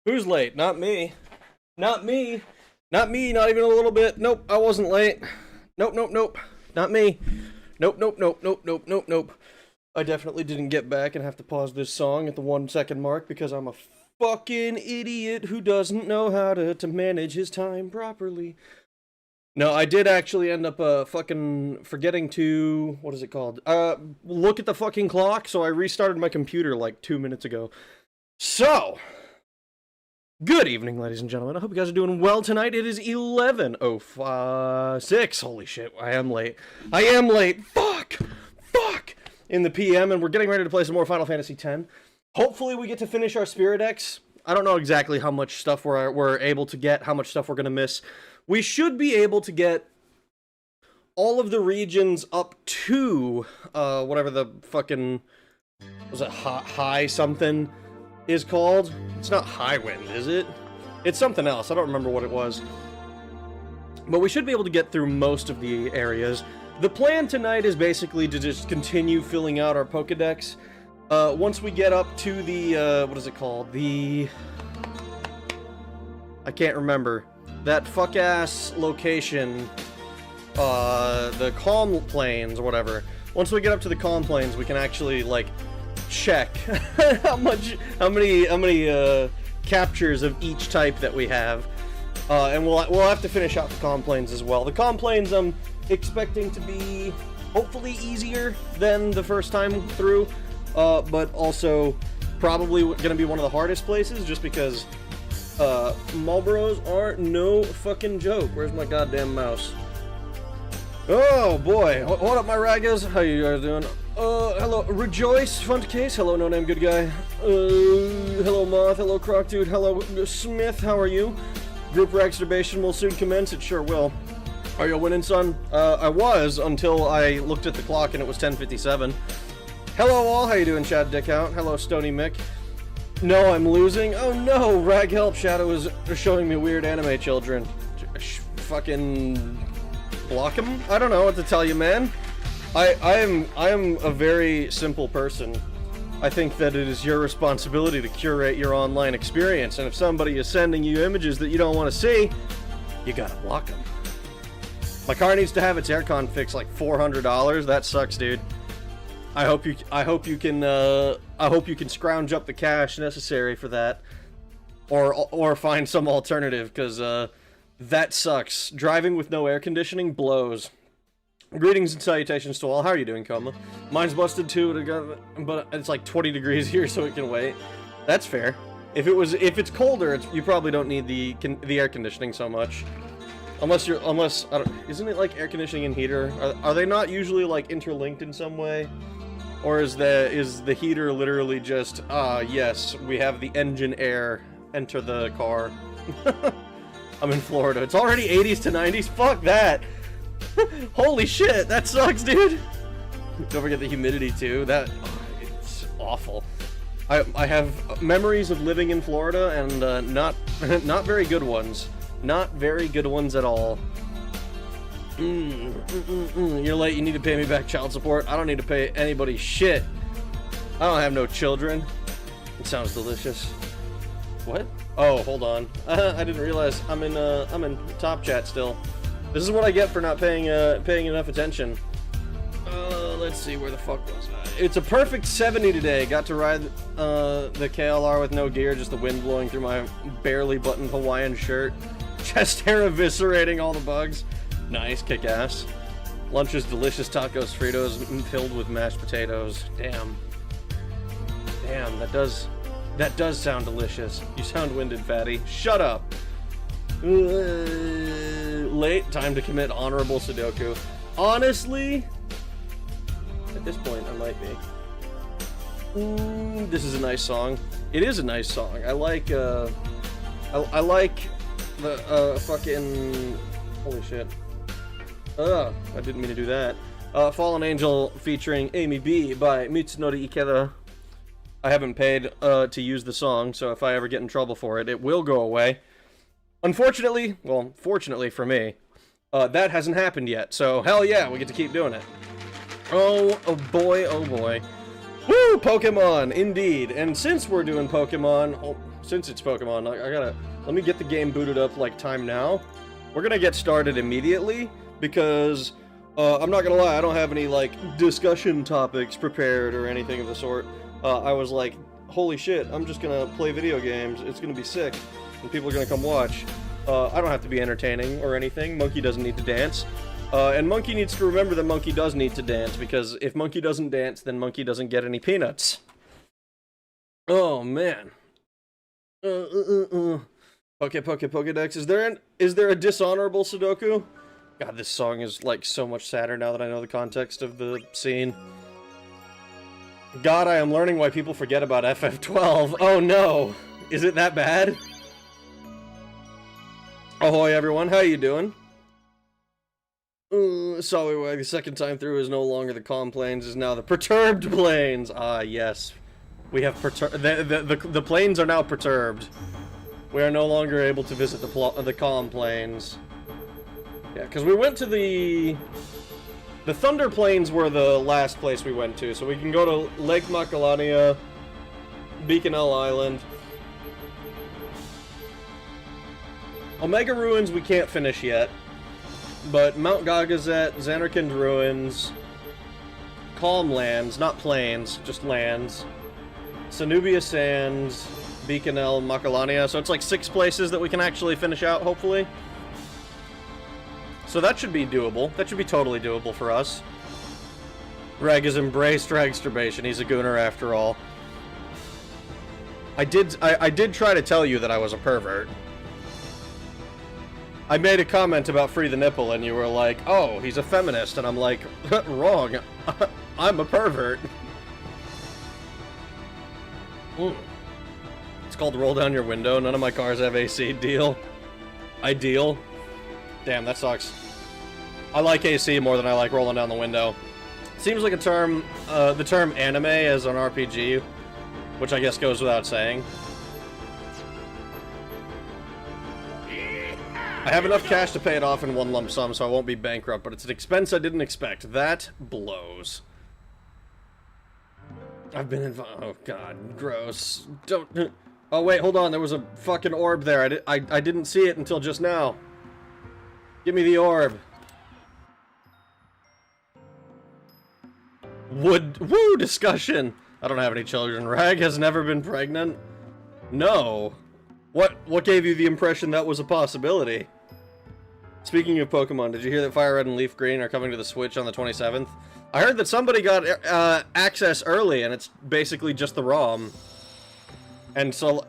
Who's late? Not me. Not me. Not me, not even a little bit. Nope, I wasn't late. Nope, nope, nope. Not me. Nope, nope, nope, nope, nope, nope, nope. I definitely didn't get back and have to pause this song at the 1 second mark because I'm a fucking idiot who doesn't know how to manage his time properly. No, I did actually end up fucking forgetting to, what is it called? Look at the fucking clock, so I restarted my computer like 2 minutes ago. So, good evening, ladies and gentlemen. I hope you guys are doing well tonight. It is 11:06. Holy shit, I am late. I am late. Fuck! In the PM, and we're getting ready to play some more Final Fantasy X. Hopefully we get to finish our Spiradex. I don't know exactly how much stuff we're able to get, how much stuff we're going to miss. We should be able to get all of the regions up to, whatever the fucking, was it high something is called? It's not Highwind, is it? It's something else. I don't remember what it was. But we should be able to get through most of the areas. The plan tonight is basically to just continue filling out our Pokedex. Once we get up to the, what is it called? I can't remember. That fuck-ass location, the Calm Plains or whatever. Once we get up to the Calm Plains, we can actually, like, check how many captures of each type that we have. And we'll have to finish out the Calm Plains as well. The Calm Plains, I'm expecting to be hopefully easier than the first time through, but also probably going to be one of the hardest places just because Marlboros are no fucking joke. Where's my goddamn mouse? Oh boy, what up my raggers? How you guys doing? Hello, Rejoice, Fun Case, hello No Name Good Guy, hello Moth, hello Croc Dude, hello Smith, how are you? Group exturbation will soon commence, it sure will. Are you winning, son? I was, until I looked at the clock and it was 10:57. Hello all, how you doing, Chad Dickout? Hello, Stony Mick. No, I'm losing? Oh no, Rag Help, Shadow is showing me weird anime children. Fucking block him? I don't know what to tell you, man. I am a very simple person. I think that it is your responsibility to curate your online experience, and if somebody is sending you images that you don't want to see, you gotta block them. My car needs to have its aircon fixed like $400. That sucks, dude. I hope you can scrounge up the cash necessary for that, or find some alternative, because that sucks. Driving with no air conditioning blows. Greetings and salutations to all. How are you doing, Coma? Mine's busted too, but it's like 20 degrees here, so it can wait. That's fair. If it's colder, you probably don't need the air conditioning so much. Unless I don't, isn't it like air conditioning and heater? Are they not usually like interlinked in some way? Or is the heater literally just, yes, we have the engine air enter the car. I'm in Florida. It's already 80s to 90s? Fuck that! Holy shit, that sucks, dude! Don't forget the humidity too. It's awful. I have memories of living in Florida and not very good ones. Not very good ones at all. You're late, you need to pay me back child support. I don't need to pay anybody shit. I don't have no children. It sounds delicious. What? Oh, hold on. I didn't realize I'm in top chat still. This is what I get for not paying enough attention. Let's see, where the fuck was I? It's a perfect 70 today. Got to ride the KLR with no gear, just the wind blowing through my barely buttoned Hawaiian shirt. Chest hair eviscerating all the bugs. Nice, kick-ass. Lunch is delicious tacos, Fritos filled with mashed potatoes. Damn. Damn, that does sound delicious. You sound winded, fatty. Shut up. Late, time to commit honorable Sudoku. Honestly, at this point, I might be. This is a nice song. It is a nice song. I like, I like the, fucking, holy shit. I didn't mean to do that. Fallen Angel featuring Amy B by Mitsunori Ikeda. I haven't paid, to use the song, so if I ever get in trouble for it, it will go away. Unfortunately, well, fortunately for me, that hasn't happened yet, so hell yeah, we get to keep doing it. Oh boy, oh boy. Woo, Pokemon, indeed. And since we're doing Pokemon, since it's Pokemon, let me get the game booted up like time now. We're gonna get started immediately, because, I'm not gonna lie, I don't have any, like, discussion topics prepared or anything of the sort. I was like, holy shit, I'm just gonna play video games, it's gonna be sick, and people are gonna come watch. I don't have to be entertaining or anything. Monkey doesn't need to dance. And Monkey needs to remember that Monkey does need to dance, because if Monkey doesn't dance, then Monkey doesn't get any peanuts. Oh, man. Pokedex. Is there a dishonorable Sudoku? God, this song is, like, so much sadder now that I know the context of the scene. God, I am learning why people forget about FF12. Oh, no. Is it that bad? Ahoy, everyone. How you doing? Sorry, the second time through is no longer the calm plains, is now the perturbed plains. Ah, yes. We have the plains are now perturbed. We are no longer able to visit the calm plains. Yeah, because we went to the Thunder Plains were the last place we went to, so we can go to Lake Macalania, Beaconell Island. Omega Ruins we can't finish yet, but Mount Gagazet, Xanarkand Ruins, Calm Lands, not plains, just lands, Sanubia Sands, Beaconell, Macalania, so it's like 6 places that we can actually finish out, hopefully. So that should be doable. That should be totally doable for us. Reg has embraced Dragsturbation. He's a gooner after all. I did try to tell you that I was a pervert. I made a comment about free the nipple, and you were like, oh, he's a feminist, and I'm like, wrong. I'm a pervert. It's called roll down your window. None of my cars have AC. Deal. Ideal. Damn, that sucks. I like AC more than I like rolling down the window. Seems like a term, the term anime as an RPG, which I guess goes without saying. I have enough cash to pay it off in one lump sum, so I won't be bankrupt, but it's an expense I didn't expect. That blows. I've been involved. Oh, God. Gross. Don't... Oh, wait, hold on. There was a fucking orb there. I didn't see it until just now. Give me the orb. Woo discussion. I don't have any children. Rag has never been pregnant. No. What gave you the impression that was a possibility? Speaking of Pokemon, did you hear that Fire Red and Leaf Green are coming to the Switch on the 27th? I heard that somebody got access early, and it's basically just the ROM. And so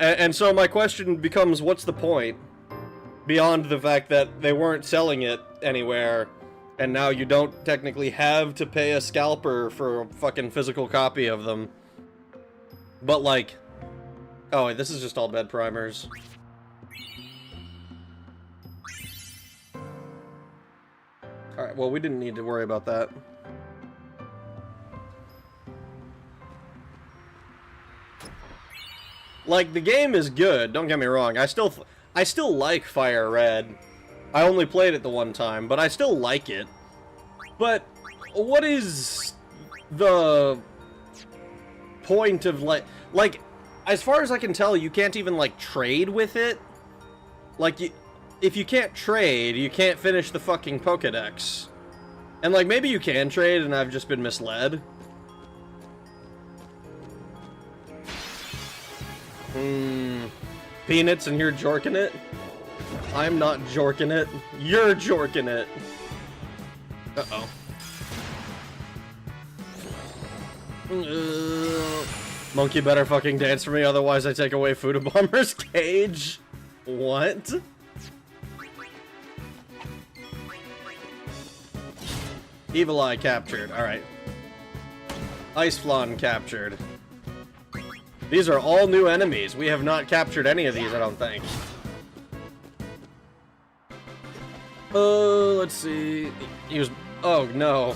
my question becomes, what's the point? Beyond the fact that they weren't selling it anywhere, and now you don't technically have to pay a scalper for a fucking physical copy of them. But like... Oh, wait, this is just all bed primers. Alright, well, we didn't need to worry about that. Like, the game is good, don't get me wrong. I still like Fire Red. I only played it the one time, but I still like it. But what is the point of, like, as far as I can tell, you can't even, like, trade with it? Like, if you can't trade, you can't finish the fucking Pokedex. And, like, maybe you can trade and I've just been misled. Peanuts and you're jorking it? I'm not jorking it. You're jorking it. Uh-oh. Monkey better fucking dance for me, otherwise I take away Fuda Bomber's cage. What? Evil Eye captured. Alright. Ice Flan captured. These are all new enemies. We have not captured any of these, I don't think. Let's see. He was... Oh, no.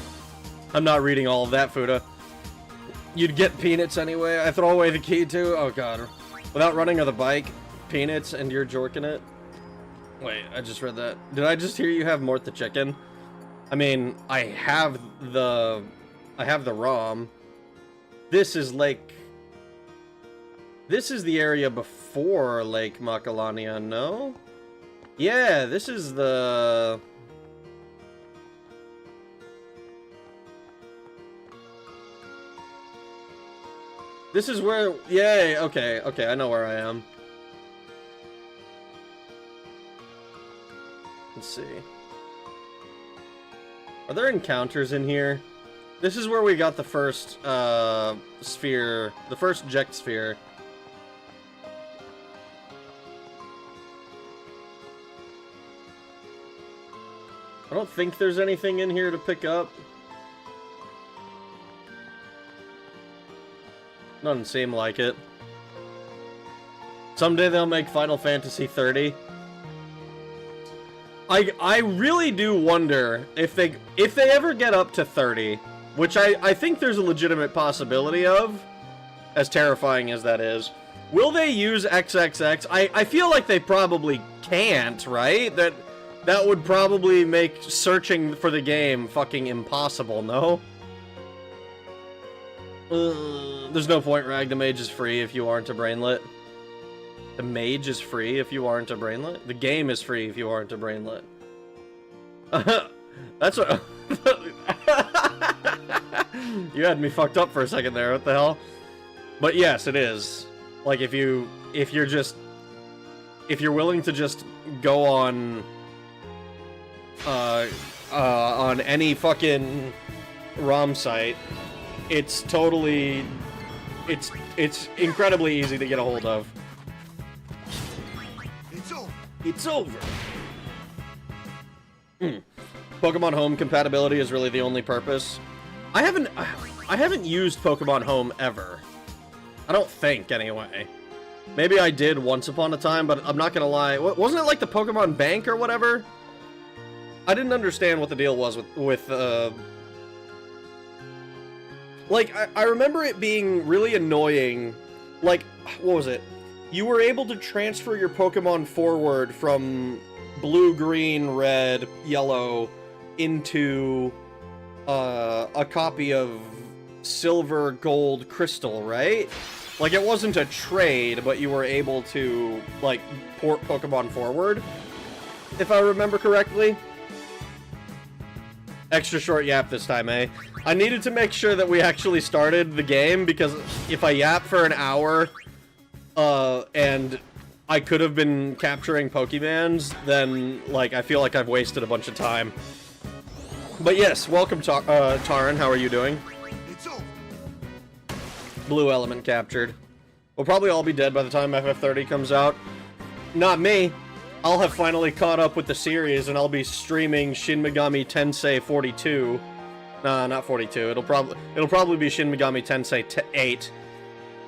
I'm not reading all of that, Fuda. You'd get Peanuts anyway. I throw away the key, too. Oh, God. Without running on the bike, Peanuts, and you're jorking it. Wait, I just read that. Did I just hear you have Mort the Chicken? I mean, I have the ROM. This is like... This is the area before Lake Macalania, no? Yeah, this is the... This is where... Yay, okay, I know where I am. Let's see. Are there encounters in here? This is where we got the first sphere, the first eject sphere. I don't think there's anything in here to pick up. Doesn't seem like it. Someday they'll make Final Fantasy 30. I really do wonder if they ever get up to 30, which I think there's a legitimate possibility of, as terrifying as that is. Will they use XXX? I feel like they probably can't, right? That would probably make searching for the game fucking impossible, no? There's no point, Rag. The mage is free if you aren't a brainlet. The mage is free if you aren't a brainlet? The game is free if you aren't a brainlet. That's what... You had me fucked up for a second there, what the hell? But yes, it is. Like, if you're willing to just go on any fucking ROM site, it's totally... It's incredibly easy to get a hold of. It's over. Pokemon Home compatibility is really the only purpose. I haven't used Pokemon Home ever. I don't think, anyway. Maybe I did once upon a time, but I'm not gonna lie. Wasn't it like the Pokemon Bank or whatever? I didn't understand what the deal was with like, I remember it being really annoying. Like, what was it? You were able to transfer your Pokemon forward from blue, green, red, yellow into a copy of silver, gold, crystal, right? Like, it wasn't a trade, but you were able to, like, port Pokemon forward, if I remember correctly. Extra short yap this time, eh? I needed to make sure that we actually started the game, because if I yap for an hour, and I could have been capturing Pokemans, then, like, I feel like I've wasted a bunch of time. But yes, welcome, Taran, how are you doing? Blue element captured. We'll probably all be dead by the time FF30 comes out. Not me. I'll have finally caught up with the series, and I'll be streaming Shin Megami Tensei 42. Nah, not 42. It'll probably be Shin Megami Tensei 8.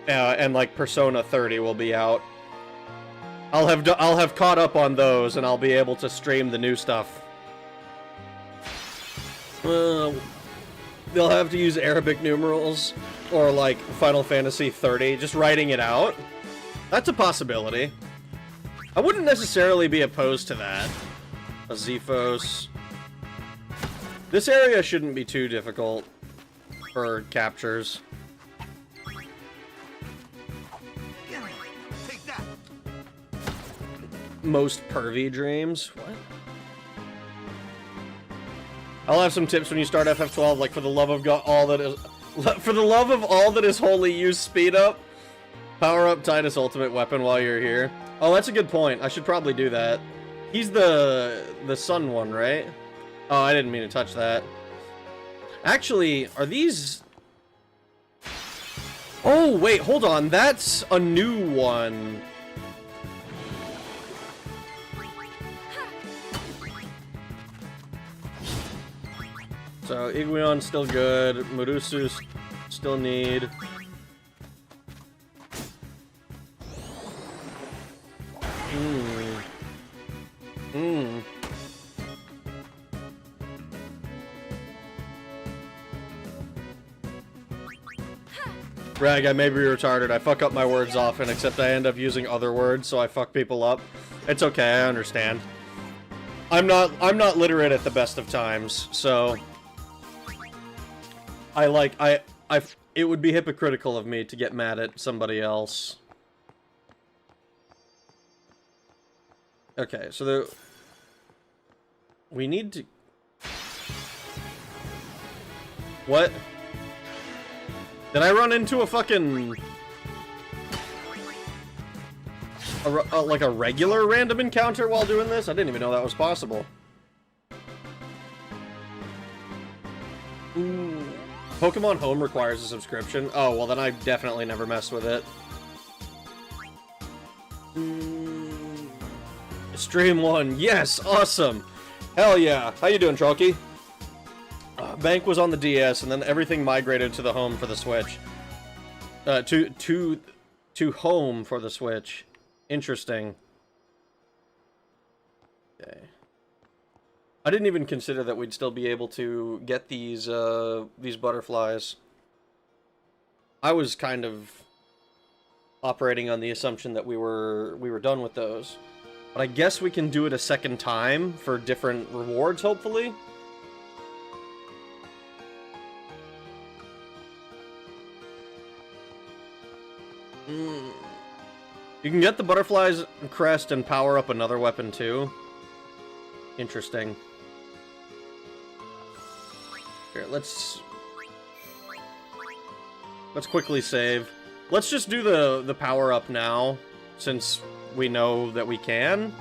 And like Persona 30 will be out. I'll have caught up on those, and I'll be able to stream the new stuff. They'll have to use Arabic numerals, or like Final Fantasy 30, just writing it out. That's a possibility. I wouldn't necessarily be opposed to that. A Zephos. This area shouldn't be too difficult for captures. Most pervy dreams? What? I'll have some tips when you start FF12, like, for the love of God, all that is holy, use speed up. Power up Titus ultimate weapon while you're here. Oh, that's a good point. I should probably do that. He's the sun one, right? Oh, I didn't mean to touch that. Actually, are these... Oh, wait, hold on. That's a new one. So, Iguion's still good. Murusu's still need. Rag, I may be retarded. I fuck up my words often, except I end up using other words, so I fuck people up. It's okay, I understand. I'm not literate at the best of times, so... it would be hypocritical of me to get mad at somebody else. Okay, so we need to... What? Did I run into a fucking... like a regular random encounter while doing this? I didn't even know that was possible. Ooh. Pokemon Home requires a subscription. Oh, well then I definitely never messed with it. Stream 1. Yes, awesome. Hell yeah. How you doing, Trolky? Bank was on the DS, and then everything migrated to the home for the Switch. To home for the Switch. Interesting. Okay. I didn't even consider that we'd still be able to get these butterflies. I was kind of operating on the assumption that we were done with those. But I guess we can do it a second time for different rewards, hopefully. You can get the butterflies crest and power up another weapon too. Interesting. Here, let's quickly save. Let's just do the power up now, since we know that we can.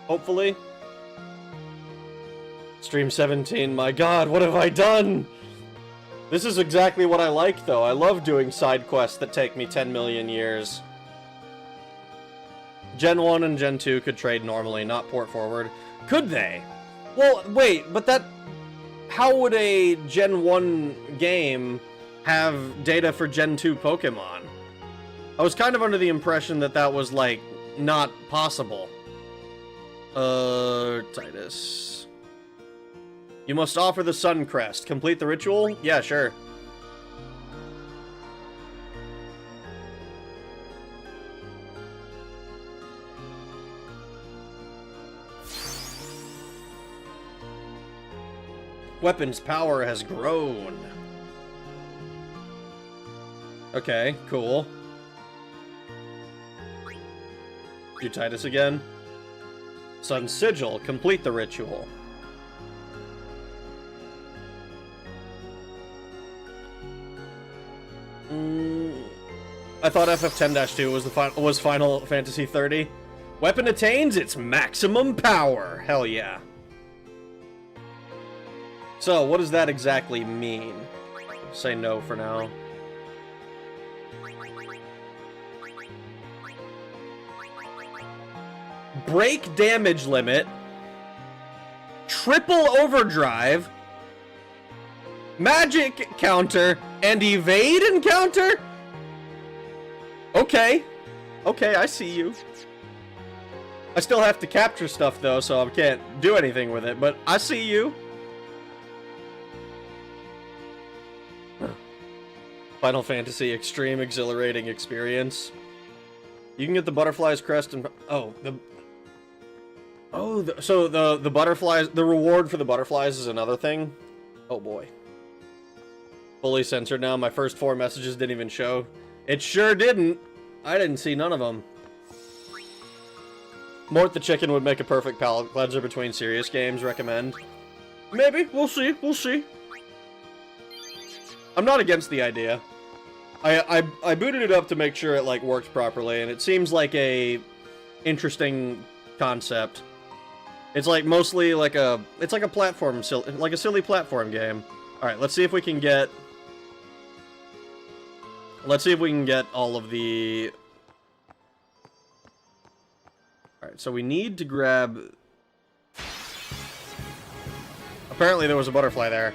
Hopefully. Stream 17, my god, what have I done? This is exactly what I like, though. I love doing side quests that take me 10 million years. Gen 1 and Gen 2 could trade normally, not port forward. Could they? Well, wait, but that... How would a Gen 1 game have data for Gen 2 Pokemon? I was kind of under the impression that that was, like, not possible. Titus. You must offer the Sun Crest. Complete the ritual? Yeah, sure. Weapon's power has grown. Okay, cool. Do Titus again. Sun Sigil. Complete the ritual. I thought FF10-2 was Final Fantasy 30. Weapon attains its maximum power. Hell yeah. So, what does that exactly mean? Say no for now. Break damage limit. Triple overdrive. Magic counter. And evade encounter? Okay. Okay, I see you. I still have to capture stuff, though, so I can't do anything with it, but I see you. Final Fantasy Extreme Exhilarating Experience. You can get the Butterfly's Crest and... Oh, so the butterflies... The reward for the butterflies is another thing? Oh, boy. Fully censored now. My first 4 messages didn't even show. It sure didn't. I didn't see none of them. Mort the Chicken would make a perfect palate cleanser between serious games. Recommend. Maybe. We'll see. We'll see. I'm not against the idea. I booted it up to make sure it, like, works properly, and it seems like a interesting concept. It's, like, mostly like a... It's like a platform... Like a silly platform game. Alright, let's see if we can get... Let's see if we can get all of the... Alright, so we need to grab... Apparently there was a butterfly there.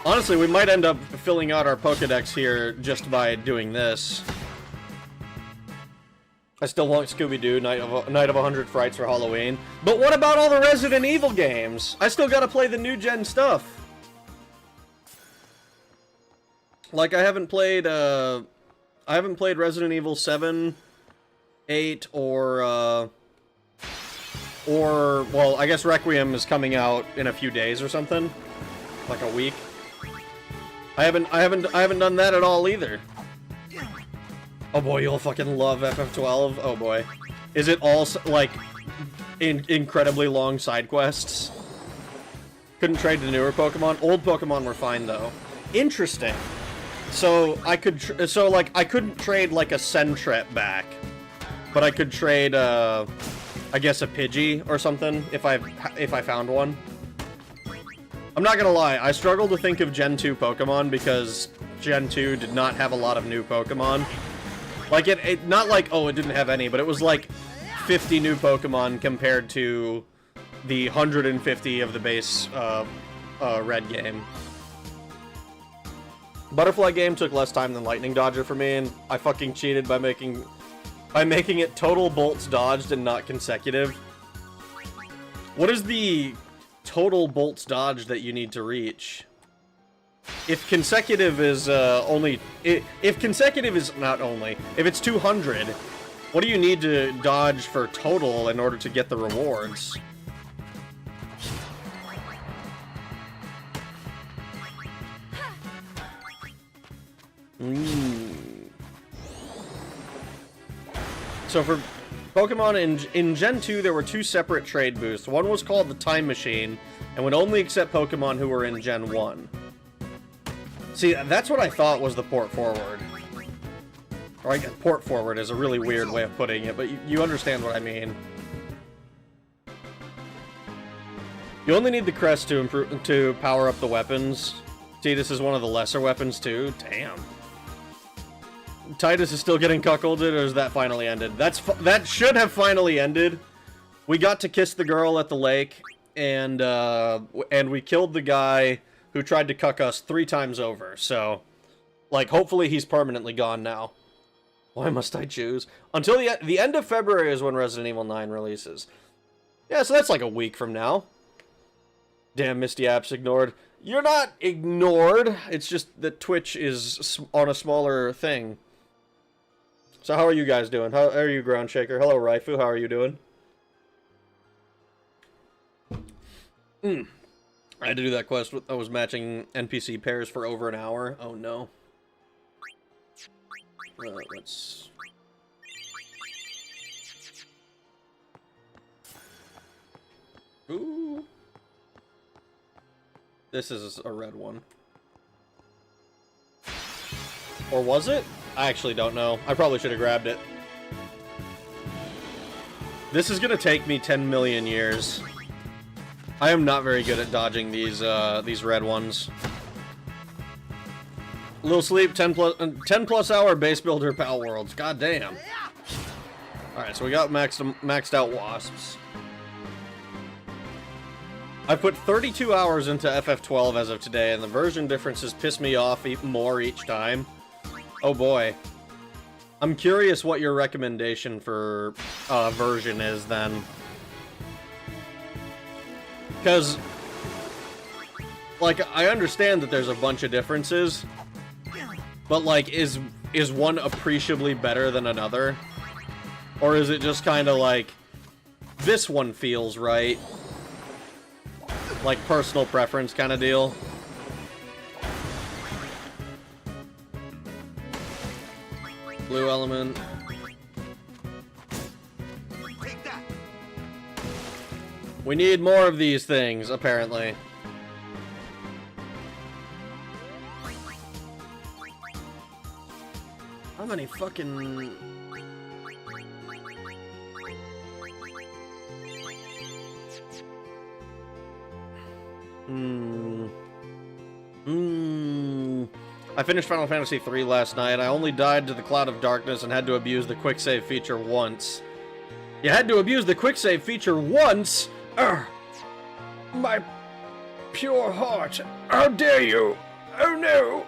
Honestly, we might end up filling out our Pokedex here just by doing this. I still want Scooby-Doo, Night of 100 Frights for Halloween. But what about all the Resident Evil games? I still gotta play the new-gen stuff. Like, I haven't played Resident Evil 7, 8, or, well, I guess Requiem is coming out in a few days or something. Like a week. I haven't done that at all either. Oh boy, you'll fucking love FF12. Oh boy. Is it all, like, incredibly long side quests? Couldn't trade the newer Pokemon? Old Pokemon were fine, though. Interesting. So, I couldn't trade, like, a Sentret back. But I could trade, I guess a Pidgey or something, if I found one. I'm not gonna lie, I struggle to think of Gen 2 Pokemon because Gen 2 did not have a lot of new Pokemon. Like, it not like, oh, it didn't have any, but it was like 50 new Pokemon compared to the 150 of the base Red game. Butterfly game took less time than Lightning Dodger for me, and I fucking cheated by making it total bolts dodged and not consecutive. What is the total bolts dodged that you need to reach? If consecutive is if consecutive is not only, if it's 200, what do you need to dodge for total in order to get the rewards? So for Pokemon in Gen 2, there were two separate trade booths. One was called the Time Machine, and would only accept Pokemon who were in Gen 1. See, that's what I thought was the port forward. Or I guess port forward is a really weird way of putting it, but you understand what I mean. You only need the crest to power up the weapons. See, this is one of the lesser weapons too. Damn. Titus is still getting cuckolded, or is that finally ended? That should have finally ended. We got to kiss the girl at the lake, and we killed the guy who tried to cuck us 3 times over. So, like, hopefully he's permanently gone now. Why must I choose? Until the end of February is when Resident Evil 9 releases. Yeah, so that's like a week from now. Damn, Misty Apps ignored. You're not ignored. It's just that Twitch is on a smaller thing. So how are you guys doing? How are you, Ground Shaker? Hello, Raifu. How are you doing? I had to do that quest. I was matching NPC pairs for over an hour. Oh, no. Let's... Ooh. This is a red one. Or was it? I actually don't know. I probably should have grabbed it. This is gonna take me 10 million years. I am not very good at dodging these red ones. Little sleep, 10 plus hour base builder pal worlds. God damn. Alright, so we got maxed out wasps. I put 32 hours into FF12 as of today, and the version differences piss me off more each time. Oh boy. I'm curious what your recommendation for version is then. Because, like, I understand that there's a bunch of differences, but, like, is one appreciably better than another? Or is it just kind of like, this one feels right? Like, personal preference kind of deal? Blue element. We need more of these things, apparently. How many fucking... I finished Final Fantasy III last night. I only died to the Cloud of Darkness and had to abuse the quick save feature once. You had to abuse the quick save feature once? Urgh. My pure heart. How dare you? Oh no.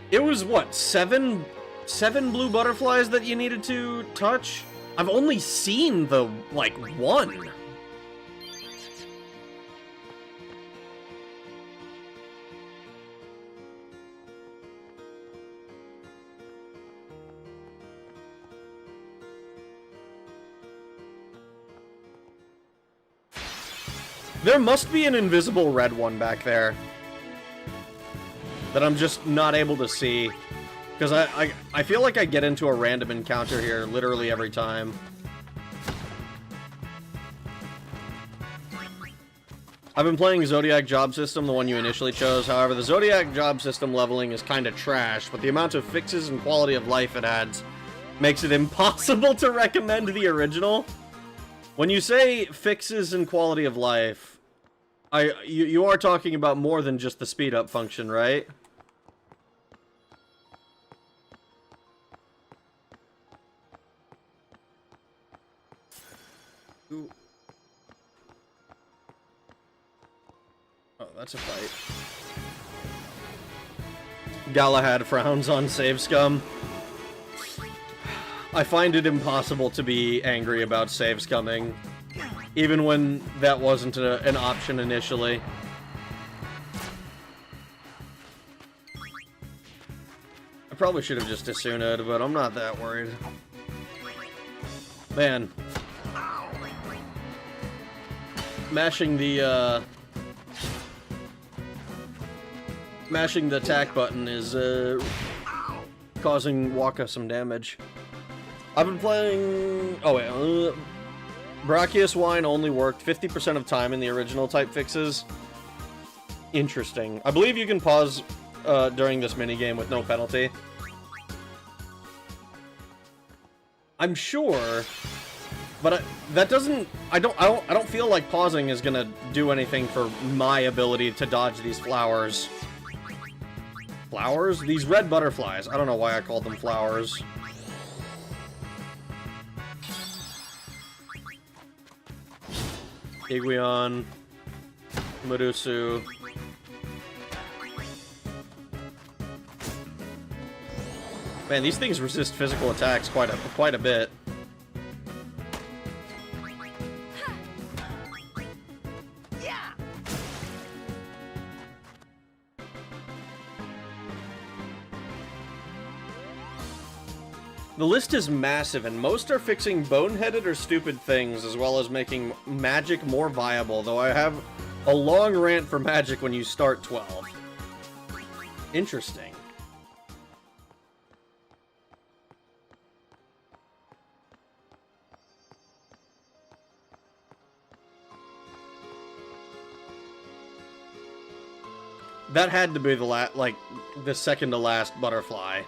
It was what, seven blue butterflies that you needed to touch? I've only seen the, like, one. There must be an invisible red one back there that I'm just not able to see. Because I feel like I get into a random encounter here literally every time. I've been playing Zodiac Job System, the one you initially chose. However, the Zodiac Job System leveling is kind of trash, but the amount of fixes and quality of life it adds makes it impossible to recommend the original. When you say fixes and quality of life, you are talking about more than just the speed up function, right? Ooh. Oh, that's a fight. Galahad frowns on save scum. I find it impossible to be angry about save scumming, even when that wasn't an option initially. I probably should have just Asuna'd, but I'm not that worried. Man. Mashing the attack button is causing Waka some damage. I've been playing... Oh wait, Brachius Wine only worked 50% of time in the original type fixes. Interesting. I believe you can pause during this minigame with no penalty. I'm sure, but that doesn't... I don't feel like pausing is gonna do anything for my ability to dodge these flowers. Flowers? These red butterflies. I don't know why I called them flowers. Iguion, Marusu. Man, these things resist physical attacks quite a bit. The list is massive, and most are fixing boneheaded or stupid things, as well as making magic more viable, though I have a long rant for magic when you start 12. Interesting. That had to be the the second to last butterfly.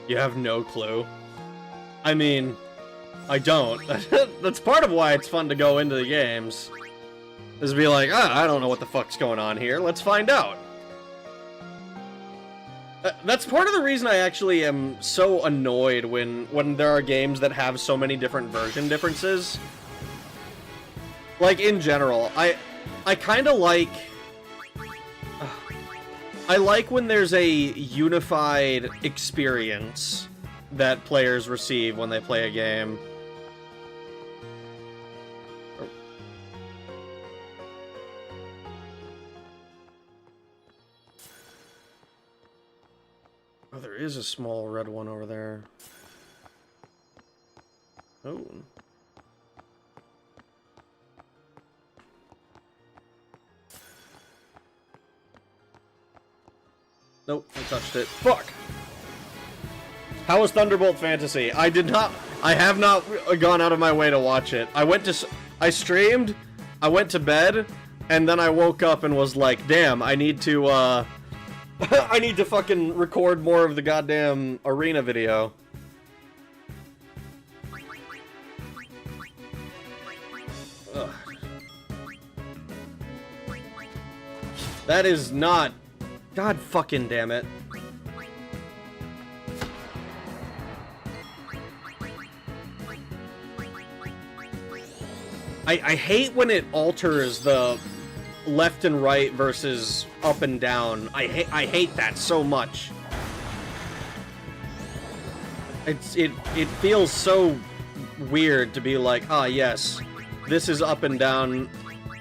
You have no clue. I mean, I don't. That's part of why it's fun to go into the games. Is be like, I don't know what the fuck's going on here. Let's find out. That's part of the reason I actually am so annoyed when there are games that have so many different version differences. Like, in general, I kind of like... I like when there's a unified experience that players receive when they play a game. Oh, there is a small red one over there. Oh. Nope, I touched it. Fuck! How was Thunderbolt Fantasy? I have not gone out of my way to watch it. I streamed, I went to bed, and then I woke up and was like, damn, I need to, I need to fucking record more of the goddamn arena video. Ugh. That is not... God fucking damn it. I hate when it alters the left and right versus up and down. I hate that so much. It feels so weird to be like, ah yes, this is up and down.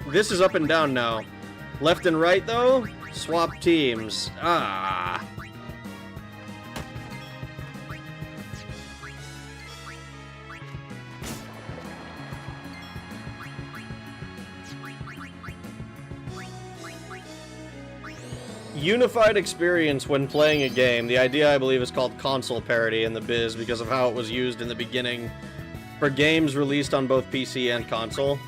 This is up and down now. Left and right though? Swap teams. Ah. Unified experience when playing a game. The idea, I believe, is called console parity in the biz because of how it was used in the beginning. for games released on both PC and console.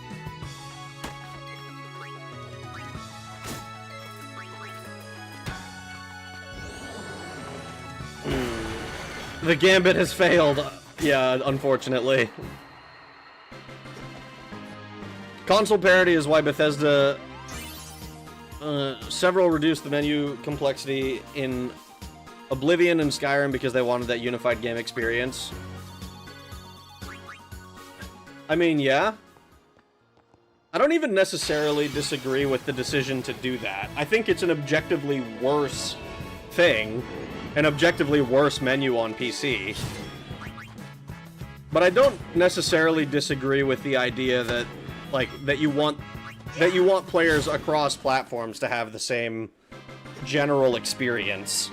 The gambit has failed. Yeah, unfortunately. Console parity is why Bethesda several reduced the menu complexity in Oblivion and Skyrim because they wanted that unified game experience. I mean, yeah. I don't even necessarily disagree with the decision to do that. I think it's an objectively worse thing, an objectively worse menu on PC. But I don't necessarily disagree with the idea that, like, that you want players across platforms to have the same general experience.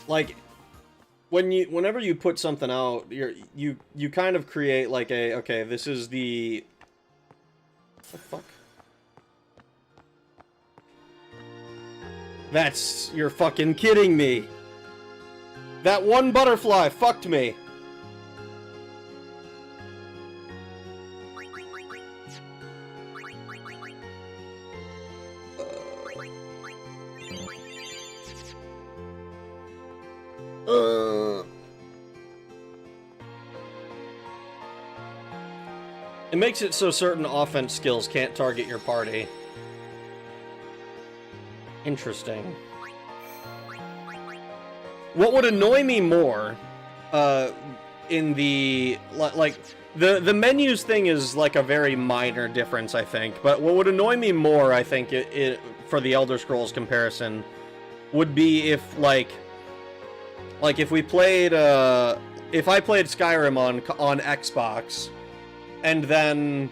Like, whenever you put something out, you kind of create like a, okay, this is the, what the fuck? You're fucking kidding me. That one butterfly fucked me. It makes it so certain offense skills can't target your party. Interesting. What would annoy me more, in the, like, the menus thing is like a very minor difference, I think, but what would annoy me more, I think, for the Elder Scrolls comparison, would be if, like if we played, if I played Skyrim on Xbox, and then,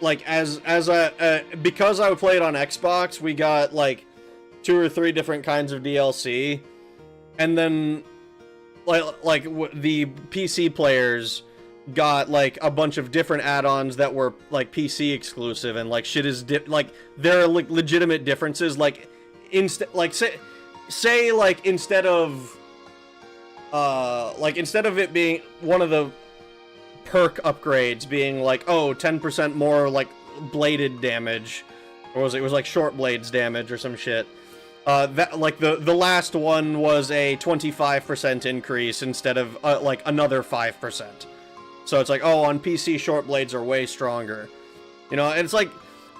like, because I would play it on Xbox, we got, like, 2 or 3 different kinds of DLC, and then, the PC players got, like, a bunch of different add-ons that were, like, PC exclusive, and, like, shit is, there are, like, legitimate differences, like, say, like, instead of it being one of the perk upgrades being like, oh, 10% more, like, bladed damage, or it was like short blades damage or some shit. That, like, the last one was a 25% increase instead of like another 5%. So it's like, oh, on PC short blades are way stronger, you know. And it's like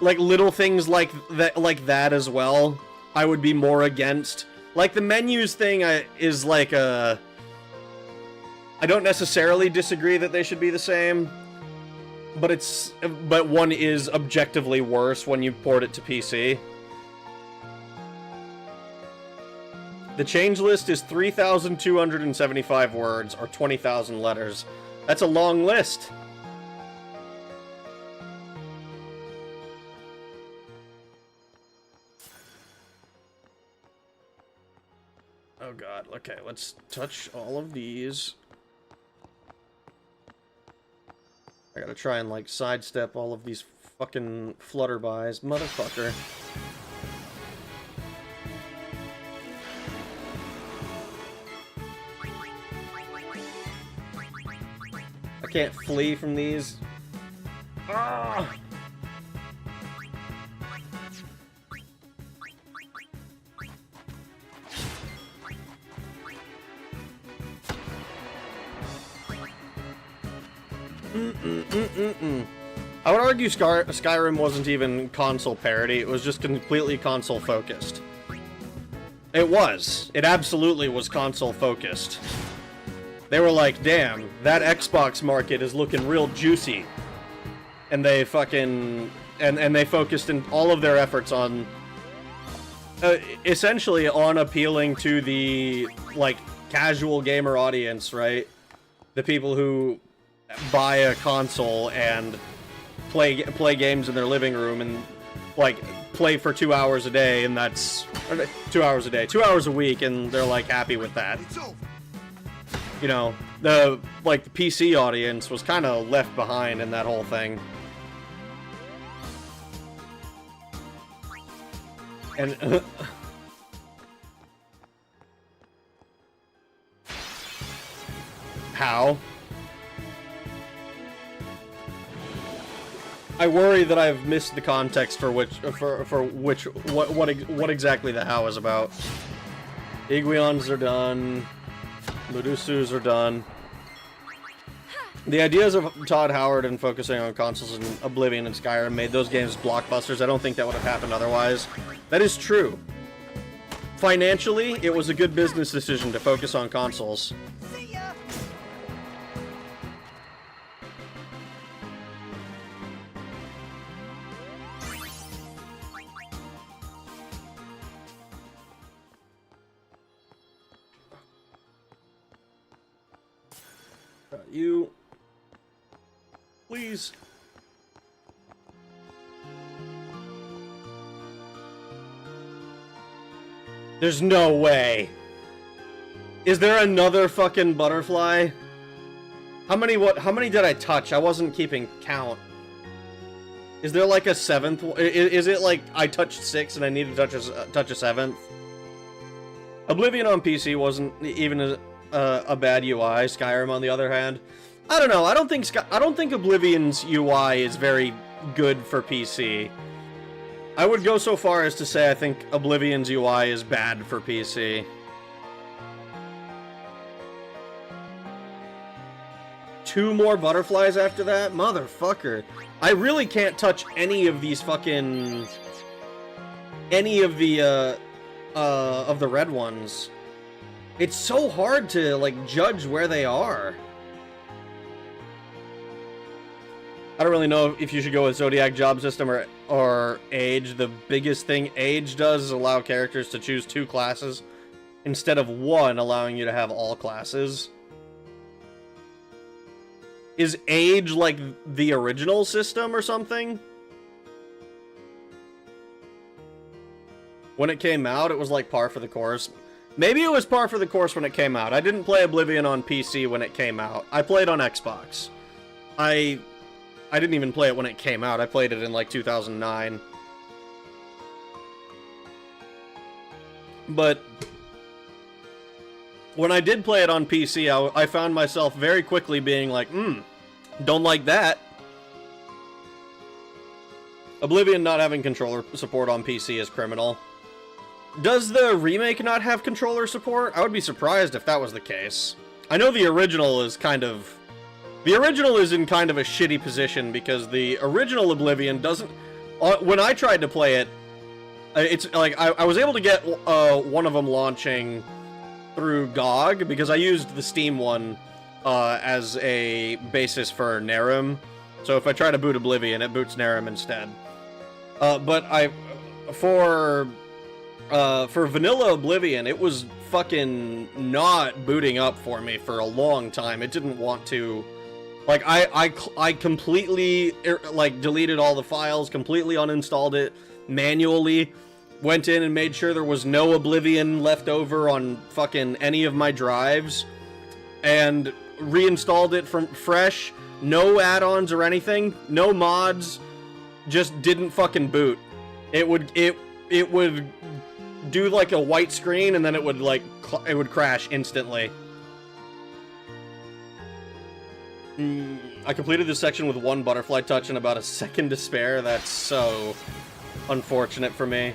little things like that as well, I would be more against. Like, the menus thing is like a, I don't necessarily disagree that they should be the same, but one is objectively worse when you port it to PC. The change list is 3,275 words, or 20,000 letters. That's a long list. Oh god, okay, let's touch all of these. I gotta try and, like, sidestep all of these fucking flutterbys. Motherfucker. I can't flee from these. Ah! I would argue Skyrim wasn't even console parity, it was just completely console focused. It was. It absolutely was console focused. They were like, damn, that Xbox market is looking real juicy. And they fucking... And they focused in all of their efforts on... essentially on appealing to the, like, casual gamer audience, right? The people who buy a console and play games in their living room and, like, play for 2 hours a day, and that's 2 hours a day, 2 hours a week, and they're, like, happy with that. You know, the PC audience was kind of left behind in that whole thing. And how. I worry that I've missed the context for what exactly the how is about. Iguions are done. Medusus are done. The ideas of Todd Howard and focusing on consoles in Oblivion and Skyrim made those games blockbusters. I don't think that would have happened otherwise. That is true. Financially, it was a good business decision to focus on consoles. You... Please. There's no way. Is there another fucking butterfly? How many did I touch? I wasn't keeping count. Is there like a 7th one? Is it like I touched 6 and I need to touch a 7th? Oblivion on PC wasn't even a bad UI. Skyrim, on the other hand, I don't know. I don't think Oblivion's UI is very good for PC. I would go so far as to say I think Oblivion's UI is bad for PC. Two more butterflies after that? Motherfucker. I really can't touch any of these fucking... any of the red ones. It's so hard to, like, judge where they are. I don't really know if you should go with Zodiac job system or age. The biggest thing age does is allow characters to choose 2 classes instead of 1, allowing you to have all classes. Is age like the original system or something? When it came out, it was like par for the course. Maybe it was par for the course when it came out. I didn't play Oblivion on PC when it came out. I played on Xbox. I didn't even play it when it came out. I played it in like 2009. But when I did play it on PC, I found myself very quickly being like, don't like that. Oblivion not having controller support on PC is criminal. Does the remake not have controller support? I would be surprised if that was the case. I know the original is kind of... The original is in kind of a shitty position because the original Oblivion doesn't... When I tried to play it, it's like I was able to get one of them launching through GOG because I used the Steam one as a basis for Narum. So if I try to boot Oblivion, it boots Narum instead. But for vanilla Oblivion, it was fucking not booting up for me for a long time. It didn't want to... Like, I completely, like, deleted all the files, completely uninstalled it, manually, went in and made sure there was no Oblivion left over on fucking any of my drives, and reinstalled it from fresh, no add-ons or anything, no mods, just didn't fucking boot. It would do, like, a white screen, and then it would, like, it would crash instantly. I completed this section with 1 butterfly touch and about a second to spare. That's so unfortunate for me.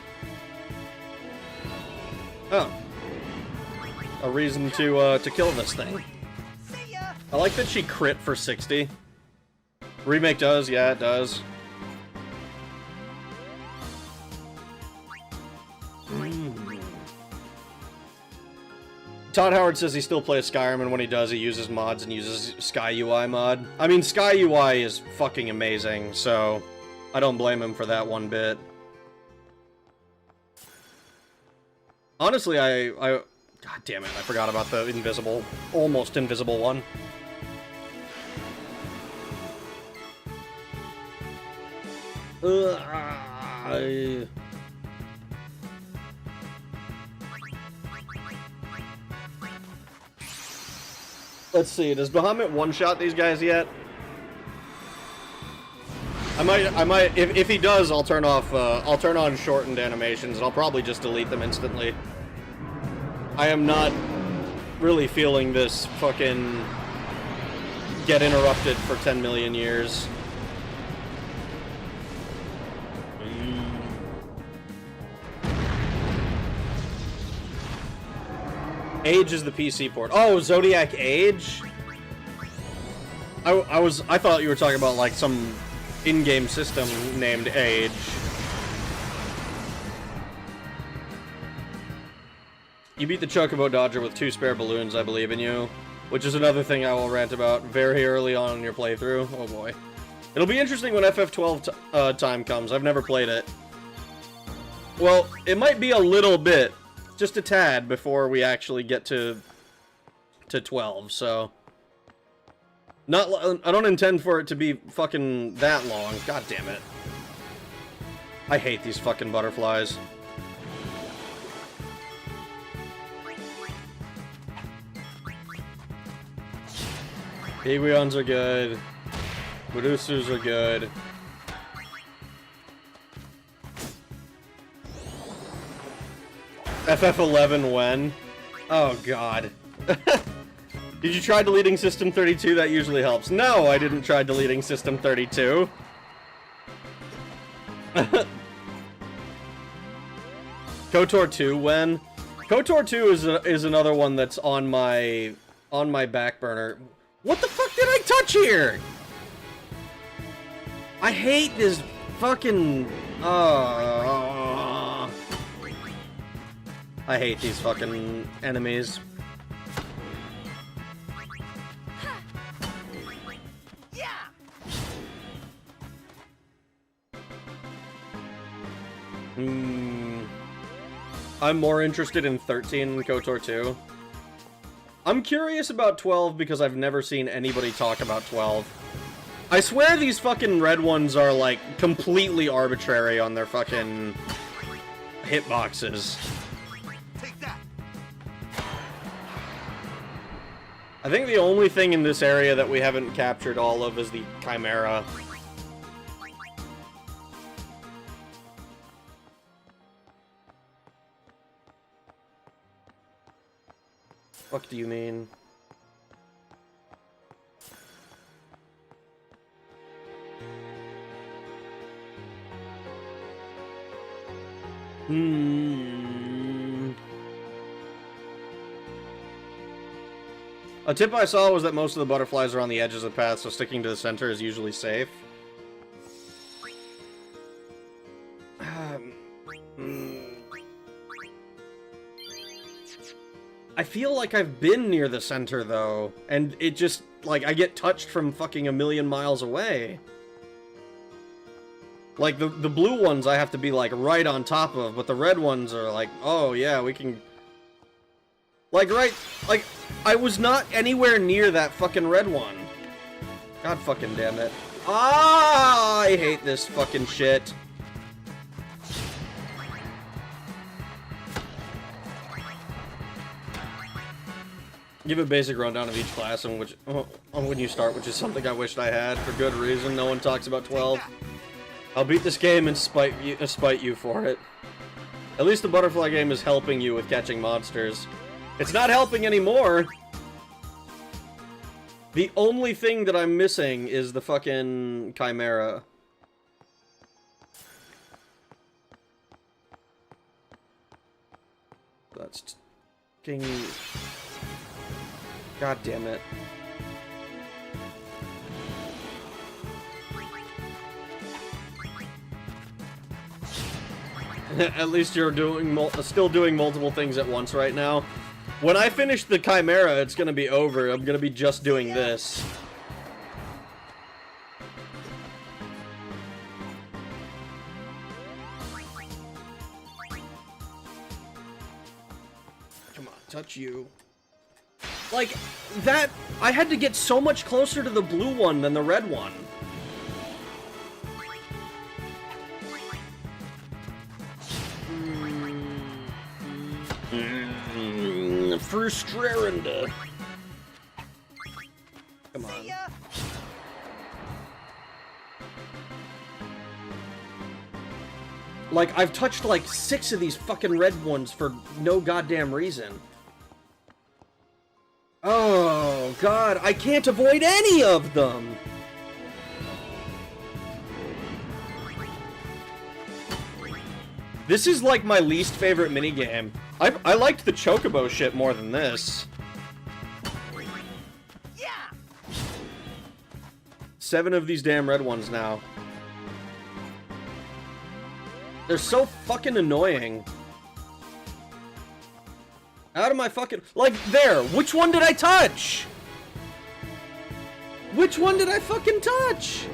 Oh. A reason to kill this thing. I like that she crit for 60. Remake does, yeah, it does. Todd Howard says he still plays Skyrim, and when he does, he uses mods and uses Sky UI mod. I mean, Sky UI is fucking amazing, so I don't blame him for that one bit. Honestly, God damn it, I forgot about the invisible, almost invisible one. Let's see, does Bahamut one-shot these guys yet? I might, if he does, I'll turn on shortened animations, and I'll probably just delete them instantly. I am not really feeling this fucking get interrupted for 10 million years. Age is the PC port. Oh, Zodiac Age? I thought you were talking about like some in-game system named Age. You beat the Chocobo Dodger with 2 spare balloons, I believe in you. Which is another thing I will rant about very early on in your playthrough. Oh boy. It'll be interesting when FF12 time comes. I've never played it. Well, it might be a little bit. Just a tad before we actually get to 12, so... I don't intend for it to be fucking that long. God damn it. I hate these fucking butterflies. Higuions are good. Medusus are good. FF11 when? Oh god. Did you try deleting System 32? That usually helps. No, I didn't try deleting System 32. KOTOR 2 when? KOTOR 2 is another one that's on my back burner. What the fuck did I touch here? I hate this fucking I hate these fucking enemies. I'm more interested in 13 than KOTOR 2. I'm curious about 12 because I've never seen anybody talk about 12. I swear these fucking red ones are, like, completely arbitrary on their fucking hitboxes. Take that. I think the only thing in this area that we haven't captured all of is the Chimera. Fuck do you mean? A tip I saw was that most of the butterflies are on the edges of the path, so sticking to the center is usually safe. I feel like I've been near the center, though, and it just, like, I get touched from fucking a million miles away. Like, the blue ones I have to be, like, right on top of, but the red ones are like, oh, yeah, we can... Like, right... Like, I was not anywhere near that fucking red one. God fucking damn it. Ah, I hate this fucking shit. Give a basic rundown of each class and which when you start, which is something I wished I had for good reason. No one talks about 12. I'll beat this game and spite you for it. At least the butterfly game is helping you with catching monsters. It's not helping anymore. The only thing that I'm missing is the fucking Chimera. That's fucking... God damn it. At least you're still doing multiple things at once right now. When I finish the Chimera, it's gonna be over. I'm gonna be just doing this. Come on, touch you. Like, that... I had to get so much closer to the blue one than the red one. Frustrating. Come on. Like, I've touched like 6 of these fucking red ones for no goddamn reason. Oh. god, I can't avoid any of them! This is like my least favorite minigame. I liked the Chocobo shit more than this. Yeah. 7 of these damn red ones now. They're so fucking annoying. Out of my fucking... Like, there! Which one did I touch? Which one did I fucking touch?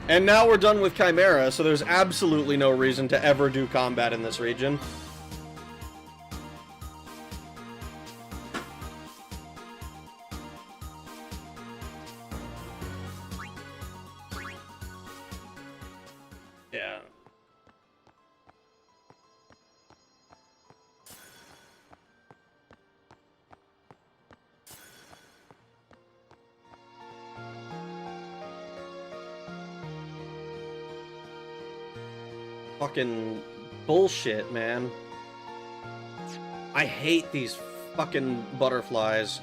And now we're done with Chimera, so there's absolutely no reason to ever do combat in this region. Yeah. Fucking bullshit, man. I hate these fucking butterflies.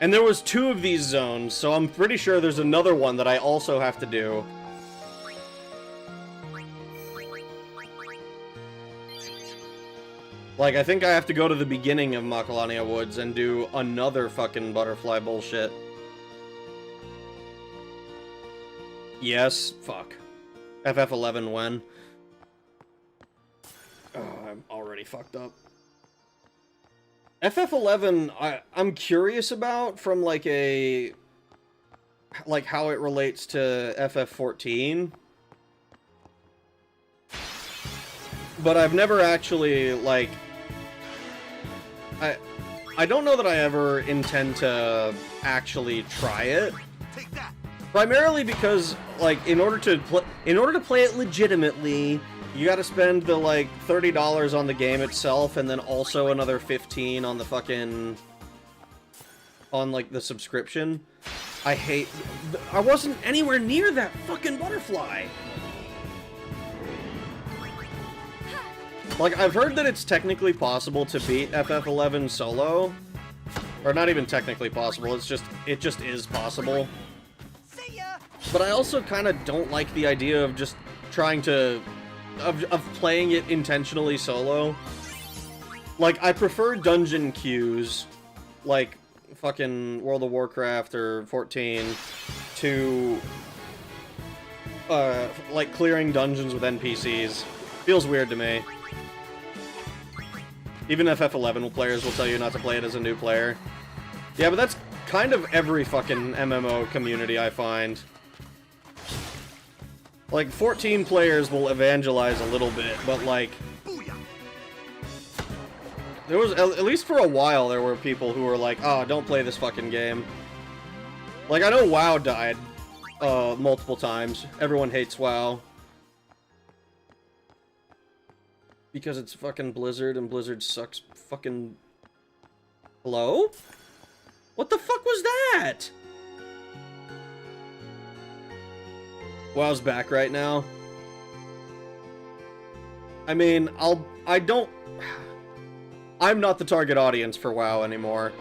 And there was 2 of these zones, so I'm pretty sure there's another one that I also have to do. Like, I think I have to go to the beginning of Macalania Woods and do another fucking butterfly bullshit. Yes, fuck. FF11 when? Oh, I'm already fucked up. FF11, I'm curious about from, like, a... Like, how it relates to FF14. But I've never actually, like... I don't know that I ever intend to actually try it. Take that. Primarily because, like, in order to play it legitimately, you gotta spend the, like, $30 on the game itself, and then also another $15 on the fucking... on, like, the subscription. I wasn't anywhere near that fucking butterfly! Like, I've heard that it's technically possible to beat FF11 solo. Or not even technically possible, it just is possible. See ya. But I also kind of don't like the idea of just trying to... Of playing it intentionally solo. Like, I prefer dungeon queues, like fucking World of Warcraft or 14, to, like, clearing dungeons with NPCs. Feels weird to me. Even FF11 players will tell you not to play it as a new player. Yeah, but that's kind of every fucking MMO community I find. Like, 14 players will evangelize a little bit, but, like... There was, at least for a while, there were people who were like, oh, don't play this fucking game. Like, I know WoW died, multiple times. Everyone hates WoW. Because it's fucking Blizzard, and Blizzard sucks fucking... Hello? What the fuck was that? WoW's back right now. I mean, I'm not the target audience for WoW anymore.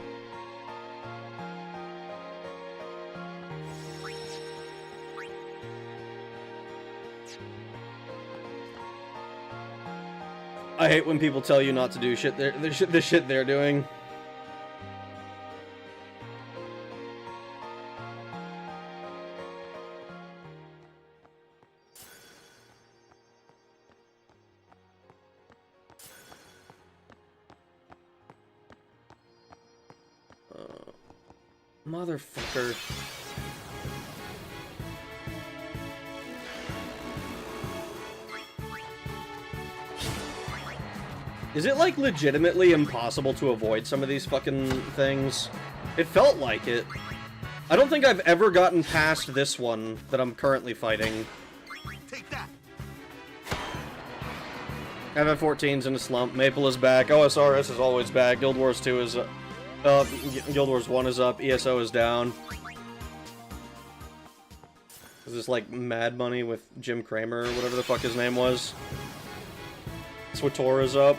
I hate when people tell you not to do shit the shit they're doing. Motherfucker. Is it, like, legitimately impossible to avoid some of these fucking things? It felt like it. I don't think I've ever gotten past this one that I'm currently fighting. Take that. FF14's in a slump. Maple is back. OSRS is always back. Guild Wars 2 is up. Guild Wars 1 is up. ESO is down. Because it's like Mad Money with Jim Cramer, or whatever the fuck his name was. Swatora's up.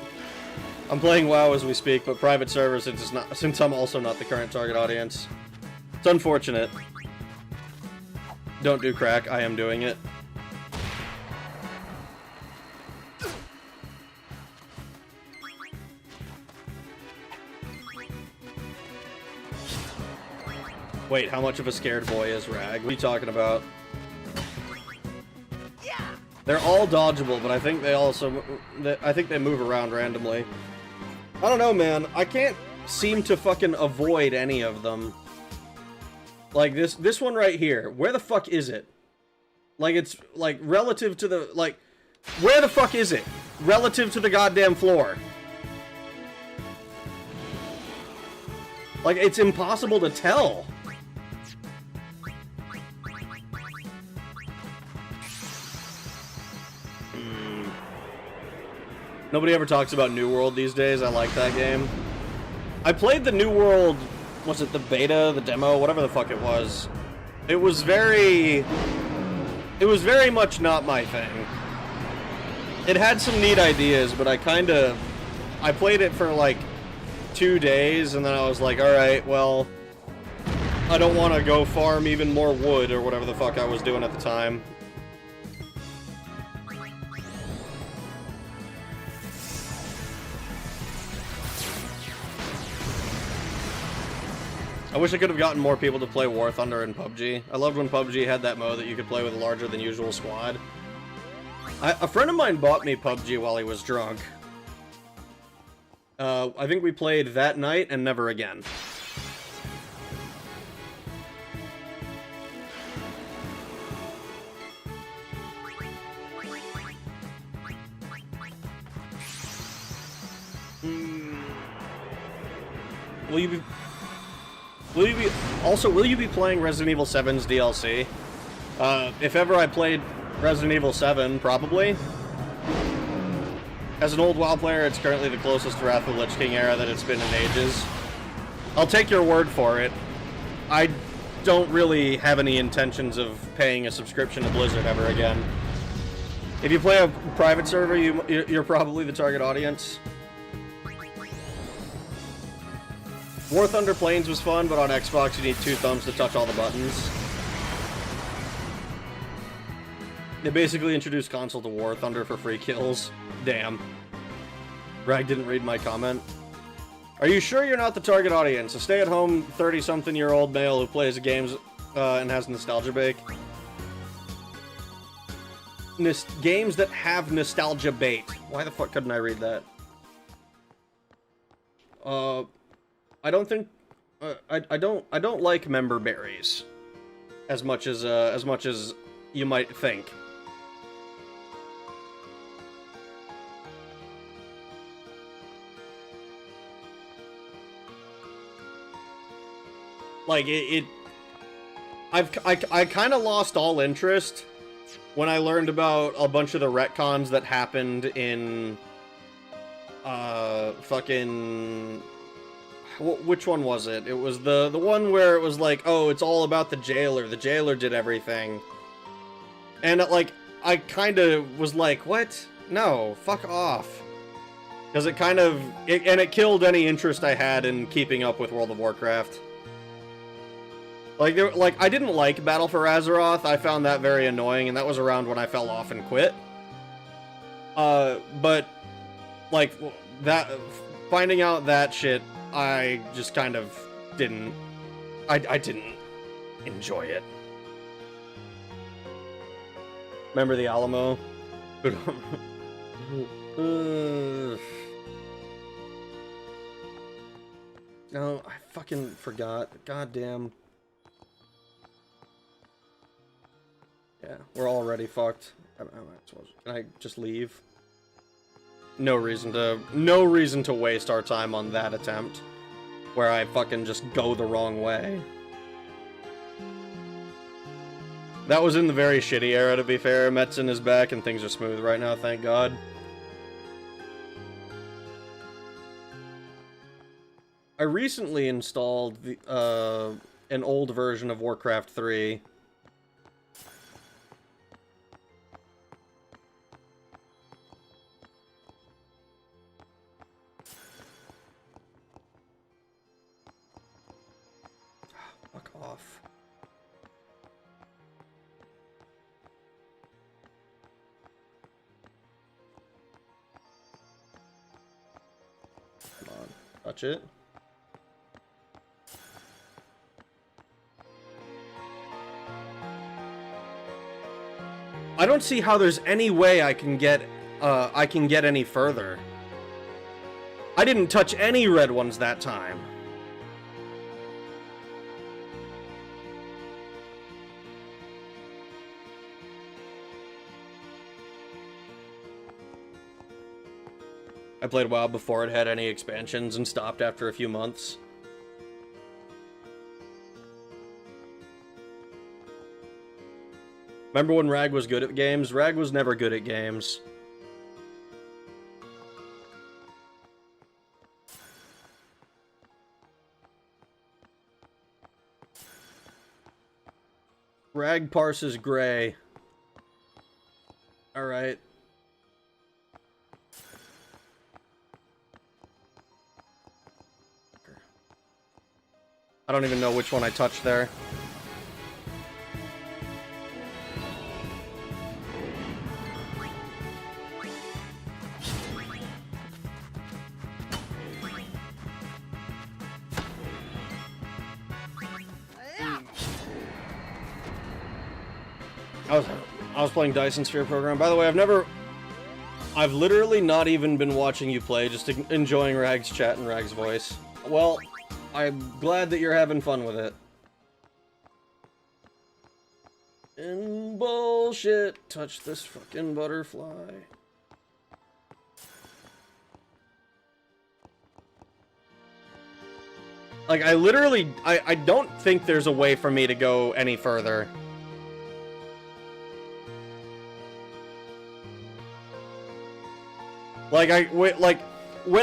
I'm playing WoW as we speak, but private server since I'm also not the current target audience. It's unfortunate. Don't do crack, I am doing it. Wait, how much of a scared boy is Rag? What are you talking about? They're all dodgeable, but I think they also... I think they move around randomly. I don't know, man. I can't seem to fucking avoid any of them. Like, this one right here. Where the fuck is it? Like, it's, like, relative to the... Like, where the fuck is it? Relative to the goddamn floor. Like, it's impossible to tell. Nobody ever talks about New World these days. I like that game. I played the New World, was it the beta, the demo, whatever the fuck it was. It was very much not my thing. It had some neat ideas, but I played it for like 2 days, and then I was like, alright, well, I don't want to go farm even more wood, or whatever the fuck I was doing at the time. I wish I could have gotten more people to play War Thunder in PUBG. I loved when PUBG had that mode that you could play with a larger than usual squad. A friend of mine bought me PUBG while he was drunk. I think we played that night and never again. Will you be playing Resident Evil 7's DLC? If ever I played Resident Evil 7, probably. As an old WoW player, it's currently the closest to Wrath of the Lich King era that it's been in ages. I'll take your word for it. I don't really have any intentions of paying a subscription to Blizzard ever again. If you play a private server, you're probably the target audience. War Thunder Plains was fun, but on Xbox you need 2 thumbs to touch all the buttons. They basically introduced console to War Thunder for free kills. Damn. Rag didn't read my comment. Are you sure you're not the target audience? A stay-at-home 30-something-year-old male who plays games and has nostalgia bait. Games that have nostalgia bait. Why the fuck couldn't I read that? I don't think I don't like member berries as much as you might think. Like I kind of lost all interest when I learned about a bunch of the retcons that happened in fucking. Which one was it? It was the one where it was like, oh, it's all about the jailer. The jailer did everything. And, like, I kind of was like, what? No, fuck off. Because it kind of... it killed any interest I had in keeping up with World of Warcraft. Like, I didn't like Battle for Azeroth. I found that very annoying, and that was around when I fell off and quit. But, like, that... Finding out that shit... I just kind of didn't... I didn't enjoy it. Remember the Alamo? No, I fucking forgot. Goddamn. Yeah, we're already fucked. Can I just leave? No reason to waste our time on that attempt, where I fucking just go the wrong way. That was in the very shitty era, to be fair. Metzen is back and things are smooth right now, thank God. I recently installed the, an old version of Warcraft 3. off. Come on, touch it. I don't see how there's any way I can get any further. I didn't touch any red ones that time. I played WoW before it had any expansions and stopped after a few months. Remember when Rag was good at games? Rag was never good at games. Rag parses gray. Alright. I don't even know which one I touched there. I was playing Dyson Sphere Program. By the way, I've literally not even been watching you play, just enjoying Rag's chat and Rag's voice. Well, I'm glad that you're having fun with it. And bullshit, touch this fucking butterfly. Like, I don't think there's a way for me to go any further. Like, when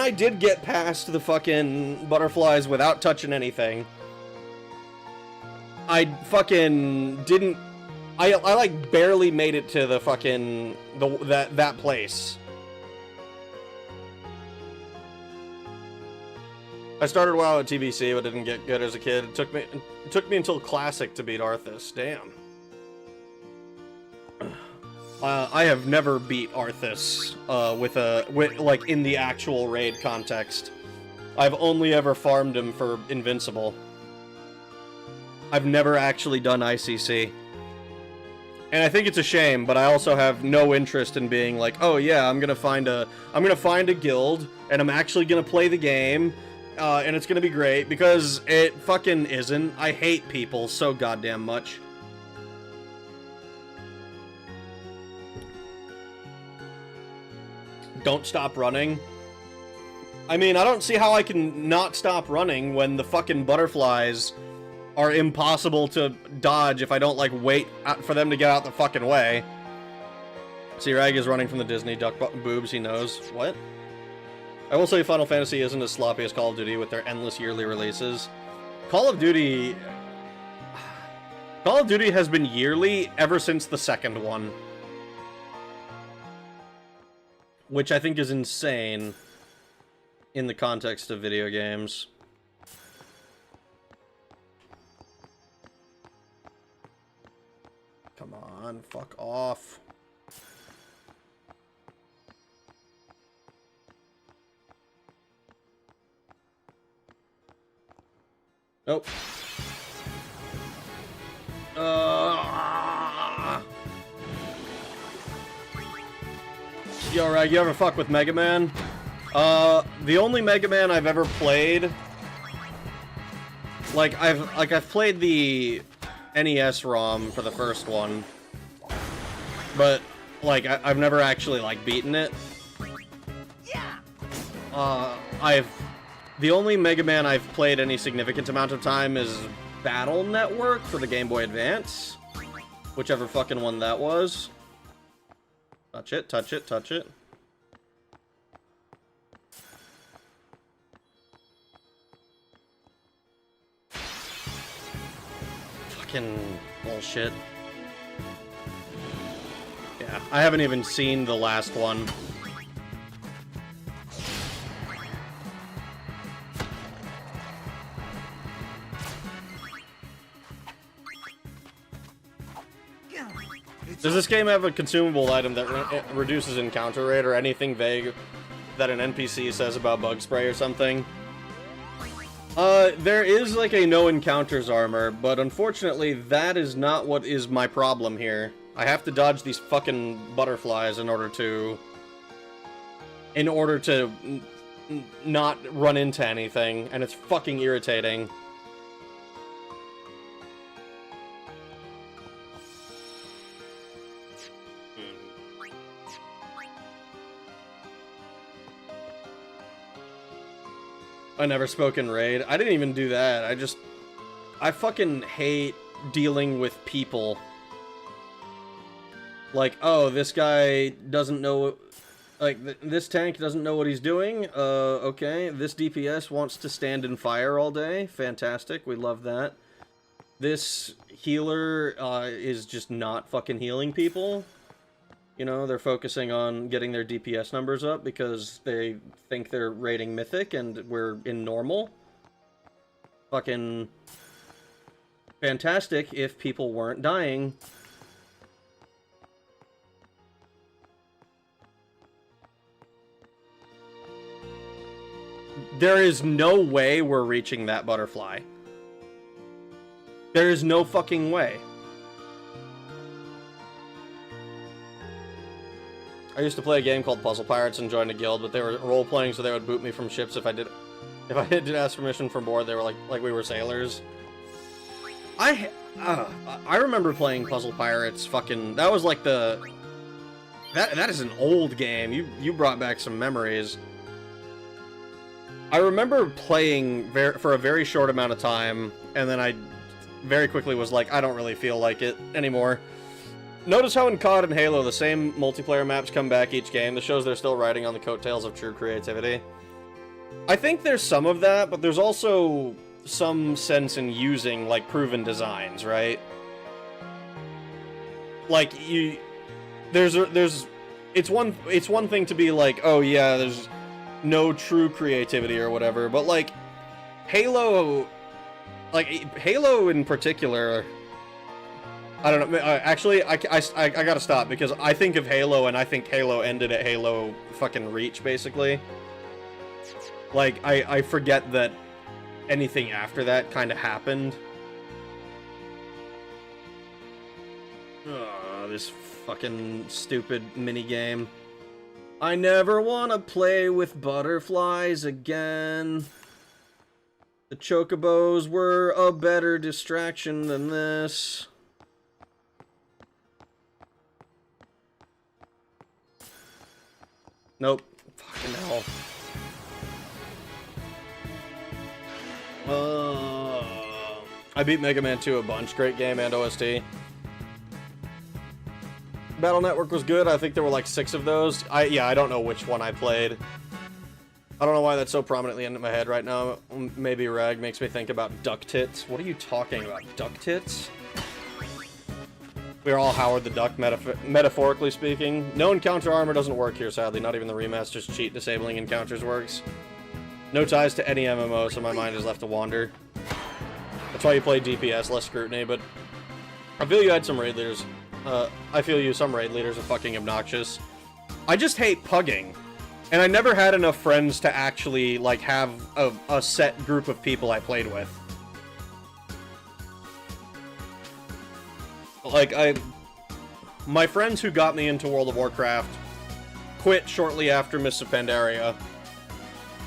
I did get past the fucking butterflies without touching anything, I fucking didn't... I like, barely made it to the fucking... that place. I started WoW at TBC, but didn't get good as a kid. It took me until Classic to beat Arthas. Damn. I have never beat Arthas like in the actual raid context. I've only ever farmed him for Invincible. I've never actually done ICC. And I think it's a shame, but I also have no interest in being like, oh yeah, I'm gonna find a guild, and I'm actually gonna play the game, and it's gonna be great, because it fucking isn't. I hate people so goddamn much. Don't stop running. I mean, I don't see how I can not stop running when the fucking butterflies are impossible to dodge if I don't, like, wait for them to get out the fucking way. See, Rag is running from the Disney duck boobs, he knows. What? I will say Final Fantasy isn't as sloppy as Call of Duty with their endless yearly releases. Call of Duty has been yearly ever since the second one. Which I think is insane in the context of video games. Come on, fuck off. Nope. Yo, Rag, you ever fuck with Mega Man? The only Mega Man I've ever played... I've played the NES ROM for the first one. But, like, I've never actually, like, beaten it. The only Mega Man I've played any significant amount of time is Battle Network for the Game Boy Advance. Whichever fucking one that was. Touch it, touch it, touch it. Fucking bullshit. Yeah, I haven't even seen the last one. Does this game have a consumable item that reduces encounter rate or anything vague that an NPC says about bug spray or something? There is like a no encounters armor, but unfortunately that is not what is my problem here. I have to dodge these fucking butterflies in order to not run into anything, and it's fucking irritating. I never spoke in raid. I didn't even do that. I fucking hate dealing with people. Like, oh, this guy doesn't know, like, this tank doesn't know what he's doing. Okay. This DPS wants to stand and fire all day. Fantastic. We love that. This healer, is just not fucking healing people. You know, they're focusing on getting their DPS numbers up because they think they're rating Mythic and we're in normal. Fucking fantastic if people weren't dying. There is no way we're reaching that butterfly. There is no fucking way. I used to play a game called Puzzle Pirates and joined a guild, but they were role-playing, so they would boot me from ships if I did ask permission from board. They were like we were sailors. I remember playing Puzzle Pirates. Fucking, that was like that is an old game. You brought back some memories. I remember playing for a very short amount of time, and then I very quickly was like, I don't really feel like it anymore. Notice how in COD and Halo, the same multiplayer maps come back each game. This shows they're still riding on the coattails of true creativity. I think there's some of that, but there's also some sense in using, like, proven designs, right? Like, it's one thing to be like, oh yeah, there's no true creativity or whatever, but like, Halo in particular, I don't know. Actually, I gotta stop because I think of Halo and I think Halo ended at Halo fucking Reach, basically. Like, I forget that anything after that kind of happened. Ugh, this fucking stupid minigame. I never want to play with butterflies again. The chocobos were a better distraction than this. Nope. Fucking hell. I beat Mega Man 2 a bunch. Great game and OST. Battle Network was good. I think there were like 6 of those. I don't know which one I played. I don't know why that's so prominently in my head right now. Maybe Rag makes me think about Duck Tits. What are you talking about? Duck Tits? We're all Howard the Duck, metaphorically speaking. No encounter armor doesn't work here, sadly. Not even the remaster's cheat disabling encounters works. No ties to any MMO, so my mind is left to wander. That's why you play DPS, less scrutiny, but I feel you had some raid leaders. I feel you, some raid leaders are fucking obnoxious. I just hate pugging. And I never had enough friends to actually, like, have a set group of people I played with. Like, my friends who got me into World of Warcraft quit shortly after Mists of Pandaria,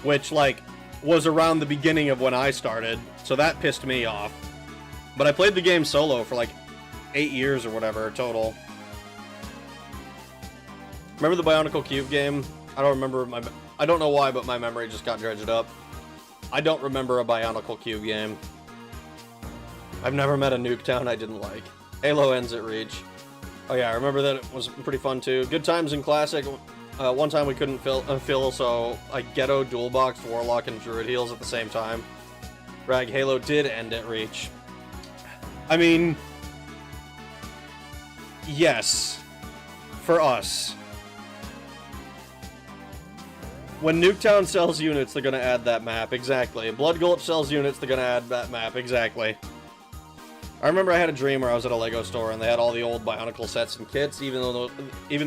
which, like, was around the beginning of when I started, so that pissed me off. But I played the game solo for, like, 8 years or whatever, total. Remember the Bionicle Cube game? I don't remember I don't know why, but my memory just got dredged up. I don't remember a Bionicle Cube game. I've never met a Nuketown I didn't like. Halo ends at Reach. Oh yeah, I remember that it was pretty fun too. Good times in Classic. One time we couldn't fill, so I ghetto dual boxed Warlock and Druid heals at the same time. Rag, Halo did end at Reach. I mean, yes, for us. When Nuketown sells units, they're gonna add that map, exactly. Blood Gulch sells units, they're gonna add that map, exactly. I remember I had a dream where I was at a Lego store and they had all the old Bionicle sets and kits, even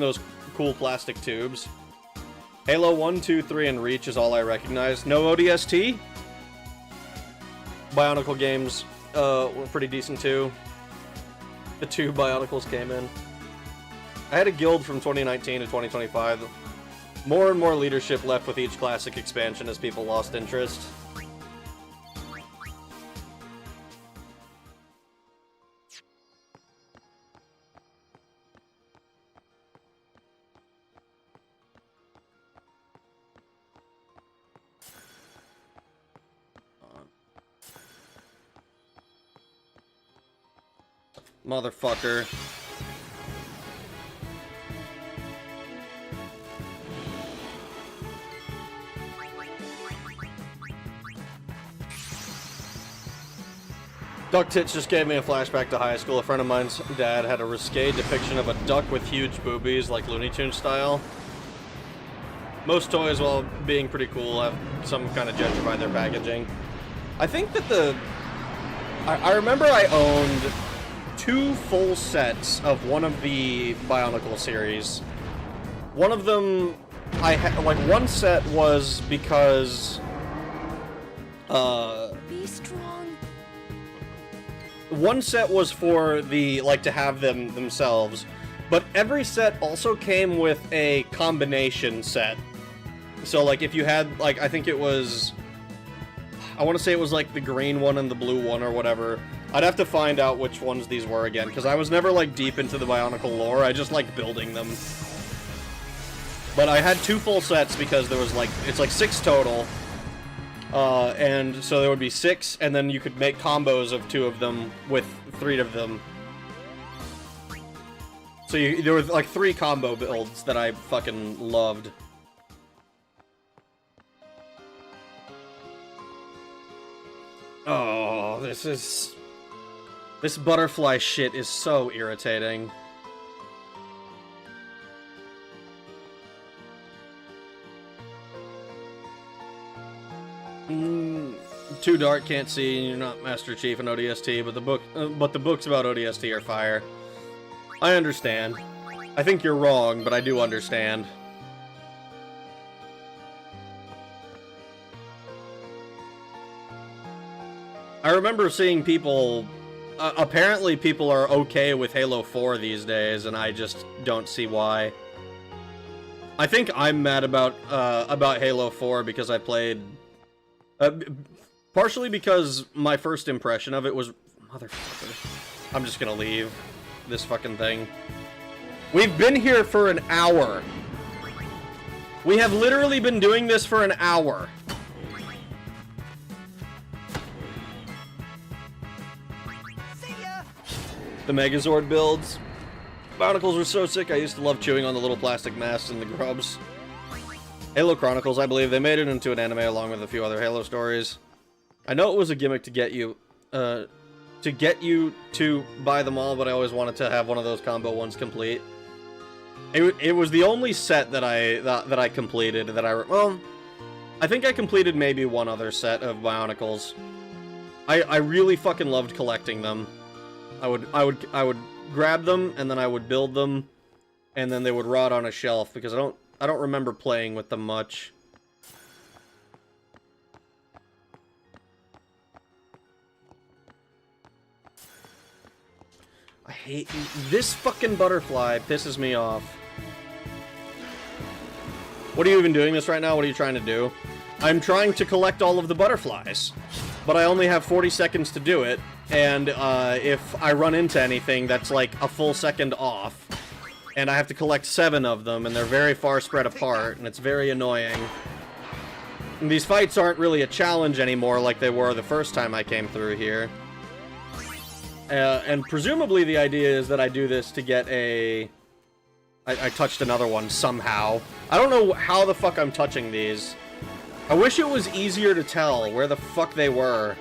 those cool plastic tubes. Halo 1, 2, 3, and Reach is all I recognize. No ODST? Bionicle games were pretty decent too. The 2 Bionicles came in. I had a guild from 2019 to 2025. More and more leadership left with each classic expansion as people lost interest. Motherfucker. Duck Tits just gave me a flashback to high school. A friend of mine's dad had a risque depiction of a duck with huge boobies, like Looney Tunes style. Most toys, while being pretty cool, have some kind of gentrified their packaging. I think that I remember I owned 2 full sets of one of the Bionicle series. One of them, like, one set was because, Be strong. One set was for the, like, to have them themselves, but every set also came with a combination set. So, like, if you had, like, I think it was, I want to say it was, like, the green one and the blue one or whatever. I'd have to find out which ones these were again, because I was never, like, deep into the Bionicle lore. I just liked building them. But I had 2 full sets because there was, like, it's, like, 6 total. And so there would be 6, and then you could make combos of 2 of them with 3 of them. So there were, like, 3 combo builds that I fucking loved. Oh, this butterfly shit is so irritating. Too dark, can't see, and you're not Master Chief in ODST, but the books about ODST are fire. I understand. I think you're wrong, but I do understand. I remember seeing people, apparently people are okay with Halo 4 these days, and I just don't see why. I think I'm mad about Halo 4 because I played, partially because my first impression of it was, motherfucker, I'm just gonna leave this fucking thing. We've been here for an hour. We have literally been doing this for an hour. The Megazord builds. Bionicles were so sick, I used to love chewing on the little plastic masks and the grubs. Halo Chronicles, I believe they made it into an anime along with a few other Halo stories. I know it was a gimmick to get you to buy them all, but I always wanted to have one of those combo ones complete. It was the only set that I completed that well, I think I completed maybe one other set of Bionicles. I really fucking loved collecting them. I would grab them and then I would build them, and then they would rot on a shelf because I don't remember playing with them much. I hate this fucking butterfly. Pisses me off. What are you even doing this right now? What are you trying to do? I'm trying to collect all of the butterflies, but I only have 40 seconds to do it. And if I run into anything, that's like a full second off. And I have to collect 7 of them, and they're very far spread apart, and it's very annoying. And these fights aren't really a challenge anymore like they were the first time I came through here. And presumably the idea is that I do this to get a... I touched another one somehow. I don't know how the fuck I'm touching these. I wish it was easier to tell where the fuck they were.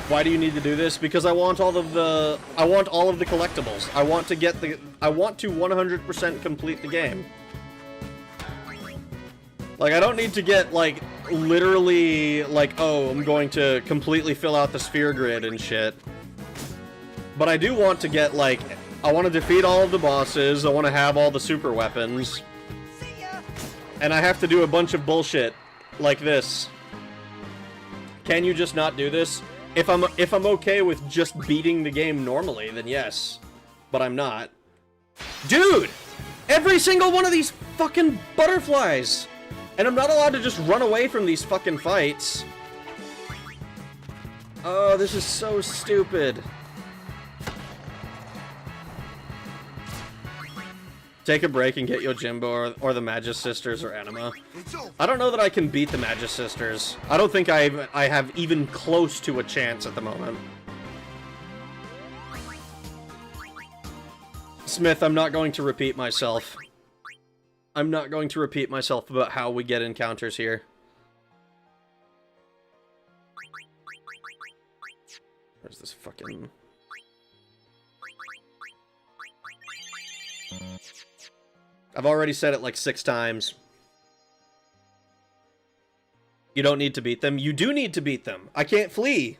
Why do you need to do this? Because I want all of the collectibles. I want to 100% complete the game. Like, I don't need to get, like, literally, like, oh, I'm going to completely fill out the sphere grid and shit. But I do want to get, like, I want to defeat all of the bosses, I want to have all the super weapons. And I have to do a bunch of bullshit like this. Can you just not do this? If I'm okay with just beating the game normally, then yes. But I'm not. Dude! Every single one of these fucking butterflies! And I'm not allowed to just run away from these fucking fights. Oh, this is so stupid. Take a break and get Yojimbo or the Magus Sisters or Anima. I don't know that I can beat the Magus Sisters. I don't think I have even close to a chance at the moment. Smith, I'm not going to repeat myself. I'm not going to repeat myself about how we get encounters here. Where's this fucking... I've already said it like 6 times. You don't need to beat them. You do need to beat them. I can't flee.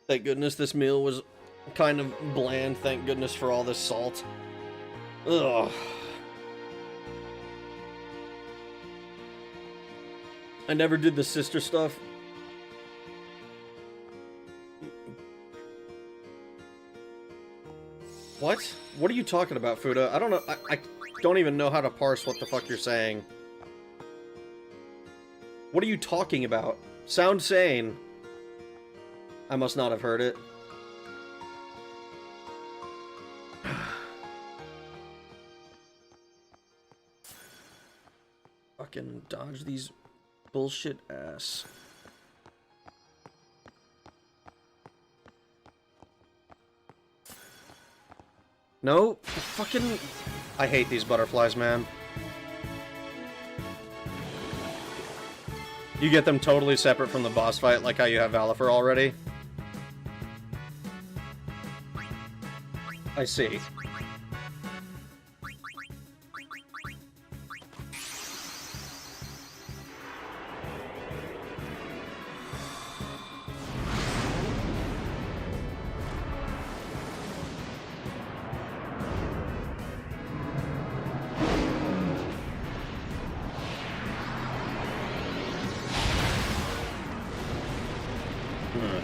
Thank goodness this meal was kind of bland. Thank goodness for all this salt. Ugh. I never did the sister stuff. What? What are you talking about, Fuda? I don't know. I don't even know how to parse what the fuck you're saying. What are you talking about? Sound sane. I must not have heard it. Fucking dodge these bullshit ass. No, fucking... I hate these butterflies, man. You get them totally separate from the boss fight, like how you have Valifer already? I see.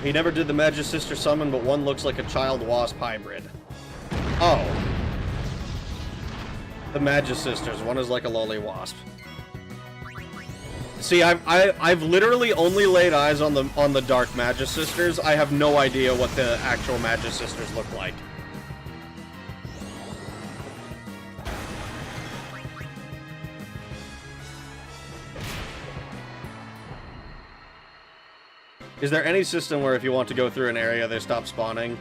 He never did the Magus Sister summon, but one looks like a child wasp hybrid. Oh. The Magus Sisters. One is like a lolly wasp. See, I've literally only laid eyes on the Dark Magus Sisters. I have no idea what the actual Magus Sisters look like. Is there any system where if you want to go through an area, they stop spawning?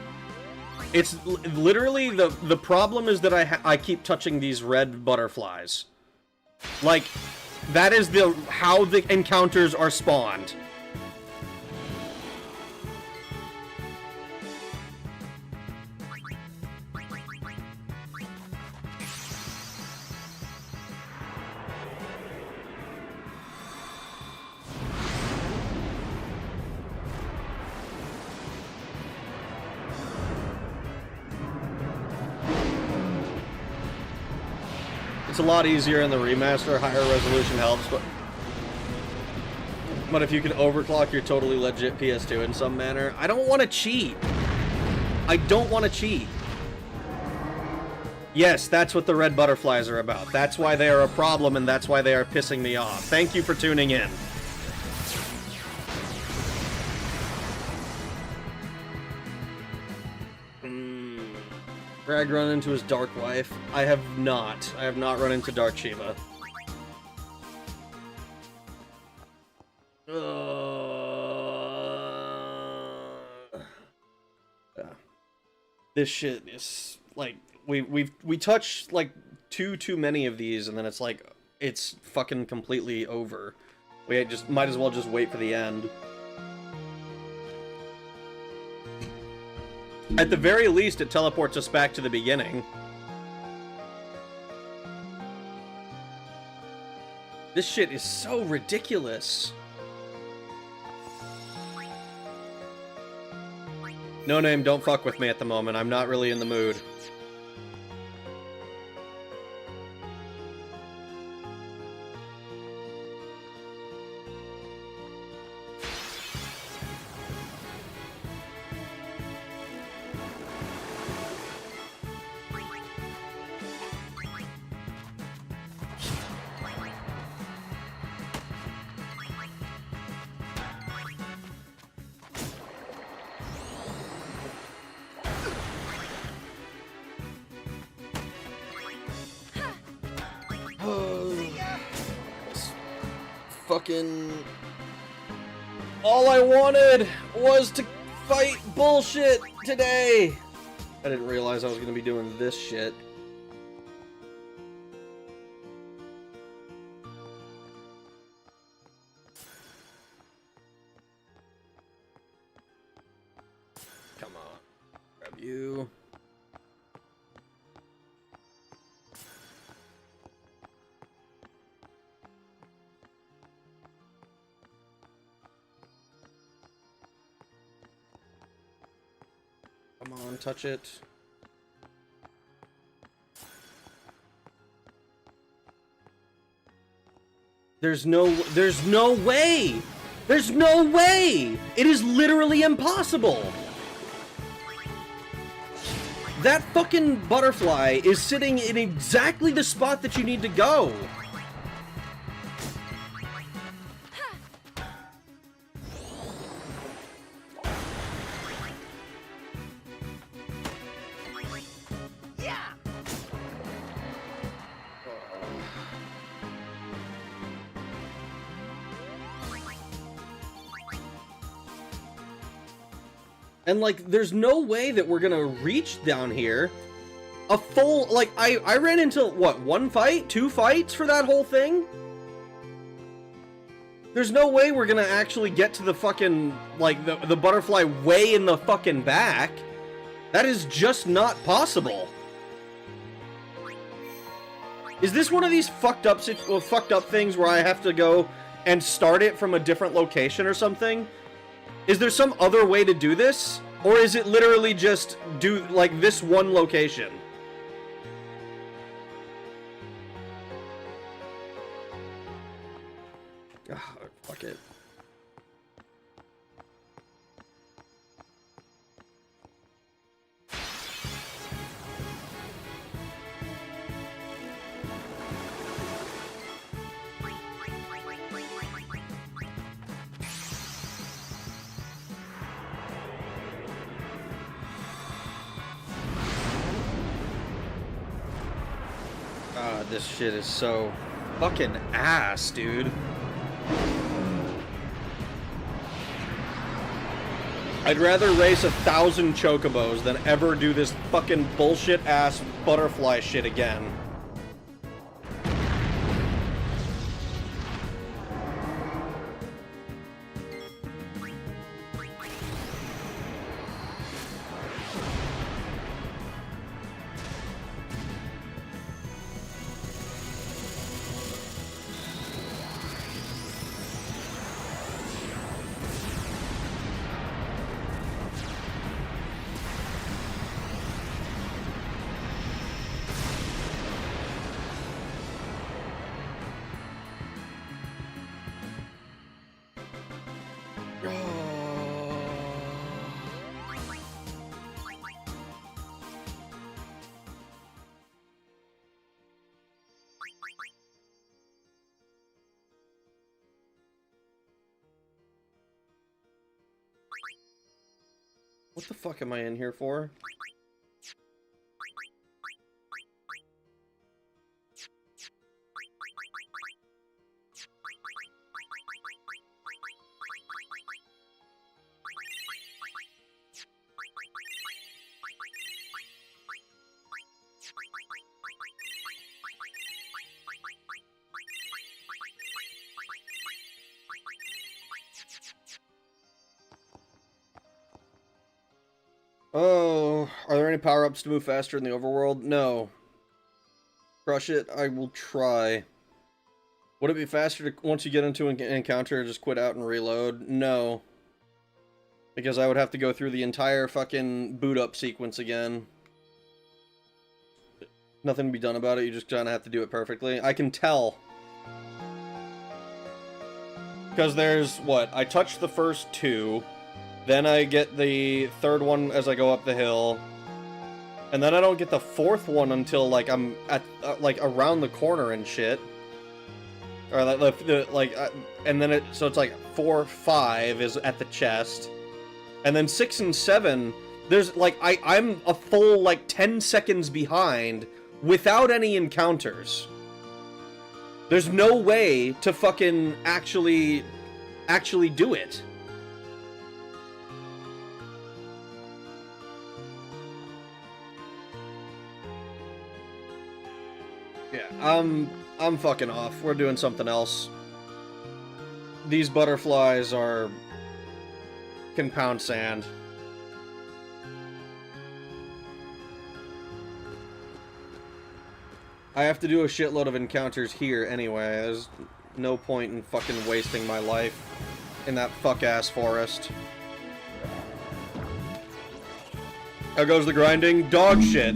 It's literally the problem is that I keep touching these red butterflies. Like, that is how the encounters are spawned. It's a lot easier in the remaster, higher resolution helps, but if you can overclock your totally legit PS2 in some manner, I don't want to cheat. I don't want to cheat. Yes, that's what the red butterflies are about. That's why they are a problem, and that's why they are pissing me off. Thank you for tuning in. Greg run into his dark wife. I have not. I have not run into Dark Shiva. This shit is like we touch like too many of these, and then it's like it's fucking completely over We just might as well just wait for the end. At the very least, it teleports us back to the beginning. This shit is so ridiculous. No name, don't fuck with me at the moment. I'm not really in the mood. Fucking... All I wanted was to fight bullshit today! I didn't realize I was gonna be doing this shit. Come on. Grab you. Come on, touch it. There's no way! There's no way! It is literally impossible! That fucking butterfly is sitting in exactly the spot that you need to go! And, like, there's no way that we're gonna reach down here. A full, like, I ran into, what, one fight? 2 fights for that whole thing? There's no way we're gonna actually get to the fucking, like, the butterfly way in the fucking back. That is just not possible. Is this one of these fucked up things where I have to go and start it from a different location or something? Is there some other way to do this? Or is it literally just do, like, this one location? Ah, fuck it. This shit is so fucking ass, dude. I'd rather race 1,000 chocobos than ever do this fucking bullshit ass butterfly shit again. What the fuck am I in here for? Oh, are there any power-ups to move faster in the overworld? No. Crush it, I will try. Would it be faster to, once you get into an encounter, just quit out and reload? No. Because I would have to go through the entire fucking boot-up sequence again. Nothing to be done about it, you just kind of have to do it perfectly. I can tell. Because there's, what, I touched the first two, then I get the third one as I go up the hill, and then I don't get the fourth one until, like, I'm at, like, around the corner and shit. Or, like, and then it, so it's like 4, 5 is at the chest, and then 6 and 7, there's, like, I'm a full, like, 10 seconds behind without any encounters. There's no way to fucking actually do it. Yeah, I'm fucking off. We're doing something else. These butterflies can pound sand. I have to do a shitload of encounters here anyway. There's no point in fucking wasting my life in that fuck-ass forest. How goes the grinding? Dog shit.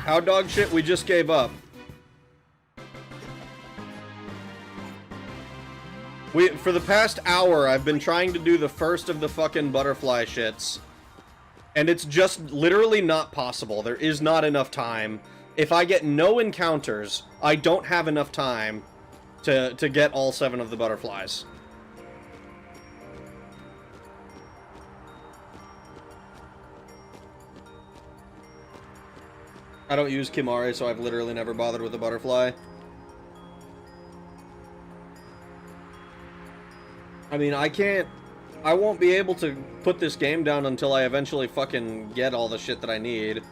How dog shit? We just gave up. For the past hour, I've been trying to do the first of the fucking butterfly shits. And it's just literally not possible. There is not enough time. If I get no encounters, I don't have enough time to get all 7 of the butterflies. I don't use Kimare, so I've literally never bothered with a butterfly. I mean, I won't be able to put this game down until I eventually fucking get all the shit that I need.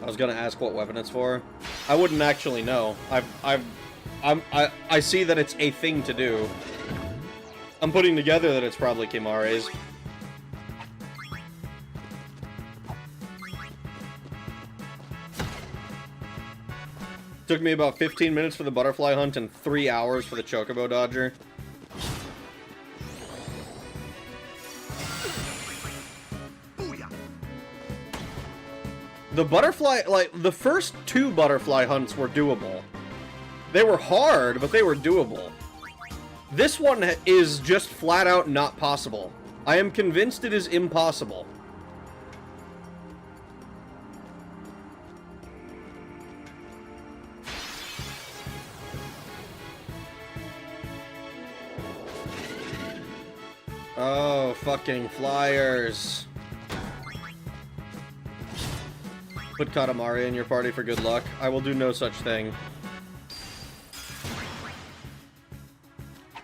I was gonna ask what weapon it's for. I wouldn't actually know. I see that it's a thing to do. I'm putting together that it's probably Kimare's. Took me about 15 minutes for the butterfly hunt and 3 hours for the chocobo dodger. The butterfly, like, the first 2 butterfly hunts were doable. They were hard, but they were doable. This one is just flat out not possible. I am convinced it is impossible. Oh, fucking flyers. Put Katamari in your party for good luck. I will do no such thing.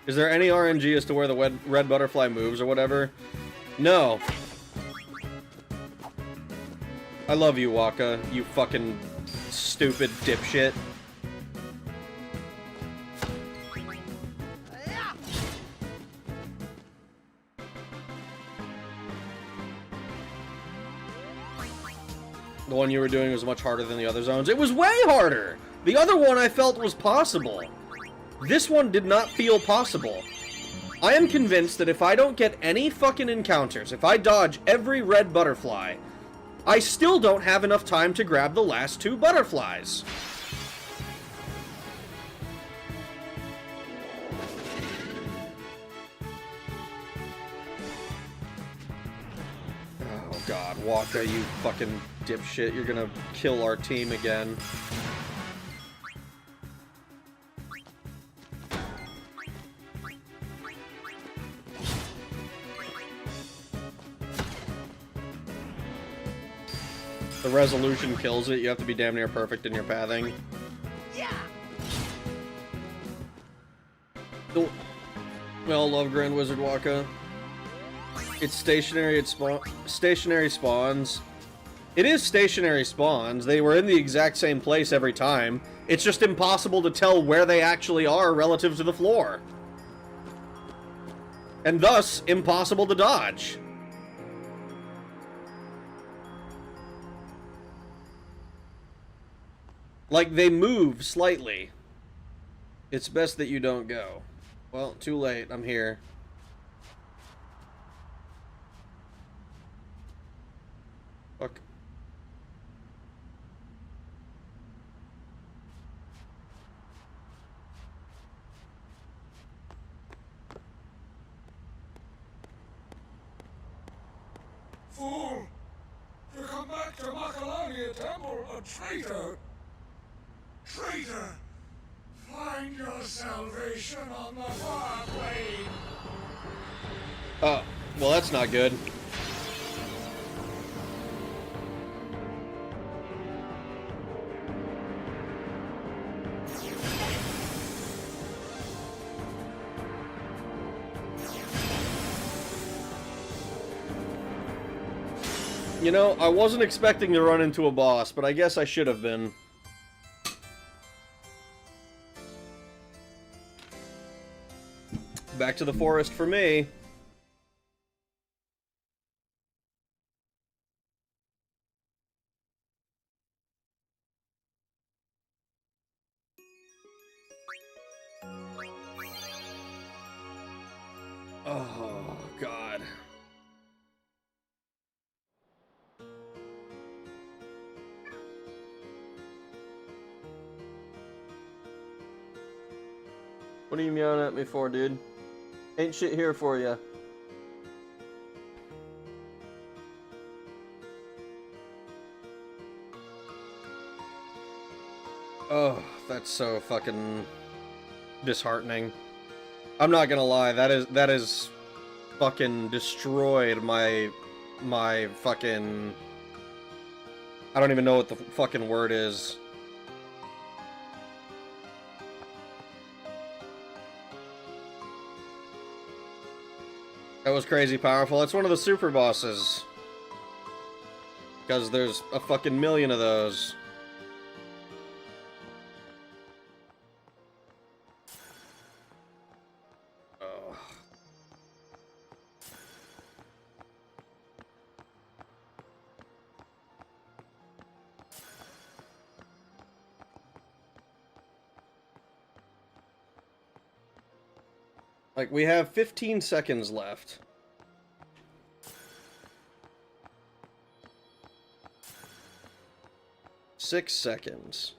Is there any RNG as to where the red butterfly moves or whatever? No. I love you, Waka, you fucking stupid dipshit. The one you were doing was much harder than the other zones. It was way harder! The other one I felt was possible. This one did not feel possible. I am convinced that if I don't get any fucking encounters, if I dodge every red butterfly, I still don't have enough time to grab the last 2 butterflies. Oh god, Waka, you fucking dipshit. You're gonna kill our team again. The resolution kills it. You have to be damn near perfect in your pathing. Yeah. We all love Grand Wizard Waka. It's stationary, stationary spawns. It is stationary spawns. They were in the exact same place every time. It's just impossible to tell where they actually are relative to the floor. And thus, impossible to dodge. Like, they move slightly. It's best that you don't go. Well, too late. I'm here. Fuck. Fool! To come back to Makalania Temple, a traitor! Traitor! Find your salvation on the far plane! Oh, well, that's not good. You know, I wasn't expecting to run into a boss, but I guess I should have been. Back to the forest for me. Oh, God. What are you meowing at me for, dude? Ain't shit here for ya. Oh, that's so fucking disheartening. I'm not gonna lie, that is fucking destroyed my fucking... I don't even know what the fucking word is. That was crazy powerful. It's one of the super bosses. Because there's a fucking million of those. Oh. Like, we have 15 seconds left. Six seconds.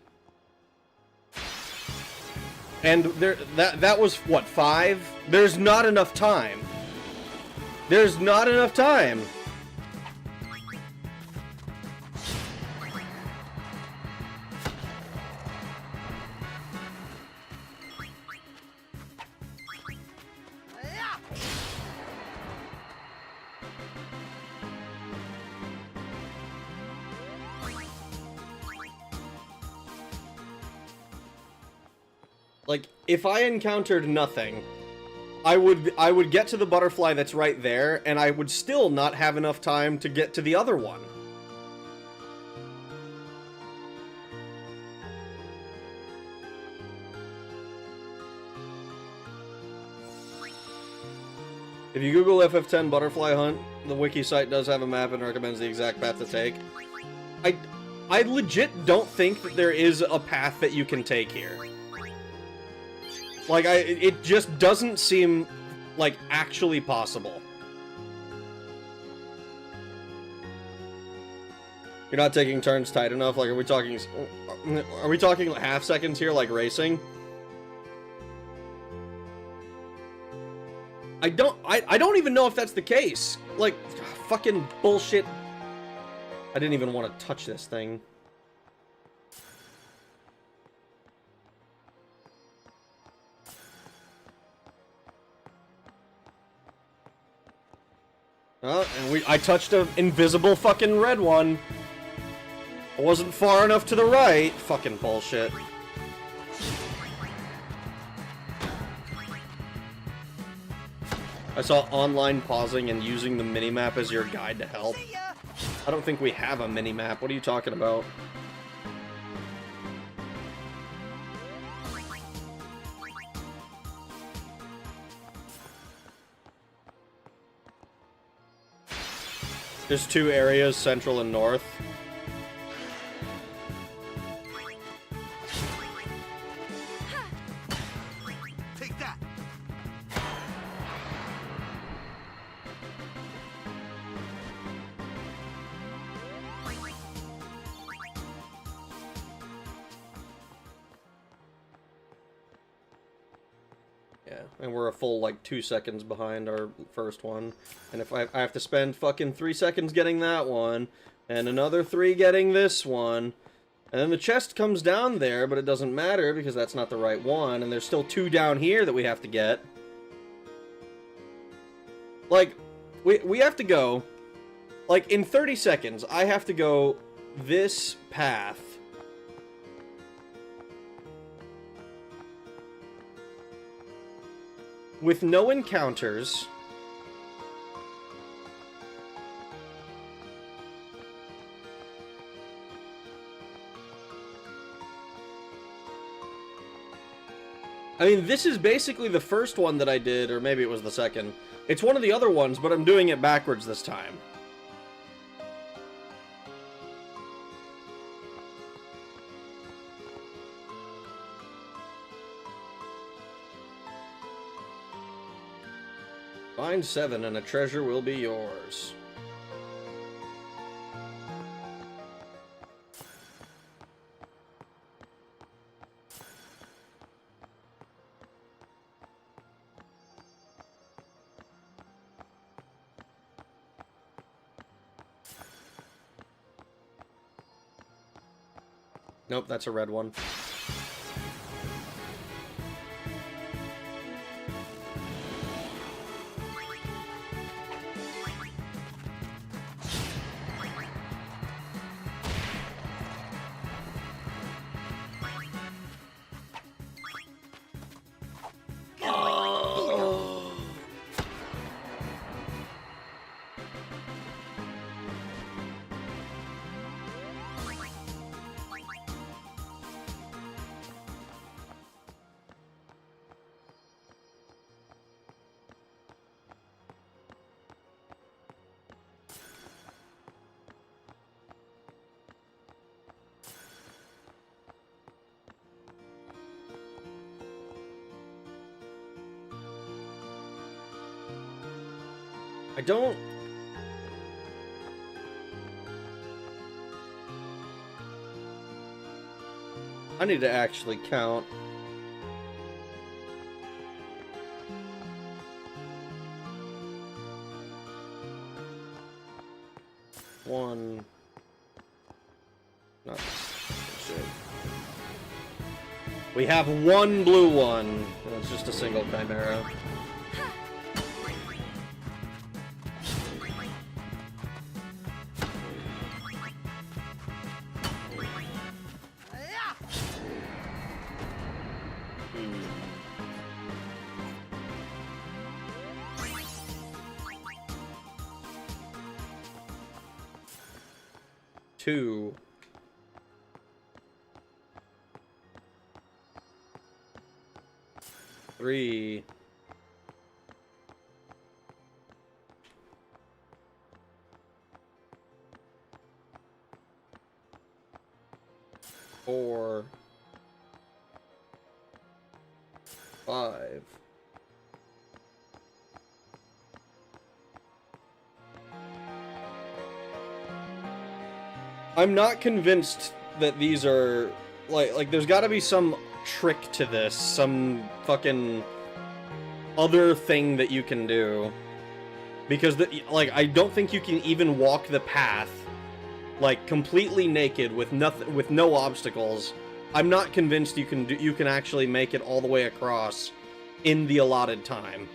And there, that was, what, 5? There's not enough time. There's not enough time. Like, if I encountered nothing, I would get to the butterfly that's right there, and I would still not have enough time to get to the other one. If you Google FF10 butterfly hunt, the wiki site does have a map and recommends the exact path to take. I legit don't think that there is a path that you can take here. Like, it just doesn't seem, like, actually possible. You're not taking turns tight enough? Like, are we talking like half seconds here, like racing? I don't even know if that's the case. Like, fucking bullshit. I didn't even want to touch this thing. And I touched an invisible fucking red one. I wasn't far enough to the right. Fucking bullshit. I saw online pausing and using the minimap as your guide to help. I don't think we have a minimap. What are you talking about? There's two areas, central and north. Take that. Yeah, and we're a full, like, 2 seconds behind our first one. And if I have to spend fucking 3 seconds getting that one, and another 3 getting this one, and then the chest comes down there, but it doesn't matter because that's not the right one, and there's still 2 down here that we have to get. Like, we have to go, like, in 30 seconds, I have to go this path. With no encounters. I mean, this is basically the first one that I did, or maybe it was the second. It's one of the other ones, but I'm doing it backwards this time. Find 7 and a treasure will be yours. Nope, that's a red one. I don't... I need to actually count. One... No. Shit. We have one blue one, and it's just a single chimera. Two. Three. Four. Five. I'm not convinced that these are like there's got to be some trick to this, some fucking other thing that you can do, because I don't think you can even walk the path like completely naked with nothing, with no obstacles. I'm not convinced you can actually make it all the way across in the allotted time.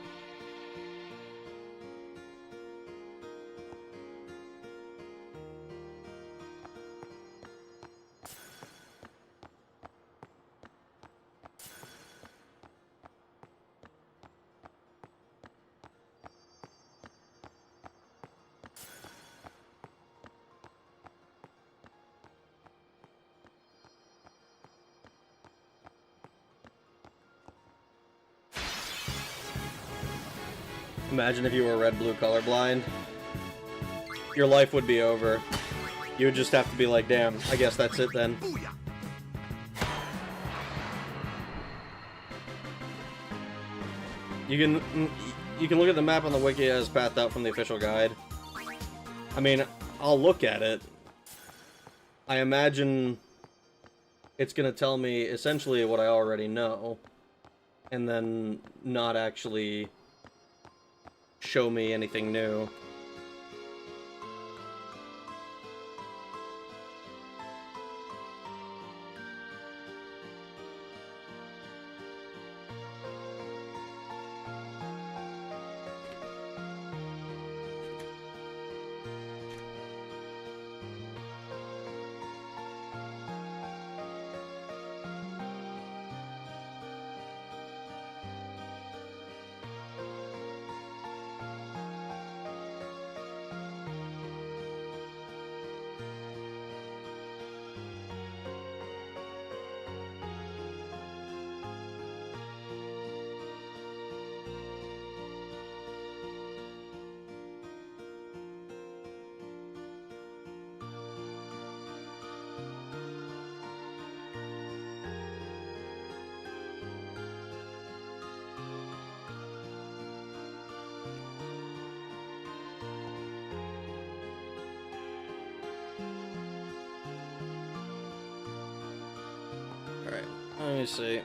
Imagine if you were red-blue colorblind. Your life would be over. You would just have to be like, damn, I guess that's it then. Booyah. You can look at the map on the wiki as pathed out from the official guide. I mean, I'll look at it. I imagine it's gonna tell me essentially what I already know, and then not actually show me anything new. Alright, let me see.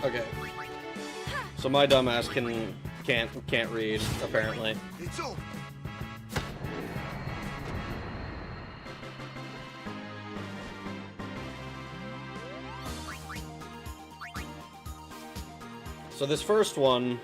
Okay. So my dumbass can't read, apparently. It's over. So this first one...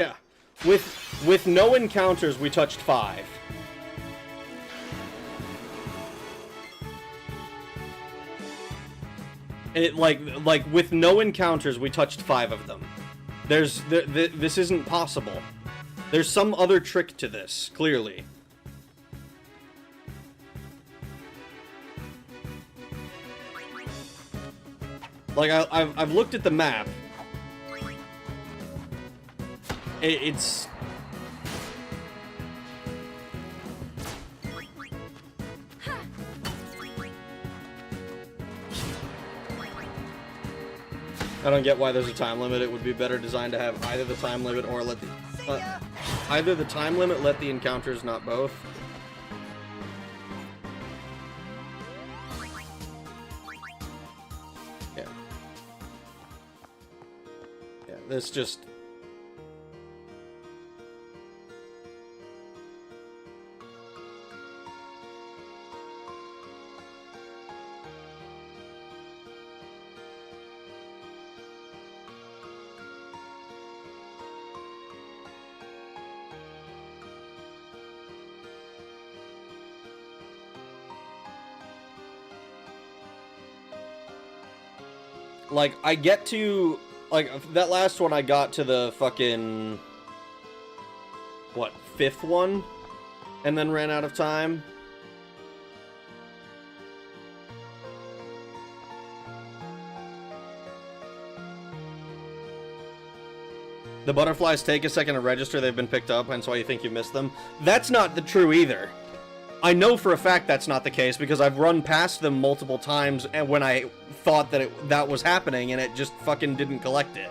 Yeah. With no encounters, we touched 5. And it like with no encounters, we touched 5 of them. This isn't possible. There's some other trick to this, clearly. Like I've looked at the map. It's... I don't get why there's a time limit. It would be better designed to have either the time limit or let the... either the time limit, let the encounters, not both. Yeah. Yeah, this just... Like, I get to... Like, that last one I got to the fucking... What, 5th one? And then ran out of time? The butterflies take a second to register they've been picked up, hence why you think you missed them. That's not the true either. I know for a fact that's not the case because I've run past them multiple times and when I thought that that was happening and it just fucking didn't collect it.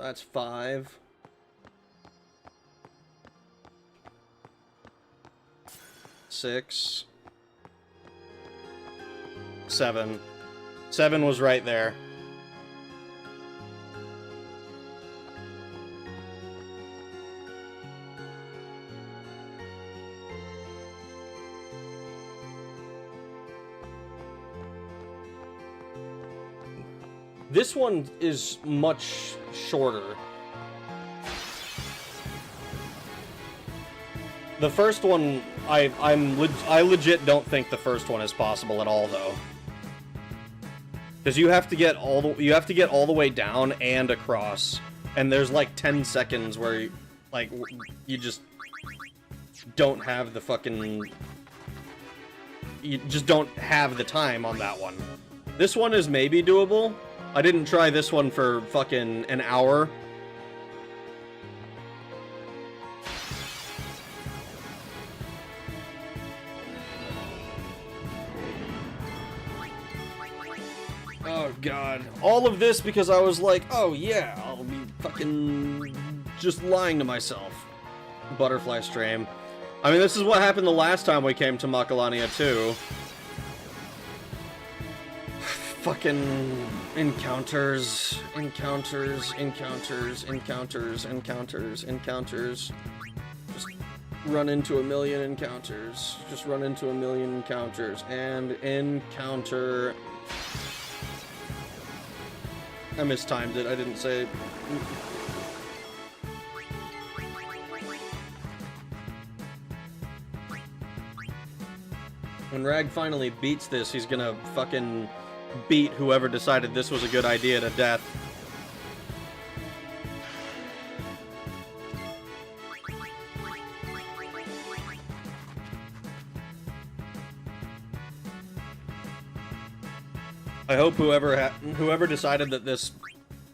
That's 5. 6. 7. 7 was right there. This one is much shorter. The first one, I legit don't think the first one is possible at all, though. Because you have to get all the way down and across, and there's like 10 seconds where you just don't have the fucking. You just don't have the time on that one. This one is maybe doable. I didn't try this one for fucking an hour. Oh god. All of this because I was like, oh yeah, I'll be fucking just lying to myself. Butterfly stream. I mean, this is what happened the last time we came to Macalania 2. Fucking encounters. Just run into a million encounters. And encounter. I mistimed it. I didn't say. When Rag finally beats this, he's gonna fucking beat whoever decided this was a good idea to death. I hope whoever decided that this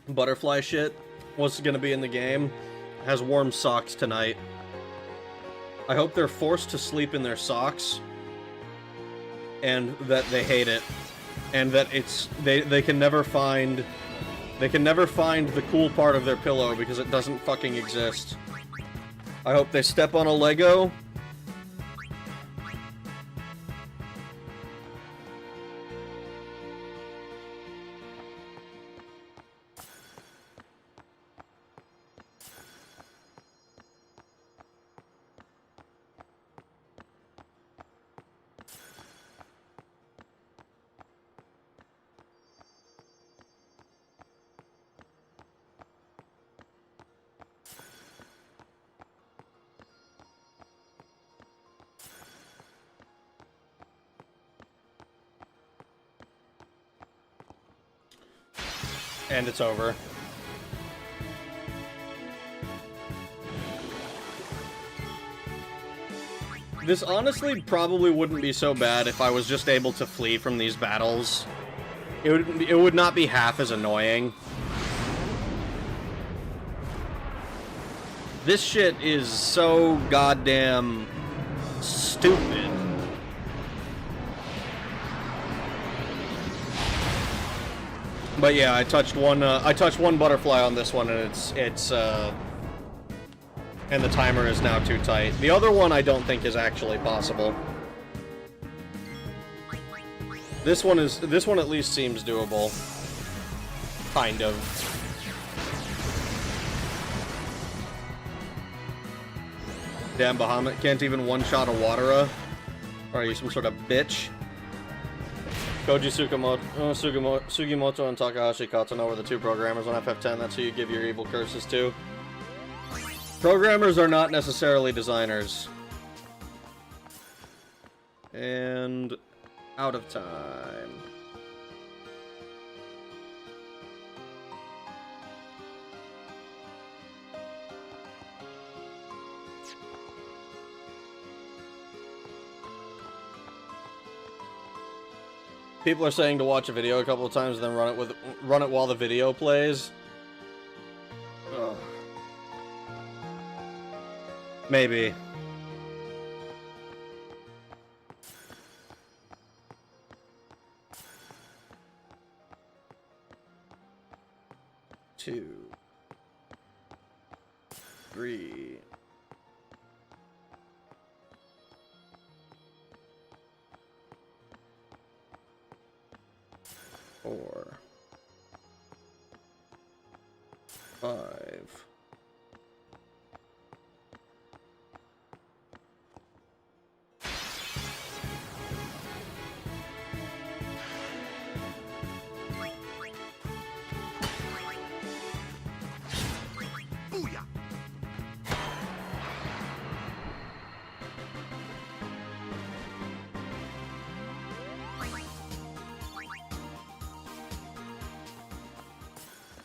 butterfly shit was gonna be in the game has warm socks tonight. I hope they're forced to sleep in their socks and that they hate it. And that they can never find the cool part of their pillow because it doesn't fucking exist. I hope they step on a Lego. And it's over. This honestly probably wouldn't be so bad if I was just able to flee from these battles. It would not be half as annoying. This shit is so goddamn stupid. But yeah, I touched one butterfly on this one, and it's and the timer is now too tight. The other one I don't think is actually possible. This one at least seems doable. Kind of. Damn, Bahamut can't even one-shot a Watera? Or are you some sort of bitch? Koji Sugimoto and Takahashi Katano were the two programmers on FF10. That's who you give your evil curses to. Programmers are not necessarily designers. And out of time. People are saying to watch a video a couple of times and then run it while the video plays. Ugh. Maybe. Two. Three. Four. Five. Booyah!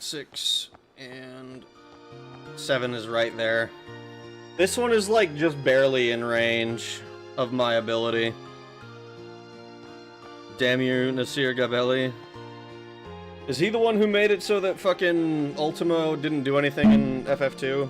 Six and 7 is right there. This one is like just barely in range of my ability. Damn you, Nasir Gabelli. Is he the one who made it so that fucking Ultimo didn't do anything in FF2?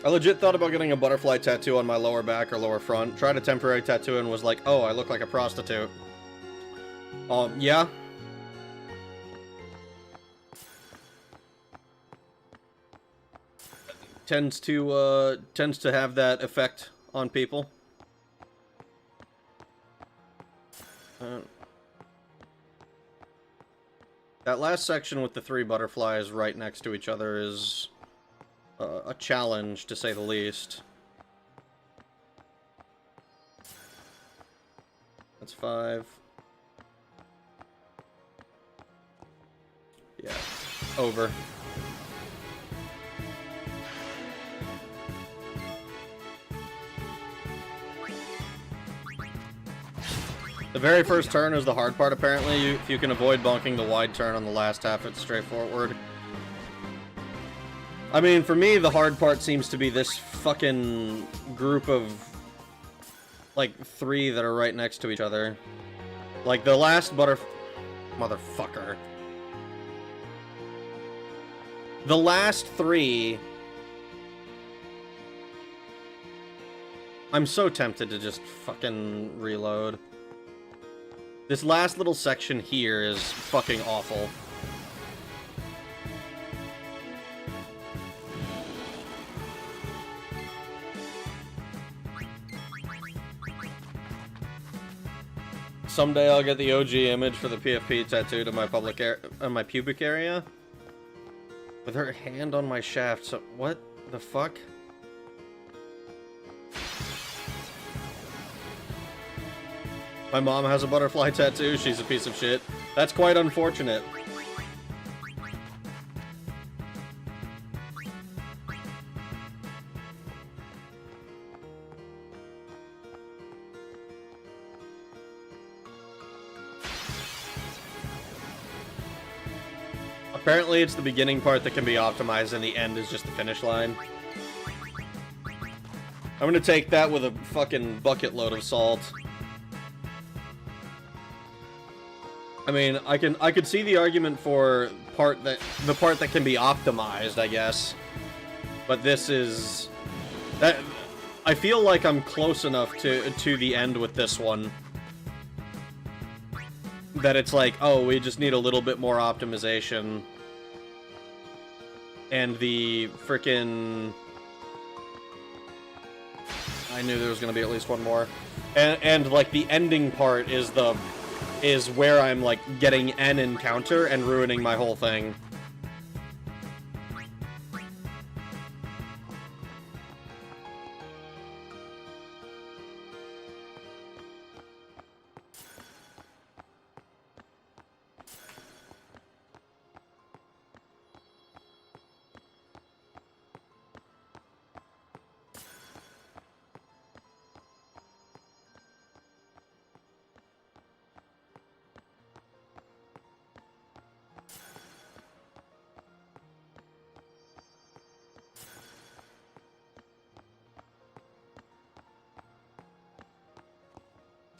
I legit thought about getting a butterfly tattoo on my lower back or lower front. Tried a temporary tattoo and was like, oh, I look like a prostitute. Yeah. Tends to have that effect on people. That last section with the 3 butterflies right next to each other is a challenge, to say the least. That's 5. Yeah. Over. The very first turn is the hard part, apparently. If you can avoid bonking the wide turn on the last half, it's straightforward. I mean, for me, the hard part seems to be this fucking group of, like, 3 that are right next to each other. Like, the last motherfucker. The last 3... I'm so tempted to just fucking reload. This last little section here is fucking awful. Someday I'll get the OG image for the PFP tattooed on my pubic area. With her hand on my shaft, so what the fuck? My mom has a butterfly tattoo, she's a piece of shit. That's quite unfortunate. Apparently it's the beginning part that can be optimized and the end is just the finish line. I'm gonna take that with a fucking bucket load of salt. I mean, I could see the argument for the part that can be optimized, I guess. But this is that I feel like I'm close enough to the end with this one that it's like, oh, we just need a little bit more optimization. And the frickin' I knew there was gonna be at least one more. And like the ending part is where I'm like getting an encounter and ruining my whole thing.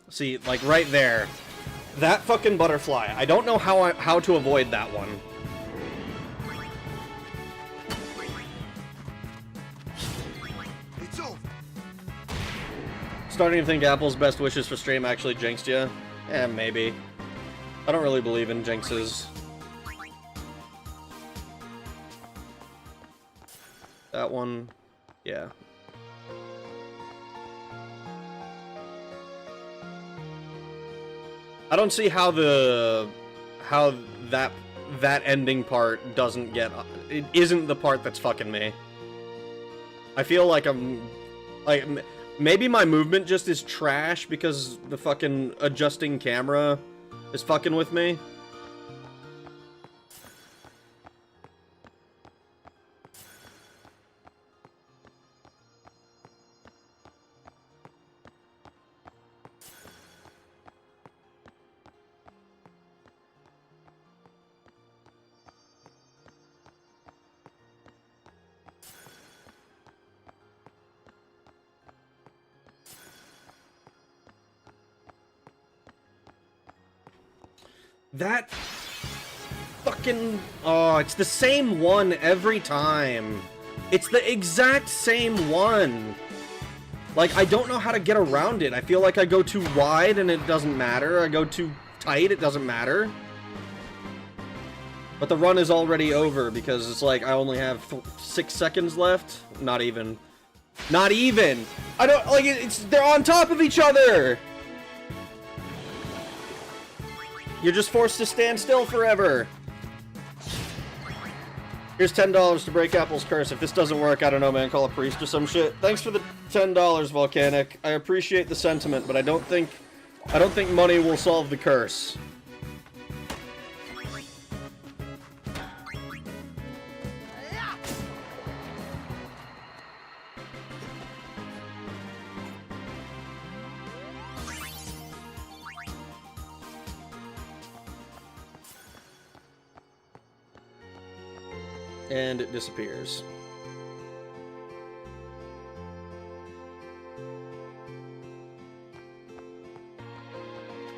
See, like right there. That fucking butterfly. I don't know how to avoid that one. It's over. Starting to think Apple's best wishes for stream actually jinxed you. Eh, maybe. I don't really believe in jinxes. That one, yeah. I don't see how that ending part doesn't get. It isn't the part that's fucking me. I feel like maybe my movement just is trash because the fucking adjusting camera is fucking with me. That fucking... Oh, it's the same one every time. It's the exact same one. Like, I don't know how to get around it. I feel like I go too wide and it doesn't matter. I go too tight, it doesn't matter. But the run is already over because it's like I only have 6 seconds left. Not even. Not even! I don't... Like, they're on top of each other! You're just forced to stand still forever. Here's $10 to break Apple's curse. If this doesn't work, I don't know, man. Call a priest or some shit. Thanks for the $10, Volcanic. I appreciate the sentiment, but I don't think money will solve the curse. And it disappears.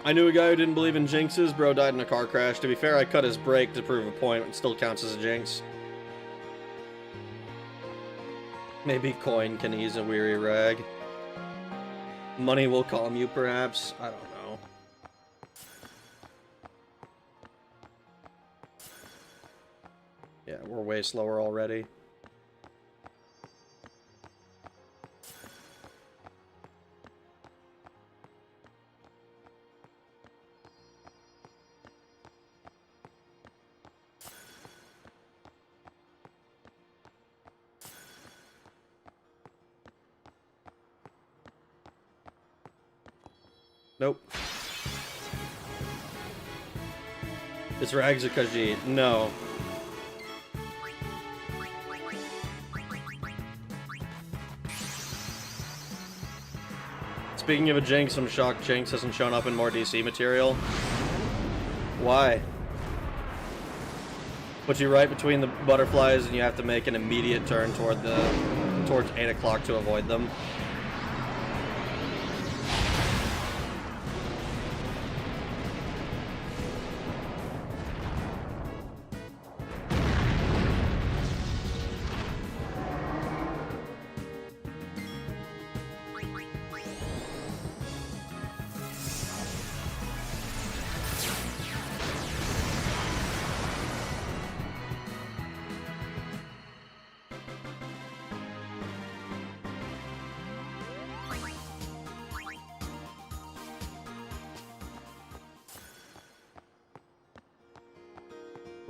I knew a guy who didn't believe in jinxes. Bro died in a car crash. To be fair, I cut his brake to prove a point. It still counts as a jinx. Maybe coin can ease a weary rag. Money will calm you, perhaps. I don't know. Yeah, we're way slower already. Nope. It's Rags or Khajiit. No. Speaking of a Jinx, I'm shocked Jinx hasn't shown up in more DC material. Why? Put you right between the butterflies and you have to make an immediate turn towards 8 o'clock to avoid them.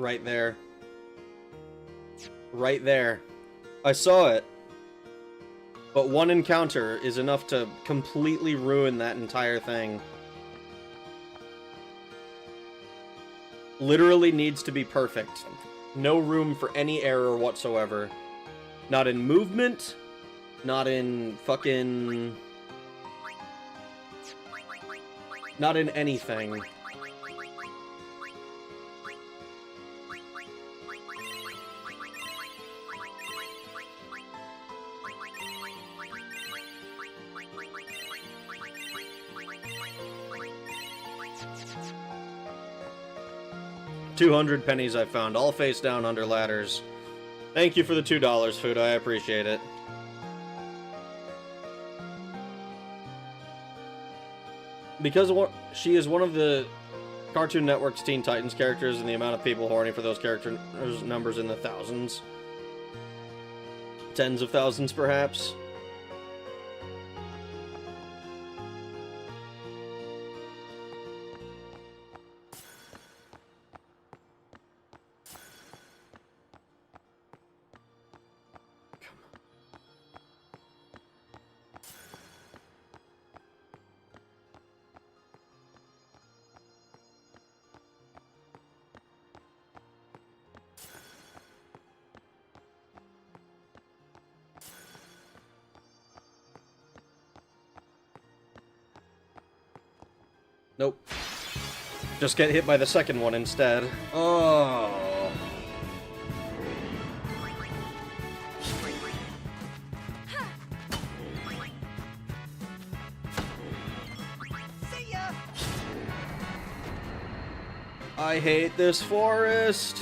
Right there. Right there. I saw it. But one encounter is enough to completely ruin that entire thing. Literally needs to be perfect. No room for any error whatsoever. Not in movement. Not in fucking... Not in anything. 200 pennies I found, all face down under ladders. Thank you for the $2, Food. I appreciate it. Because she is one of the Cartoon Network's Teen Titans characters, and the amount of people horny for those character numbers in the thousands. Tens of thousands, perhaps. Nope. Just get hit by the second one instead. Oh. See ya! I hate this forest.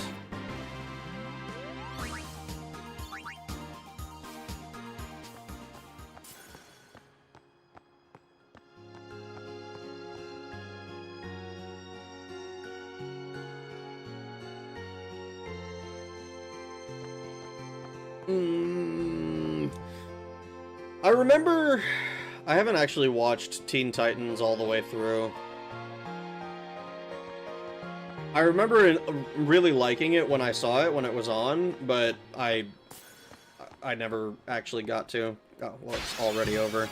I remember... I haven't actually watched Teen Titans all the way through. I remember really liking it when I saw it, when it was on, but I never actually got to. Oh, well, it's already over.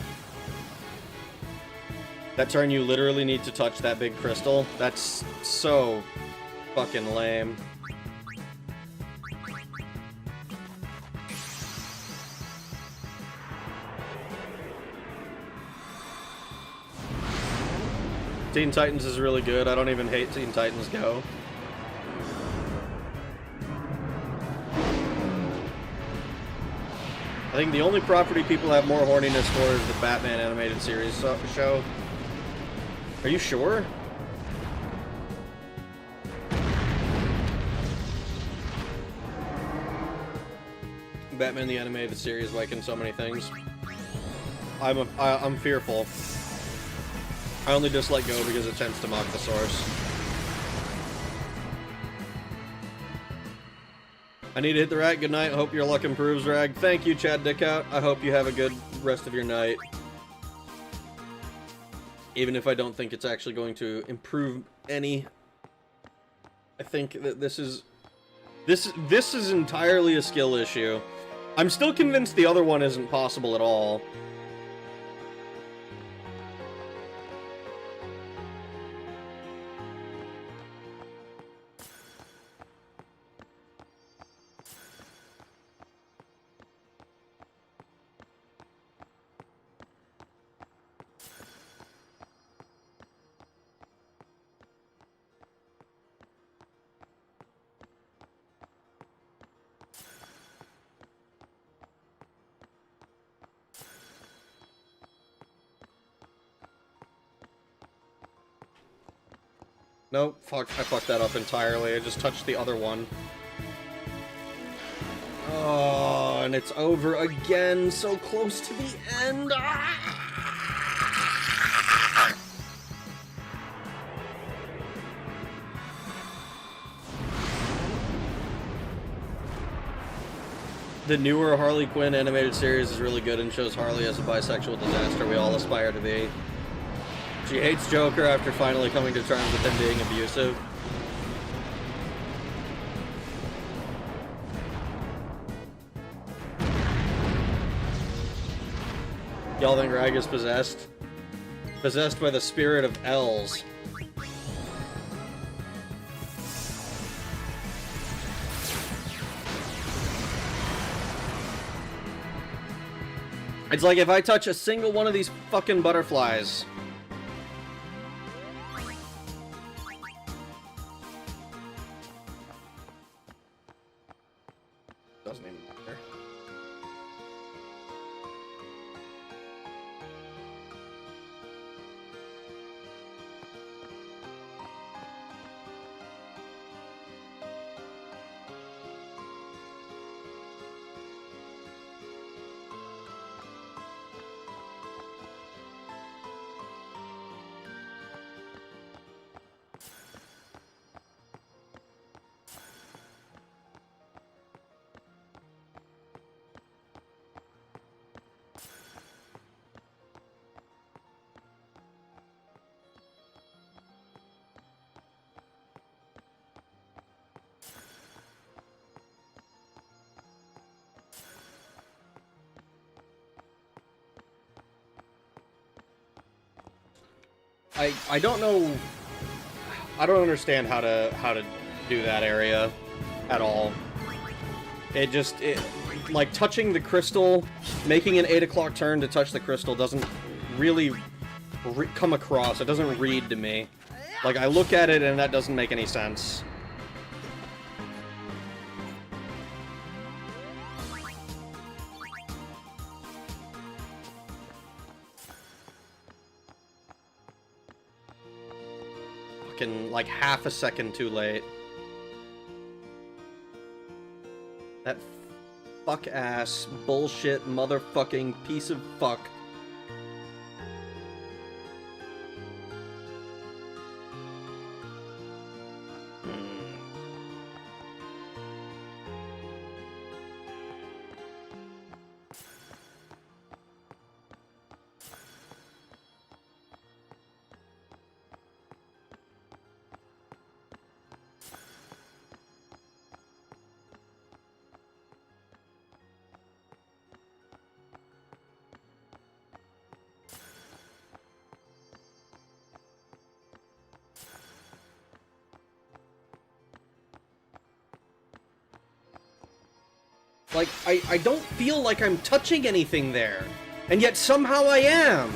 That turn you literally need to touch that big crystal. That's so fucking lame. Teen Titans is really good. I don't even hate Teen Titans Go. I think the only property people have more horniness for is the Batman animated series show. Are you sure? Batman the animated series, like in so many things. I'm fearful. I only dislike Go because it tends to mock the source. I need to hit the rack. Good night. I hope your luck improves, Rag. Thank you, Chad Dickout. I hope you have a good rest of your night. Even if I don't think it's actually going to improve any. I think that this is entirely a skill issue. I'm still convinced the other one isn't possible at all. Nope, fuck, I fucked that up entirely. I just touched the other one. Oh, and it's over again, so close to the end. Ah! The newer Harley Quinn animated series is really good and shows Harley as a bisexual disaster we all aspire to be. She hates Joker after finally coming to terms with him being abusive. Y'all think Rag is possessed? Possessed by the spirit of L's. It's like if I touch a single one of these fucking butterflies. Doesn't even matter. I don't know. I don't understand how to do that area at all. It like touching the crystal, making an 8 o'clock turn to touch the crystal doesn't really come across. It doesn't read to me. Like, I look at it and that doesn't make any sense. Fucking, like, half a second too late. That fuck-ass, bullshit, motherfucking piece of fuck. Like, I don't feel like I'm touching anything there, and yet somehow I am.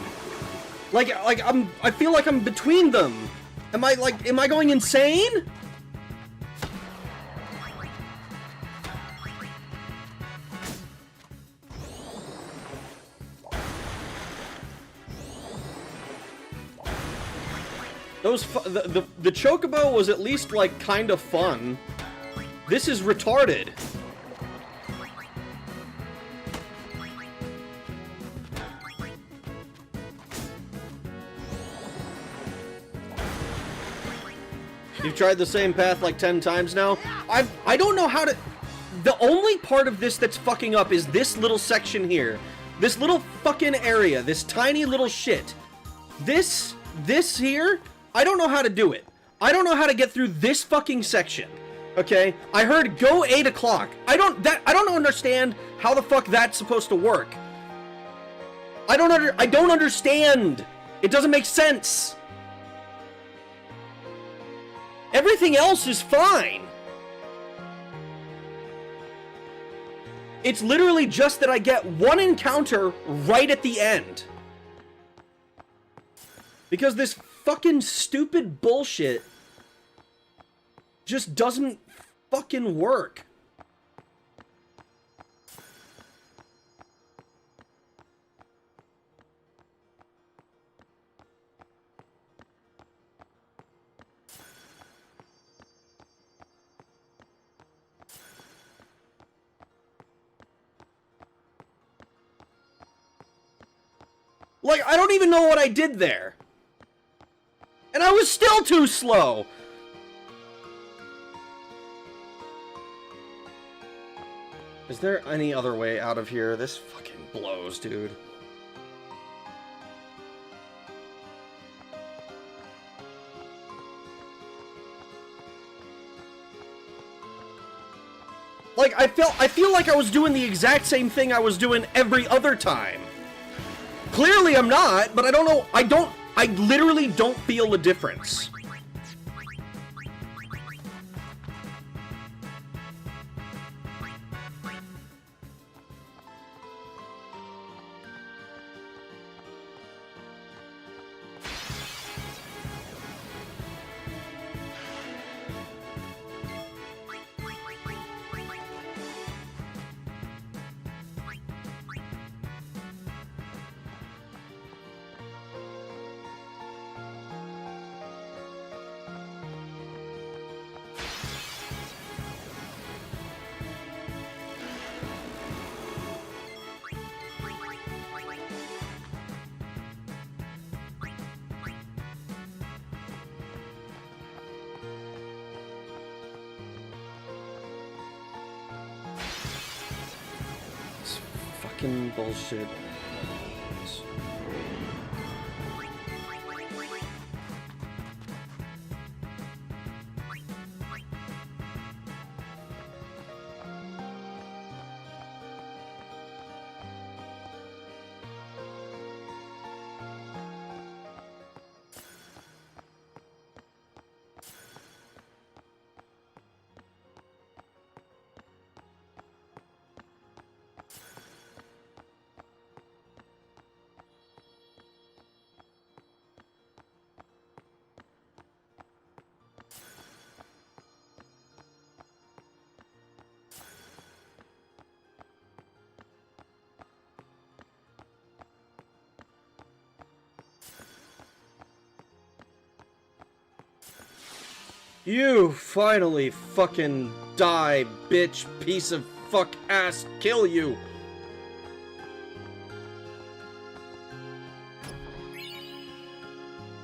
Like I feel like I'm between them. Am I going insane? The chocobo was at least, like, kind of fun. This is retarded. You've tried the same path like 10 times now? I don't know how to... The only part of this that's fucking up is this little section here. This little fucking area. This tiny little shit. This here, I don't know how to do it. I don't know how to get through this fucking section. Okay? I heard go 8 o'clock. I don't understand how the fuck that's supposed to work. I don't understand. It doesn't make sense. Everything else is fine. It's literally just that I get one encounter right at the end. Because this fucking stupid bullshit just doesn't fucking work. Like, I don't even know what I did there. And I was still too slow. Is there any other way out of here? This fucking blows, dude. Like, I feel like I was doing the exact same thing I was doing every other time. Clearly I'm not, but I don't know, I literally don't feel a difference. Fucking bullshit. You finally fucking die, bitch, piece of fuck ass, kill you!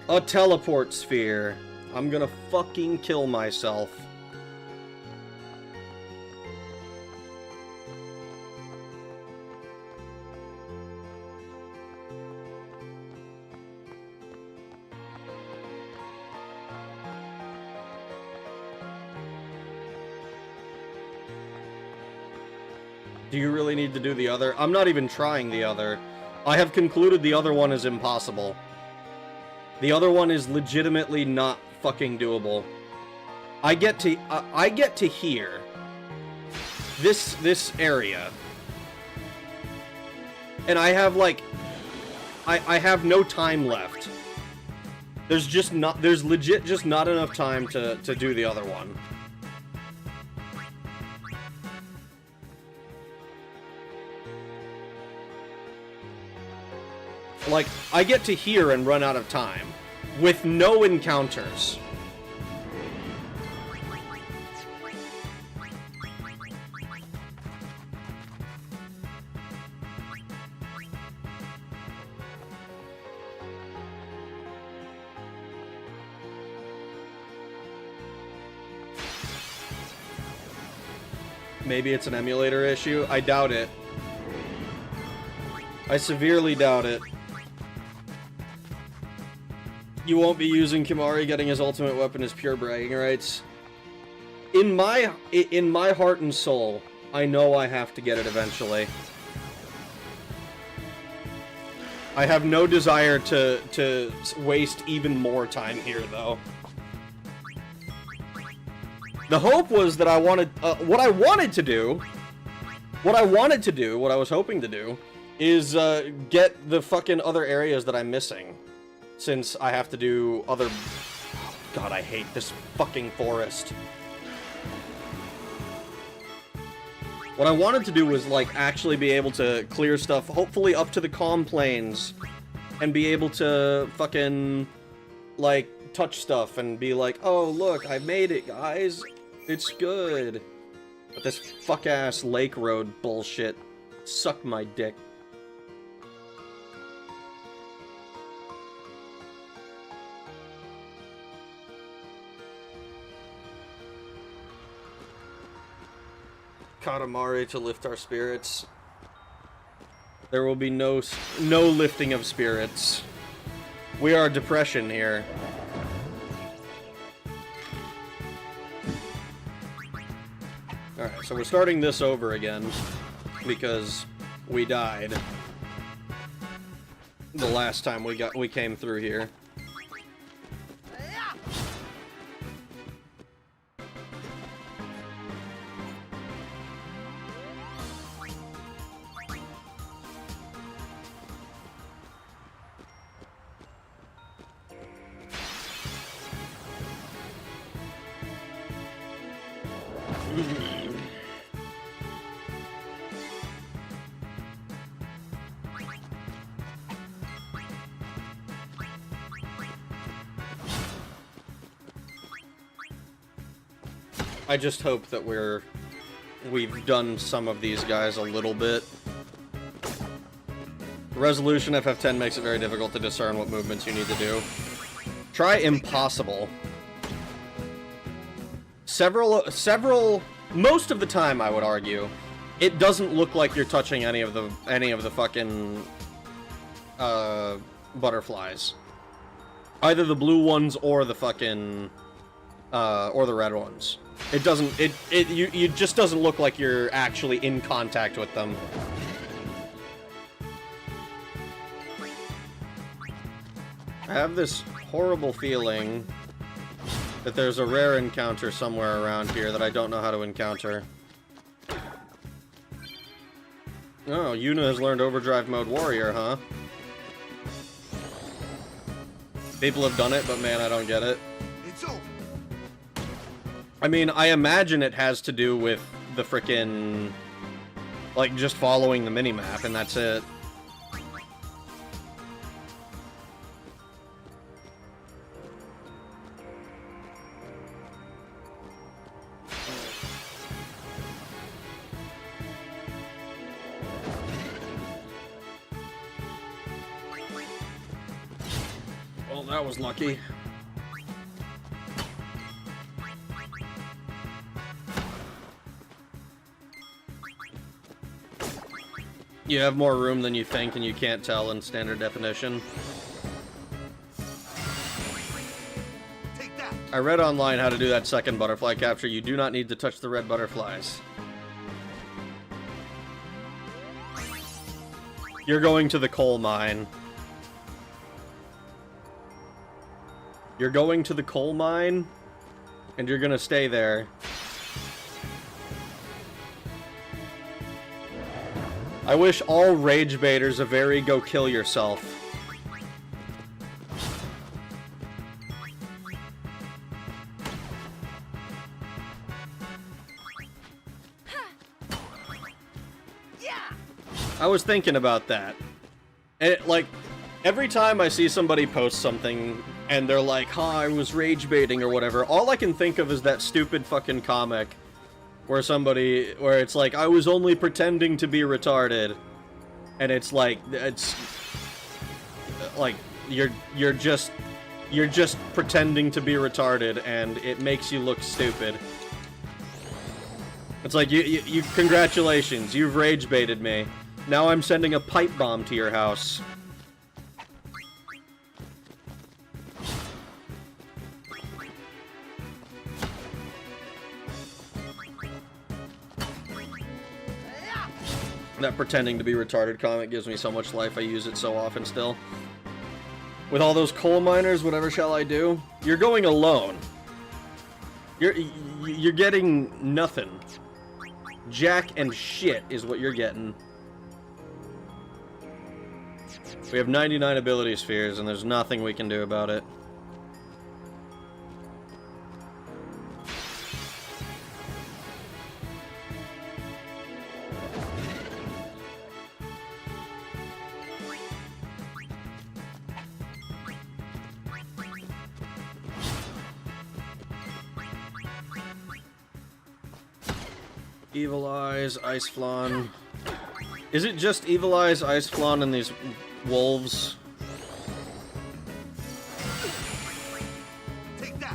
A teleport sphere. I'm gonna fucking kill myself. Do you really need to do the other? I'm not even trying the other. I have concluded the other one is impossible. The other one is legitimately not fucking doable. I get to here. This area. And I have like I have no time left. There's legit just not enough time to do the other one. Like, I get to here and run out of time, with no encounters. Maybe it's an emulator issue? I doubt it. I severely doubt it. You won't be using Kimari. Getting his ultimate weapon is pure bragging rights. In my heart and soul, I know I have to get it eventually. I have no desire to waste even more time here, though. The hope was that I wanted, what I was hoping to do, is get the fucking other areas that I'm missing. Since I have to do other... Oh, God, I hate this fucking forest. What I wanted to do was, like, actually be able to clear stuff, hopefully up to the calm plains, and be able to fucking, like, touch stuff and be like, oh, look, I made it, guys. It's good. But this fuck-ass lake road bullshit. Suck my dick. Katamari to lift our spirits. There will be no lifting of spirits. We are depression here. Alright, so we're starting this over again because we died the last time we came through here. I just hope that we've done some of these guys a little bit. Resolution FF10 makes it very difficult to discern what movements you need to do. Try impossible. Most of the time, I would argue, it doesn't look like you're touching any of the fucking butterflies. Either the blue ones or the fucking or the red ones. It doesn't. It just doesn't look like you're actually in contact with them. I have this horrible feeling that there's a rare encounter somewhere around here that I don't know how to encounter. Oh, Yuna has learned Overdrive Mode Warrior, huh? People have done it, but man, I don't get it. It's over. I mean, I imagine it has to do with the frickin', like, just following the minimap, and that's it. Well, that was lucky. You have more room than you think, and you can't tell in standard definition. Take that. I read online how to do that second butterfly capture. You do not need to touch the red butterflies. You're going to the coal mine. You're going to the coal mine, and you're gonna stay there. I wish all rage baiters a very go kill yourself. Yeah. I was thinking about that. And like, every time I see somebody post something and they're like, huh, I was rage baiting or whatever, all I can think of is that stupid fucking comic where it's like, I was only pretending to be retarded. And it's like, you're just pretending to be retarded and it makes you look stupid. It's like, you congratulations, you've rage baited me. Now I'm sending a pipe bomb to your house. That pretending to be retarded comment gives me so much life, I use it so often still. With all those coal miners, whatever shall I do? You're going alone. You're getting nothing. Jack and shit is what you're getting. We have 99 ability spheres, and there's nothing we can do about it. Evil Eyes, Ice Flan. Is it just Evil Eyes, Ice Flan, and these wolves? Take that.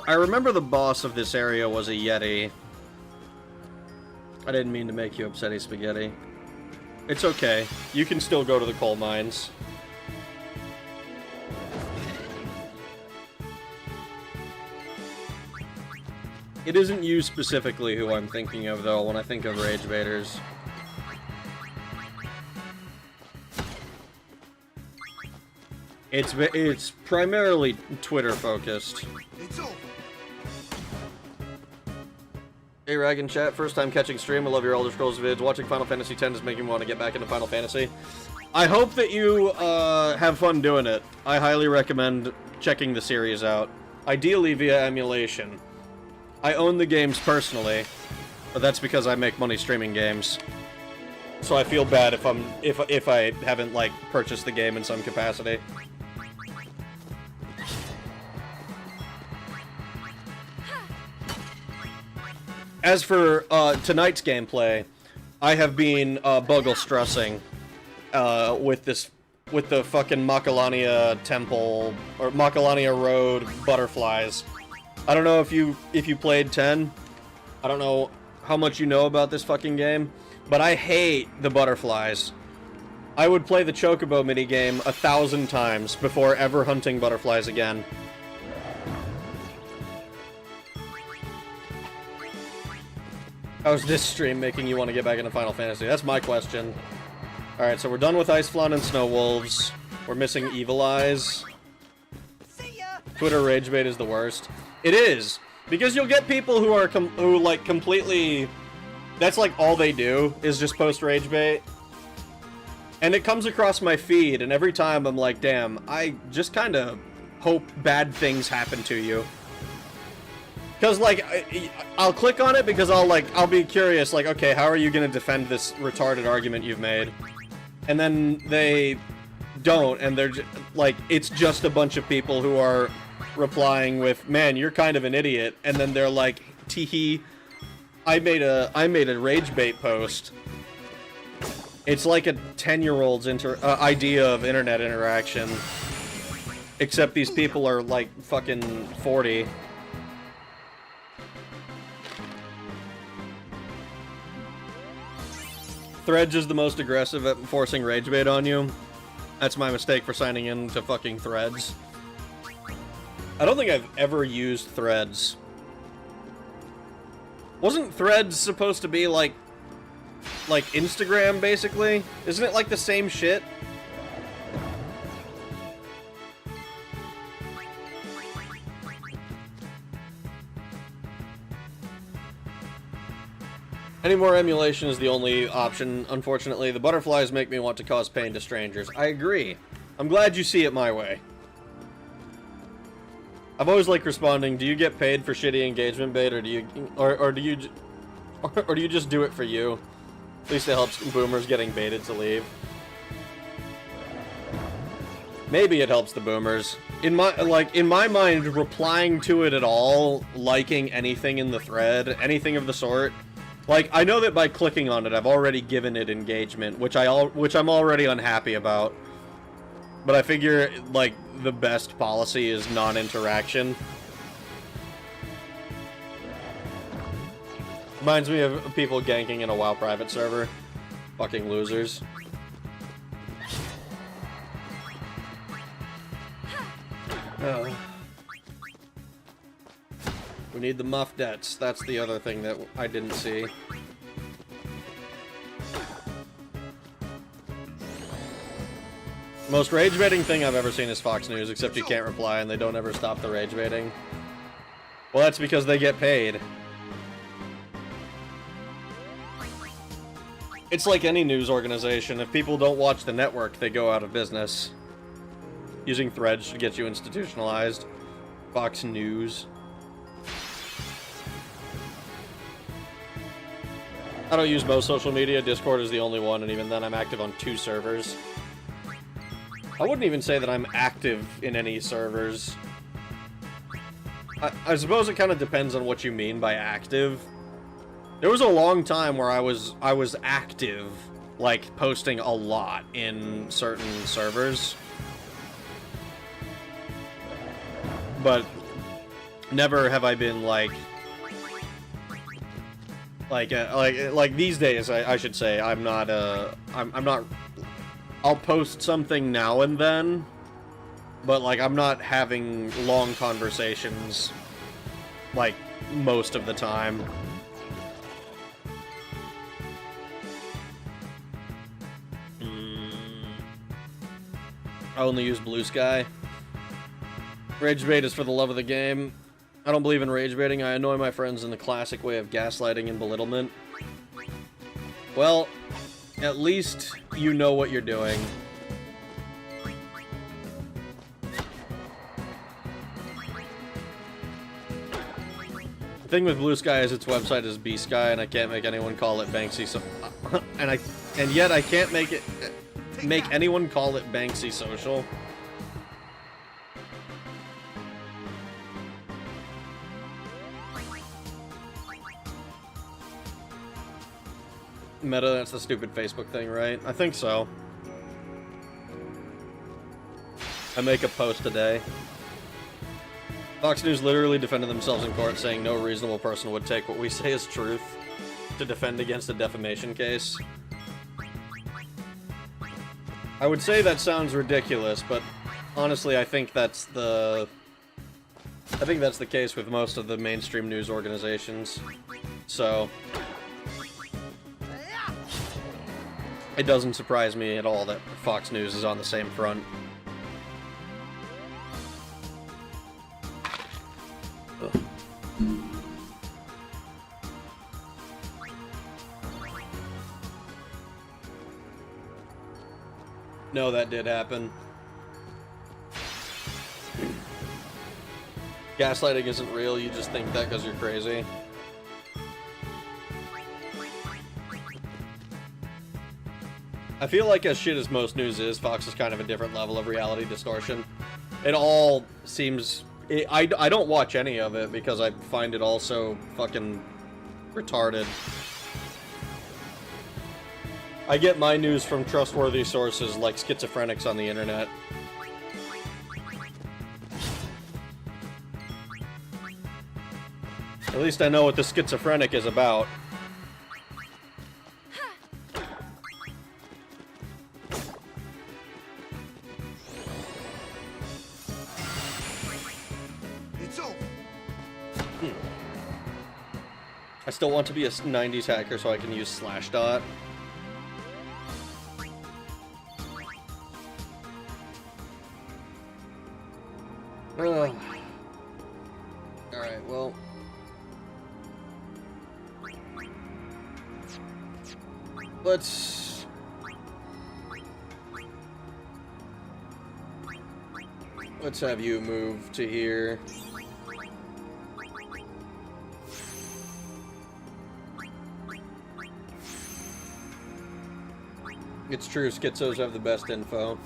I remember the boss of this area was a Yeti. I didn't mean to make you upsetty spaghetti. It's okay. You can still go to the coal mines. It isn't you specifically who I'm thinking of, though, when I think of rage baiters. It's primarily Twitter focused. It's over. Hey, Rag in chat, first time catching stream. I love your Elder Scrolls vids. Watching Final Fantasy X is making me want to get back into Final Fantasy. I hope that you have fun doing it. I highly recommend checking the series out. Ideally via emulation. I own the games personally, but that's because I make money streaming games. So I feel bad if I haven't like purchased the game in some capacity. As for tonight's gameplay, I have been buggle stressing with the fucking Macalania Temple or Macalania Road butterflies. I don't know if you played 10. I don't know how much you know about this fucking game, but I hate the butterflies. I would play the Chocobo minigame 1,000 times before ever hunting butterflies again. How's this stream making you want to get back into Final Fantasy? That's my question. Alright, so we're done with Ice Flan and Snow Wolves. We're missing Evil Eyes. See ya. Twitter rage bait is the worst. It is, because you'll get people who are like completely, that's like all they do is just post rage bait, and it comes across my feed, and every time I'm like, damn, I just kind of hope bad things happen to you, because like I'll click on it because I'll be curious, like, okay, how are you gonna defend this retarded argument you've made, and then they don't, and they're like, it's just a bunch of people who are replying with, man, you're kind of an idiot, and then they're like, teehee, I made a rage bait post. It's like a 10-year-old's idea of internet interaction. Except these people are like fucking 40. Threads is the most aggressive at forcing rage bait on you. That's my mistake for signing in to fucking Threads. I don't think I've ever used Threads. Wasn't Threads supposed to be like Instagram, basically? Isn't it like the same shit? Any more emulation is the only option, unfortunately. The butterflies make me want to cause pain to strangers. I agree. I'm glad you see it my way. I've always liked responding, do you get paid for shitty engagement bait, or do you just do it for you? At least it helps boomers getting baited to leave. Maybe it helps the boomers. In my mind, replying to it at all, liking anything in the thread, anything of the sort, like, I know that by clicking on it, I've already given it engagement, which I'm already unhappy about. But I figure, like, the best policy is non-interaction. Reminds me of people ganking in a WoW private server. Fucking losers. Oh. We need the muffdets. That's the other thing that I didn't see. Most rage baiting thing I've ever seen is Fox News, except you can't reply and they don't ever stop the rage baiting. Well, that's because they get paid. It's like any news organization. If people don't watch the network, they go out of business. Using Threads should get you institutionalized. Fox News. I don't use most social media. Discord is the only one, and even then I'm active on 2 servers. I wouldn't even say that I'm active in any servers. I suppose it kind of depends on what you mean by active. There was a long time where I was active, like posting a lot in certain servers. But never have I been like these days, I should say, I'm not, I'll post something now and then, but, like, I'm not having long conversations, like, most of the time. I only use Blue Sky. Rage bait is for the love of the game. I don't believe in rage baiting. I annoy my friends in the classic way of gaslighting and belittlement. Well, at least you know what you're doing. The thing with Blue Sky is its website is B-Sky, and I can't make anyone call it Banksy. So, and yet I can't make anyone call it Banksy Social. Meta, that's the stupid Facebook thing, right? I think so. I make a post a day. Fox News literally defended themselves in court, saying no reasonable person would take what we say as truth to defend against a defamation case. I would say that sounds ridiculous, but honestly, I think that's the case with most of the mainstream news organizations. So it doesn't surprise me at all that Fox News is on the same front. Ugh. No, that did happen. Gaslighting isn't real, you just think that because you're crazy. I feel like as shit as most news is, Fox is kind of a different level of reality distortion. It all seems... I don't watch any of it because I find it all so fucking... retarded. I get my news from trustworthy sources like schizophrenics on the internet. At least I know what the schizophrenic is about. It's over. I still want to be a 90s hacker so I can use Slashdot. Alright, well. Let's have you move to here. It's true, schizos have the best info.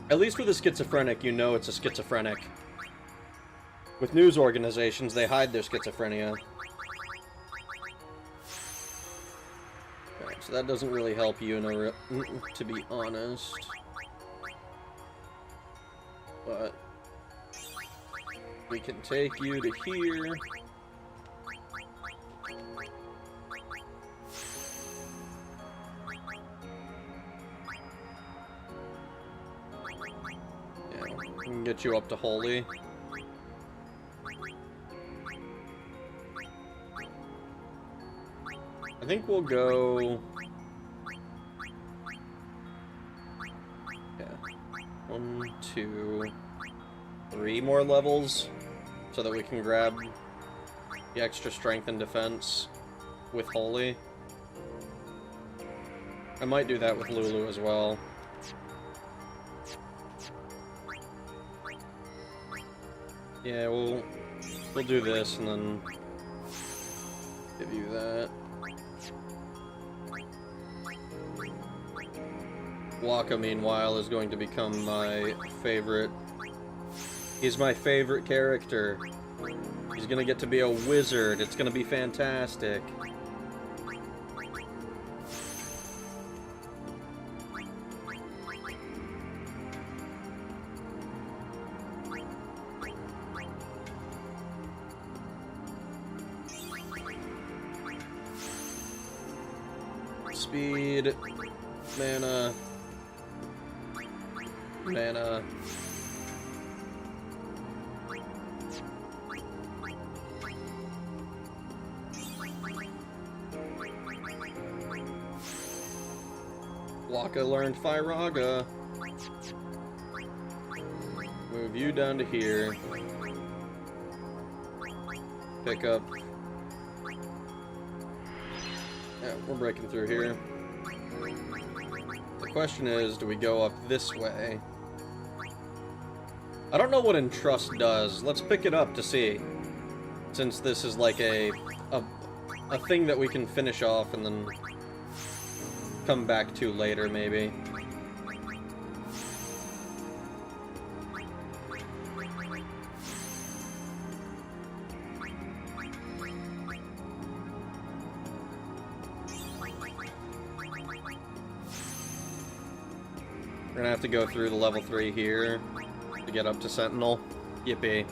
At least with a schizophrenic, you know it's a schizophrenic. With news organizations, they hide their schizophrenia. Alright, so that doesn't really help you, to be honest. But we can take you to here. Yeah, we can get you up to Holy. I think we'll go... Yeah. 1, 2, 3 more levels so that we can grab the extra strength and defense with Holy. I might do that with Lulu as well. Yeah, we'll do this and then give you that. Waka, meanwhile, is going to become my favorite. He's my favorite character. He's gonna get to be a wizard. It's gonna be fantastic. Speed, mana, mana. Waka learned Firaga. Move you down to here. Pick up. Yeah, we're breaking through here. The question is, do we go up this way? I don't know what Entrust does. Let's pick it up to see. Since this is like a thing that we can finish off and then come back to later, maybe. We're gonna have to go through the level 3 here to get up to Sentinel. Yippee.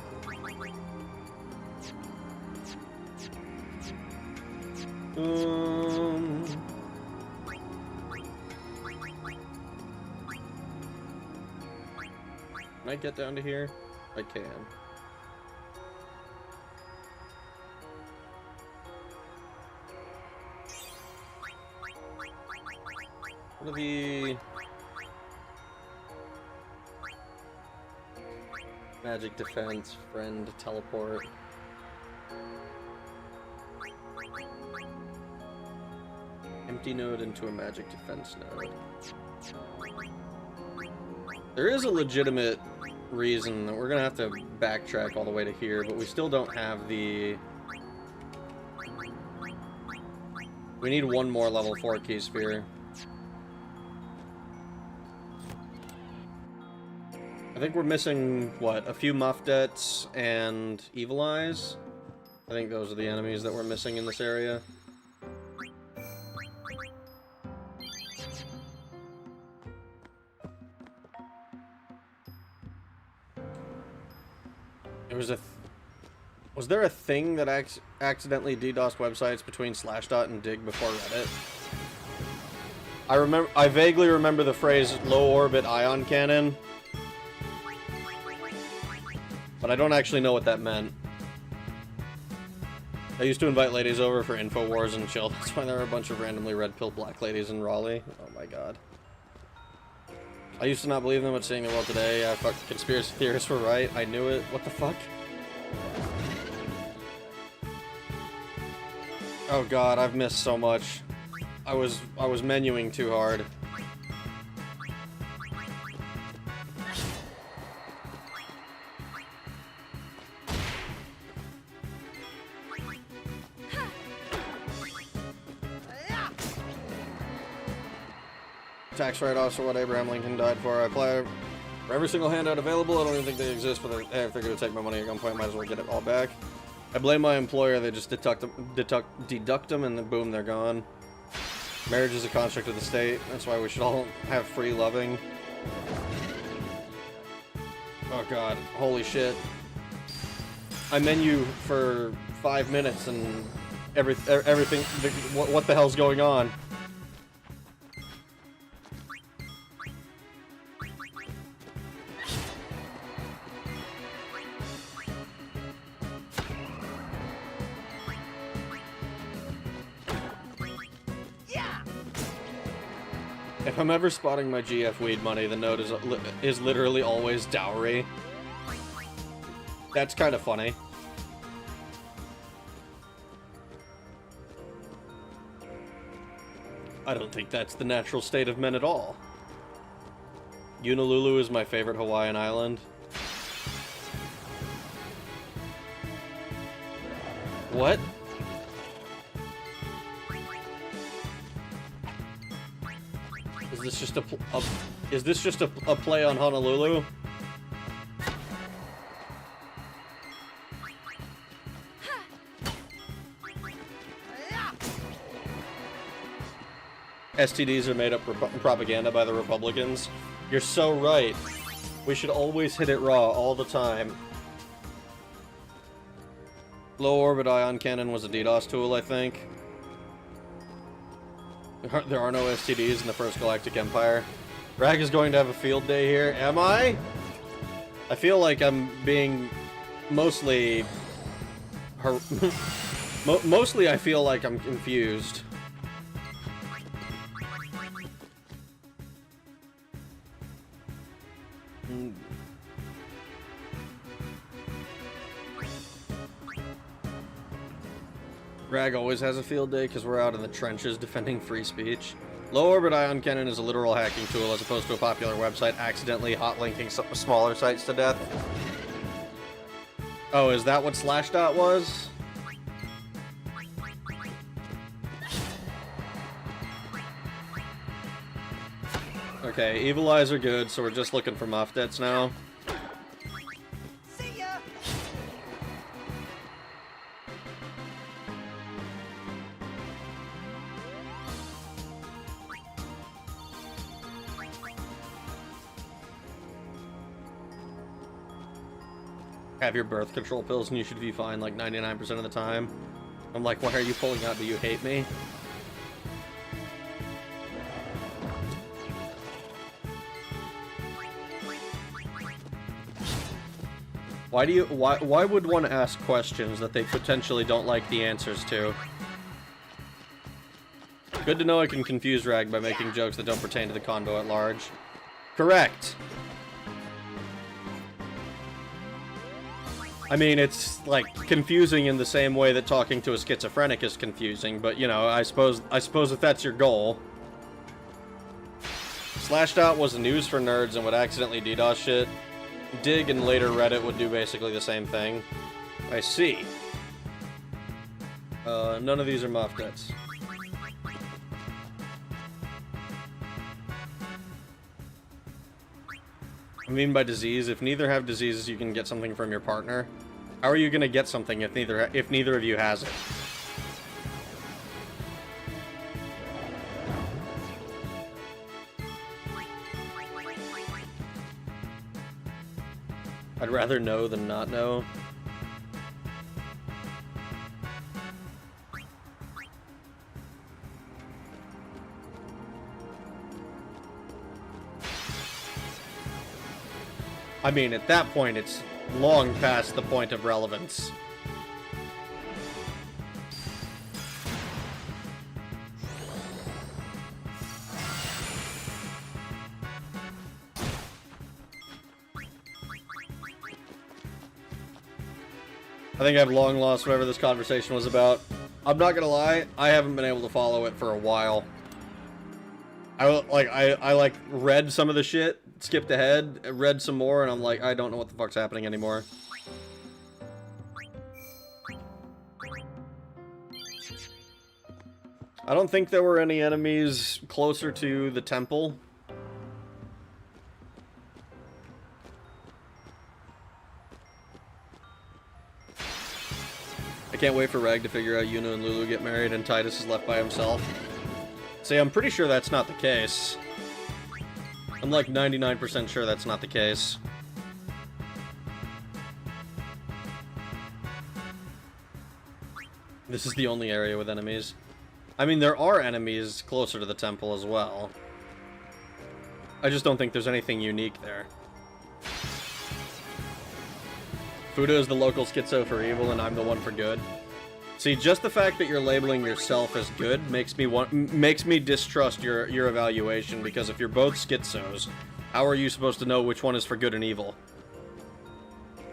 Can I get down to here? I can. What are the... Magic defense, friend, teleport. Empty node into a magic defense node. There is a legitimate reason that we're gonna have to backtrack all the way to here, but we still don't have the... We need one more level 4 key sphere. I think we're missing, what, a few Muffdets and Evil Eyes? I think those are the enemies that we're missing in this area. There was was there a thing that accidentally DDoSed websites between Slashdot and Dig before Reddit? I vaguely remember the phrase low orbit ion cannon, but I don't actually know what that meant. I used to invite ladies over for InfoWars and chill. That's why there are a bunch of randomly red-pilled black ladies in Raleigh. Oh my god. I used to not believe them, but seeing the world today, fuck, conspiracy theorists were right. I knew it. What the fuck? Oh god, I've missed so much. I was menuing too hard. Tax write-offs are what Abraham Lincoln died for. I apply for every single handout available. I don't even think they exist, but if they're gonna take my money at gunpoint, might as well get it all back. I blame my employer. They just deduct them, and then boom, they're gone. Marriage is a construct of the state. That's why we should all have free loving. Oh god, holy shit. I menu for 5 minutes and everything. What the hell's going on? If I'm ever spotting my GF weed money, the note is literally always dowry. That's kind of funny. I don't think that's the natural state of men at all. Honolulu is my favorite Hawaiian island. What? Is this just a play on Honolulu? STDs are made up propaganda by the Republicans. You're so right. We should always hit it raw all the time. Low orbit ion cannon was a DDoS tool, I think. There are no STDs in the First Galactic Empire. Rag is going to have a field day here. Am I? I feel like I'm being mostly... mostly I feel like I'm confused. Rag always has a field day because we're out in the trenches defending free speech. Low orbit ion cannon is a literal hacking tool as opposed to a popular website accidentally hot-linking smaller sites to death. Oh, is that what Slashdot was? Okay, evil eyes are good, so we're just looking for Muffdets now. See ya. Have your birth control pills and you should be fine like 99% of the time. I'm like, why are you pulling out? Do you hate me? Why would one ask questions that they potentially don't like the answers to? Good to know I can confuse Rag by making jokes that don't pertain to the convo at large. Correct! I mean, it's, like, confusing in the same way that talking to a schizophrenic is confusing, but, you know, I suppose if that's your goal. Slashdot was news for nerds and would accidentally DDoS shit. Dig and later Reddit would do basically the same thing. I see. None of these are Muffdets. I mean by disease, if neither have diseases, you can get something from your partner. How are you gonna get something if neither of you has it? I'd rather know than not know. I mean, at that point, it's long past the point of relevance. I think I've long lost whatever this conversation was about. I'm not gonna lie, I haven't been able to follow it for a while. I read some of the shit, skipped ahead, read some more, and I'm like, I don't know what the fuck's happening anymore. I don't think there were any enemies closer to the temple. I can't wait for Rag to figure out Yuna and Lulu get married and Titus is left by himself. See, I'm pretty sure that's not the case. I'm like 99% sure that's not the case. This is the only area with enemies. I mean, there are enemies closer to the temple as well. I just don't think there's anything unique there. Fuda is the local schizo for evil, and I'm the one for good. See, just the fact that you're labeling yourself as good makes me distrust your evaluation, because if you're both schizos, how are you supposed to know which one is for good and evil?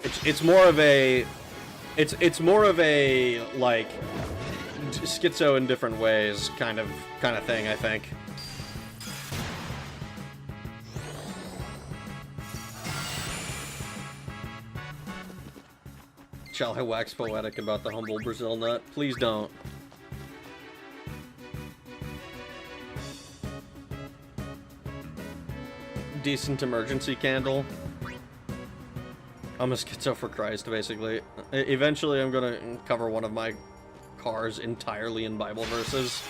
It's more of a like schizo in different ways kind of thing, I think. Shall I wax poetic about the humble Brazil nut? Please don't. Decent emergency candle. I'm a schizo for Christ, basically. Eventually, I'm gonna cover one of my cars entirely in Bible verses.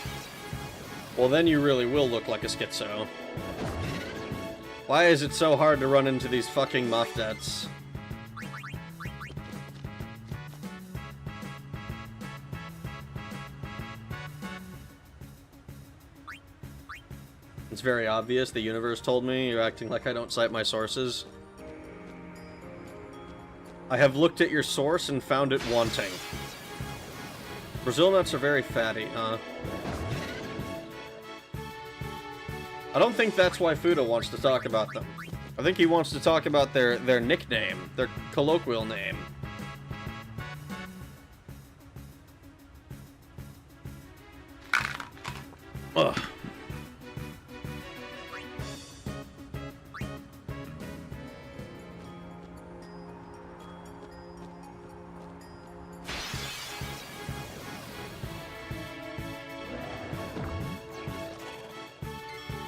Well, then you really will look like a schizo. Why is it so hard to run into these fucking muffdets? It's very obvious. The universe told me. You're acting like I don't cite my sources. I have looked at your source and found it wanting. Brazil nuts are very fatty, huh? I don't think that's why Fuda wants to talk about them. I think he wants to talk about their nickname, their colloquial name. Ugh.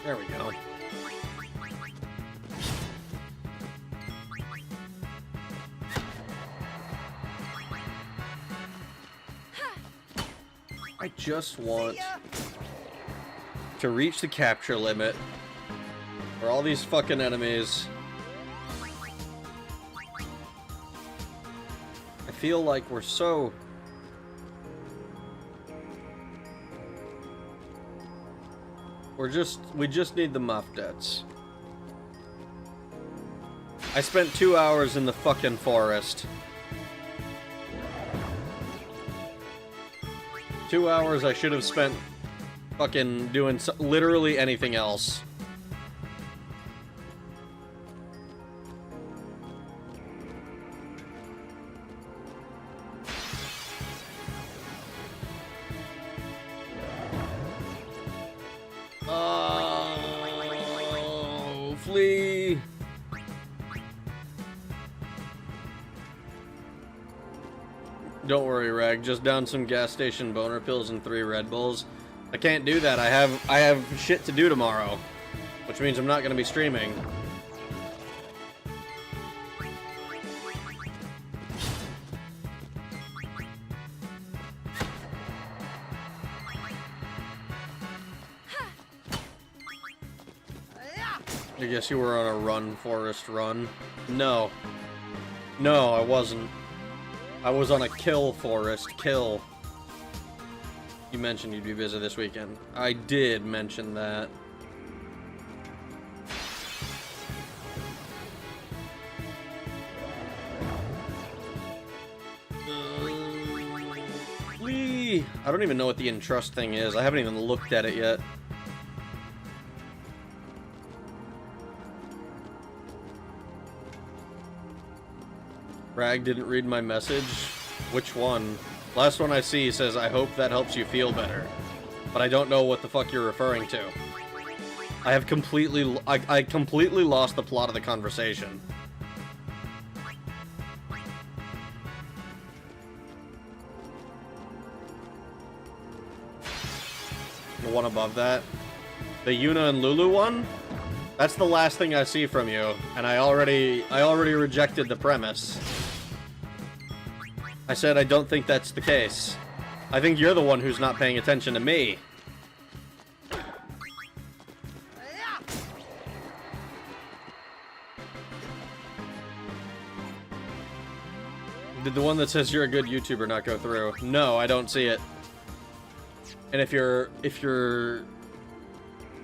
There we go. I just want to reach the capture limit for all these fucking enemies. I feel like we're so... we just need the muffdets. I spent 2 hours in the fucking forest. 2 hours I should have spent fucking doing literally anything else. Oh, flee. Don't worry, Rag. Just down some gas station boner pills and 3 Red Bulls. I can't do that. I have shit to do tomorrow, which means I'm not going to be streaming. I guess you were on a run, Forrest, run. No. No, I wasn't. I was on a kill, Forrest, kill. You mentioned you'd be busy this weekend. I did mention that. I don't even know what the entrust thing is. I haven't even looked at it yet. Rag didn't read my message. Which one? Last one I see says, I hope that helps you feel better. But I don't know what the fuck you're referring to. I have completely... I completely lost the plot of the conversation. The one above that? The Yuna and Lulu one? That's the last thing I see from you, and I already rejected the premise. I said I don't think that's the case. I think you're the one who's not paying attention to me. Did the one that says you're a good YouTuber not go through? No, I don't see it. And if you're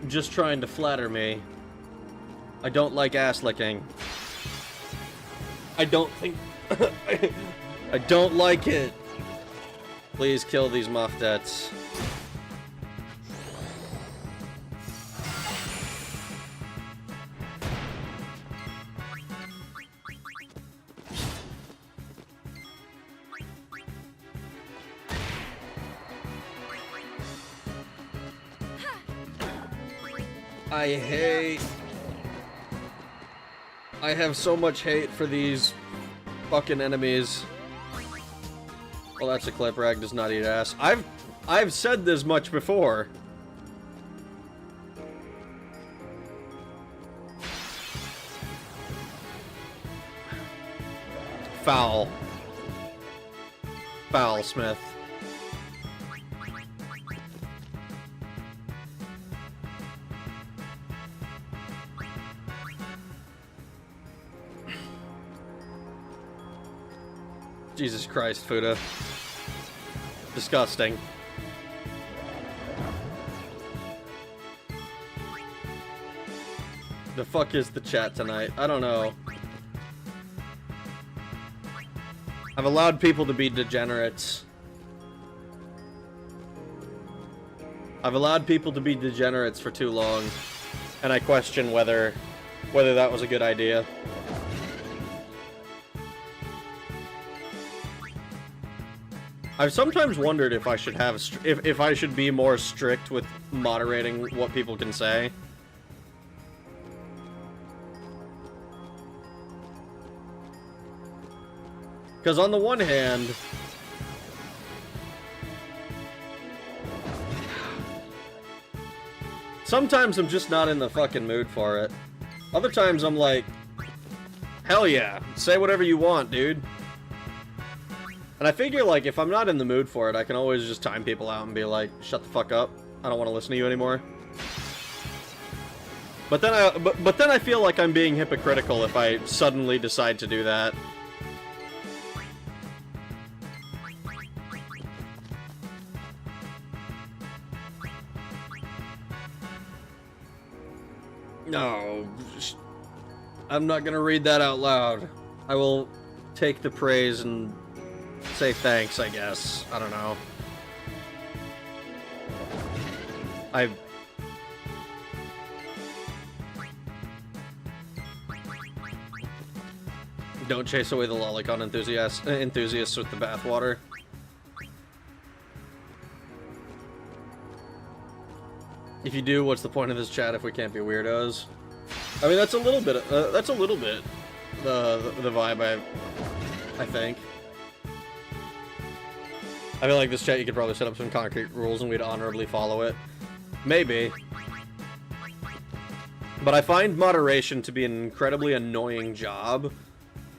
just trying to flatter me, I don't like ass licking. I don't think... I don't like it. Please kill these Moff-Dets. I have so much hate for these fucking enemies. Well, that's a clip. Rag does not eat ass. I've said this much before. Foul. Foul, Smith. Jesus Christ, Fuda. Disgusting. The fuck is the chat tonight? I don't know. I've allowed people to be degenerates. I've allowed people to be degenerates for too long, and I question whether that was a good idea. I've sometimes wondered if I should have if I should be more strict with moderating what people can say. Because on the one hand, sometimes I'm just not in the fucking mood for it. Other times I'm like, hell yeah, say whatever you want, dude. And I figure, like, if I'm not in the mood for it, I can always just time people out and be like, shut the fuck up. I don't want to listen to you anymore. But then I feel like I'm being hypocritical if I suddenly decide to do that. No. I'm not gonna read that out loud. I will take the praise and say thanks, I guess. I don't know. Don't chase away the lolicon enthusiasts with the bathwater. If you do, what's the point of this chat if we can't be weirdos? I mean, that's a little bit the vibe I think. I feel like this chat, you could probably set up some concrete rules and we'd honorably follow it. Maybe. But I find moderation to be an incredibly annoying job.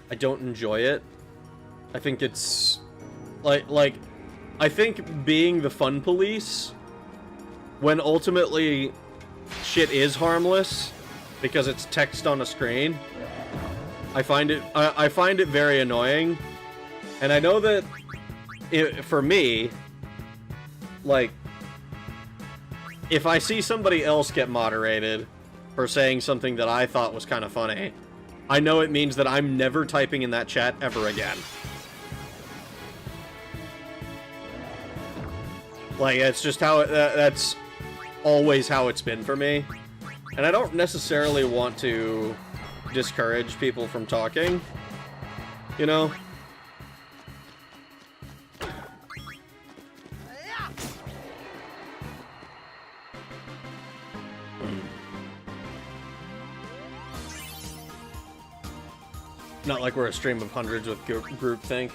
I don't enjoy it. I think it's... Like, I think being the fun police, when ultimately shit is harmless, because it's text on a screen. I find it very annoying, and I know that for me, like, if I see somebody else get moderated for saying something that I thought was kind of funny, I know it means that I'm never typing in that chat ever again. Like, it's just how that's always how it's been for me. And I don't necessarily want to discourage people from talking, you know? Not like we're a stream of hundreds with groupthink.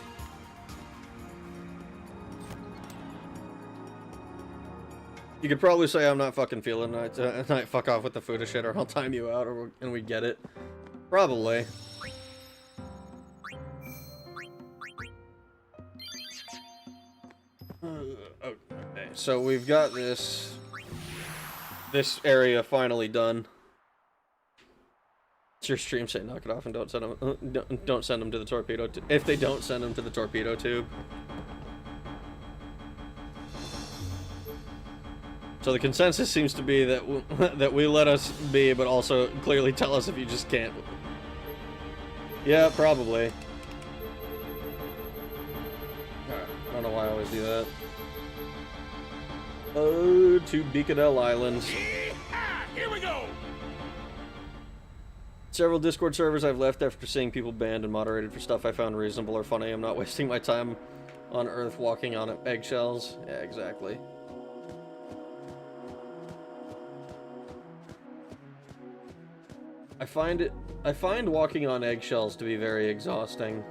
You could probably say I'm not fucking feeling it. Fuck off with the food shit, or I'll time you out, and we get it. Probably. Okay, so we've got this area finally done. It's your stream saying knock it off and don't send them. Don't send them to the torpedo. If they don't send them to the torpedo tube. So the consensus seems to be that that we let us be, but also clearly tell us if you just can't. Yeah, probably. I don't know why I always do that. Oh, to Beacadell Island. Here we go. Several Discord servers I've left after seeing people banned and moderated for stuff I found reasonable or funny. I'm not wasting my time on Earth walking on eggshells. Yeah, exactly. I find walking on eggshells to be very exhausting.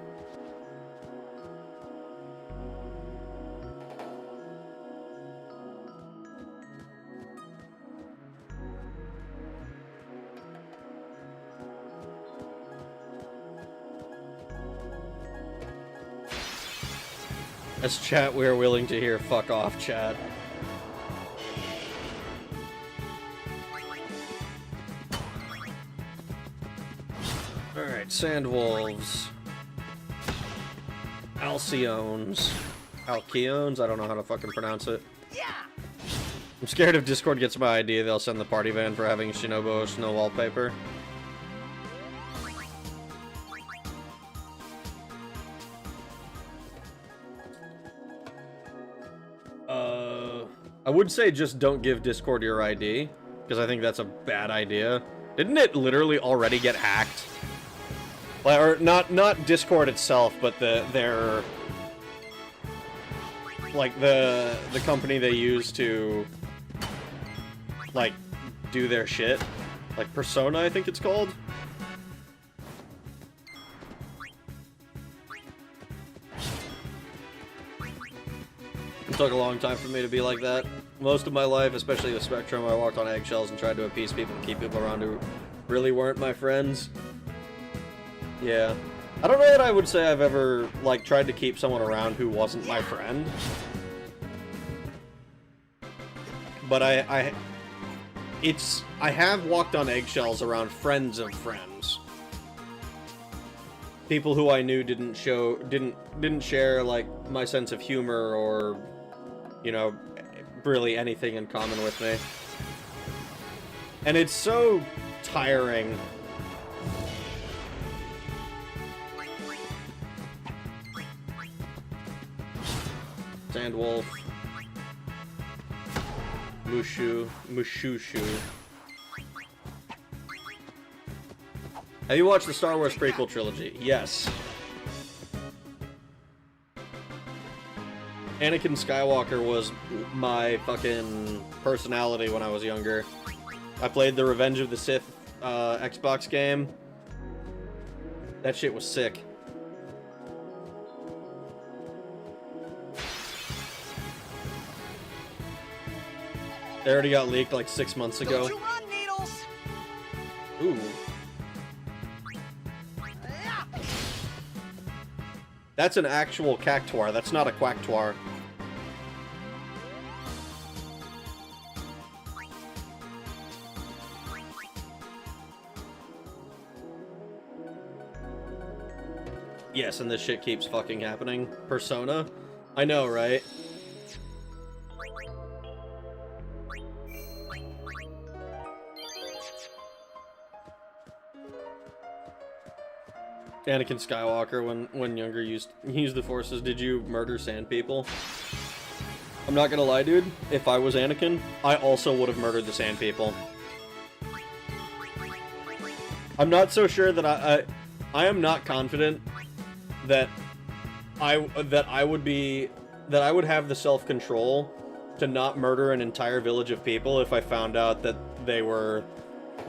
As chat, we are willing to hear fuck off, chat. Alright, Sandwolves. Alcyons. Alcyons? I don't know how to fucking pronounce it. Yeah. I'm scared if Discord gets my idea, they'll send the party van for having Shinobu snow wallpaper. I would say just don't give Discord your ID, because I think that's a bad idea. Didn't it literally already get hacked? Like, or not Discord itself, but their like the company they use to like do their shit, like Persona, I think it's called. It took a long time for me to be like that. Most of my life, especially with Spectrum, I walked on eggshells and tried to appease people and keep people around who really weren't my friends. Yeah. I don't know that I would say I've ever, like, tried to keep someone around who wasn't my friend. But I have walked on eggshells around friends of friends. People who I knew didn't share, like, my sense of humor or, you know, really anything in common with me. And it's so tiring. Sandwolf. Mushushu. Have you watched the Star Wars prequel trilogy? Yes. Anakin Skywalker was my fucking personality when I was younger. I played the Revenge of the Sith Xbox game. That shit was sick. They already got leaked like 6 months ago. Don't you run, Needles. Ooh. Yeah. That's an actual cactuar. That's not a quacktuar. Yes, and this shit keeps fucking happening. Persona? I know, right? Anakin Skywalker, when younger, used the Forces. Did you murder sand people? I'm not gonna lie, dude. If I was Anakin, I also would have murdered the sand people. I'm not so sure that I am not confident that I would have the self-control to not murder an entire village of people if I found out that they were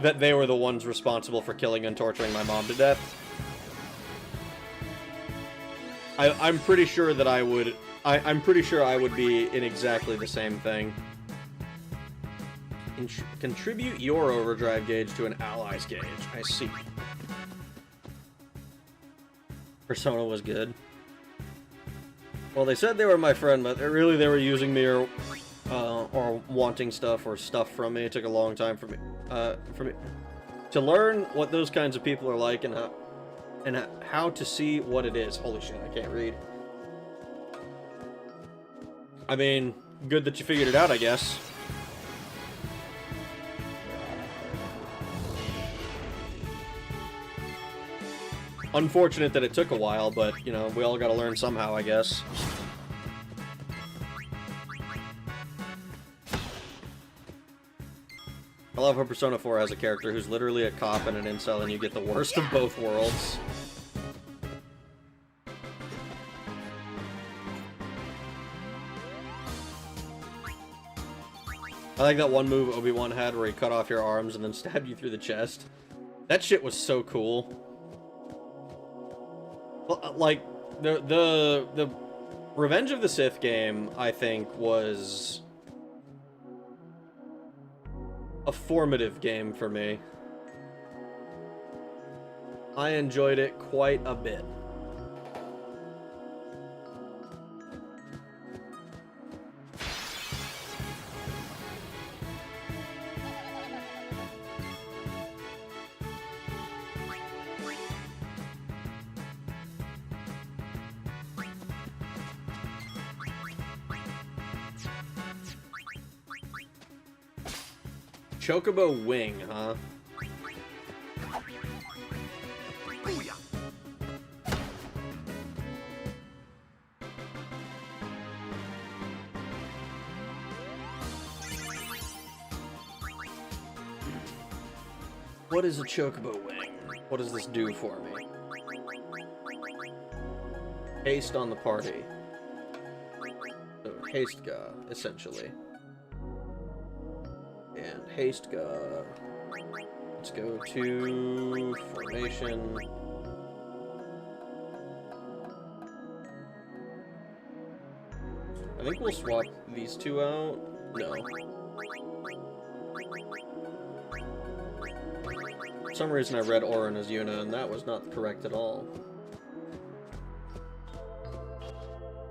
the ones responsible for killing and torturing my mom to death. I'm pretty sure that I would. I'm pretty sure I would be in exactly the same thing. Contribute your overdrive gauge to an ally's gauge. I see. Persona was good. Well, they said they were my friend, but really they were using me or wanting stuff or stuff from me. It took a long time for me to learn what those kinds of people are like and how to see what it is. Holy shit, I can't read. I mean, good that you figured it out, I guess. Unfortunate that it took a while, but, you know, we all gotta learn somehow, I guess. I love how Persona 4 has a character who's literally a cop and an incel, and you get the worst of both worlds. I like that one move Obi-Wan had where he cut off your arms and then stabbed you through the chest. That shit was so cool. Like, the Revenge of the Sith game, I think, was a formative game for me. I enjoyed it quite a bit. Chocobo wing, huh? Booyah. What is a chocobo wing? What does this do for me? Haste on the party. So, haste ga, essentially. And haste ga. Let's go to formation. I think we'll swap these two out. No. For some reason I read Orin as Yuna, and that was not correct at all.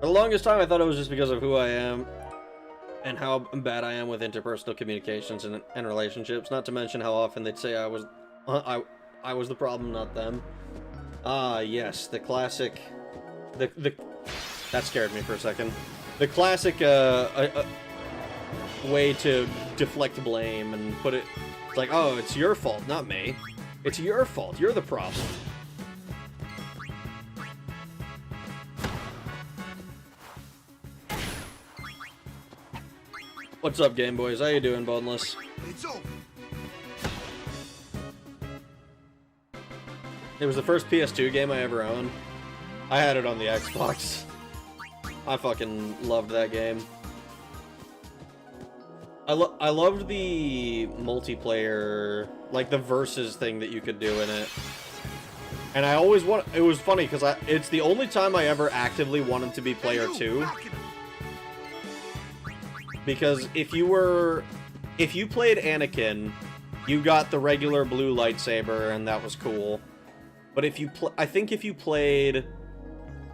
For the longest time I thought it was just because of who I am and how bad I am with interpersonal communications and relationships, not to mention how often they'd say I was the problem, not them. Ah, yes, the classic... That scared me for a second. The classic, way to deflect blame and put it... It's like, oh, it's your fault, not me. It's your fault, you're the problem. What's up, Game Boys? How you doing, Boneless? It's over. It was the first PS2 game I ever owned. I had it on the Xbox. I fucking loved that game. I loved the multiplayer, like the versus thing that you could do in it. And I always it was funny because it's the only time I ever actively wanted to be player 2. Because if you played Anakin, you got the regular blue lightsaber, and that was cool. But if you played,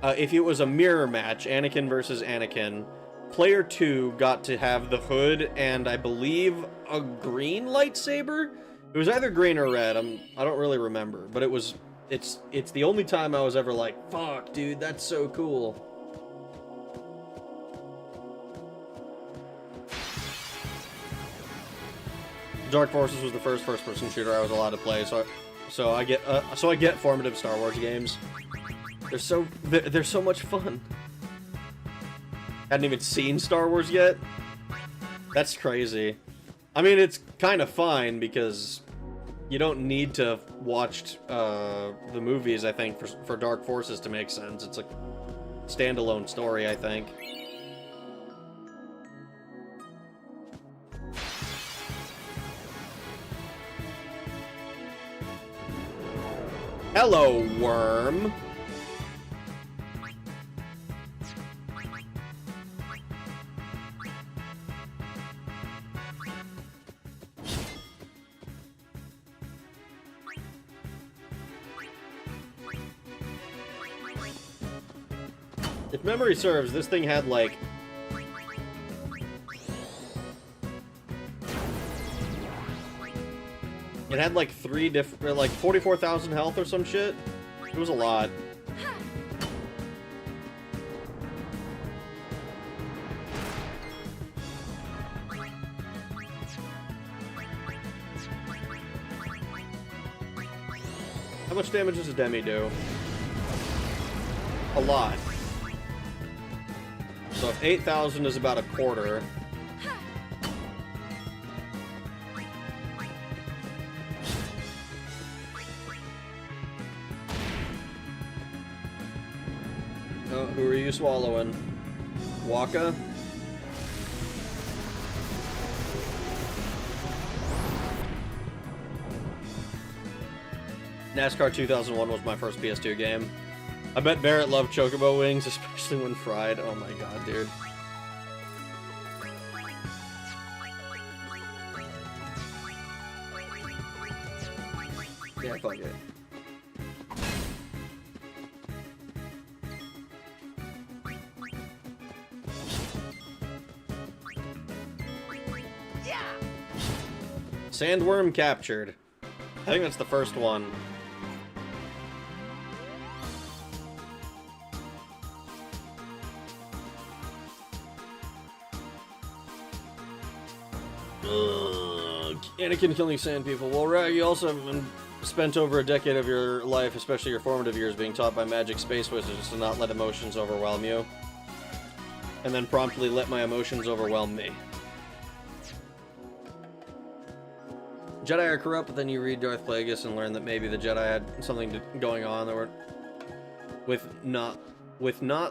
if it was a mirror match, Anakin versus Anakin, player 2 got to have the hood and I believe a green lightsaber. It was either green or red. I don't really remember, but it was it's the only time I was ever like, fuck, dude, that's so cool. Dark Forces was the first-person shooter I was allowed to play, so I get formative Star Wars games. They're so much fun. Hadn't even seen Star Wars yet. That's crazy. I mean, it's kind of fine because you don't need to have watched the movies, I think, for Dark Forces to make sense. It's a standalone story, I think. Hello, worm. If memory serves, this thing had like... It had like 44,000 health or some shit. It was a lot. How much damage does a Demi do? A lot. So if 8,000 is about a quarter... Oh, who are you swallowing? Waka? NASCAR 2001 was my first PS2 game. I bet Barrett loved Chocobo wings, especially when fried. Oh my god, dude. Yeah, fuck it. Sandworm captured. I think that's the first one. Anakin killing sand people. Well, Rag, you also have been spent over a decade of your life, especially your formative years, being taught by magic space wizards to not let emotions overwhelm you. And then promptly let my emotions overwhelm me. Jedi are corrupt, but then you read Darth Plagueis and learn that maybe the Jedi had something going on that were with not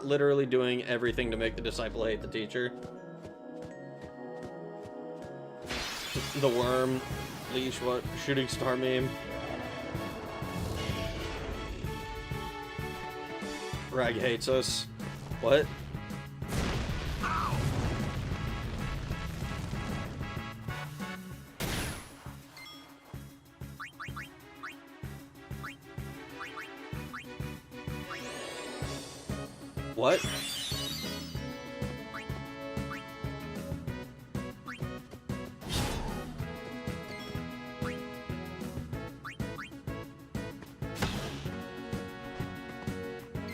literally doing everything to make the disciple hate the teacher. The worm, leash, what? Shooting star meme. Rag hates us. What? What?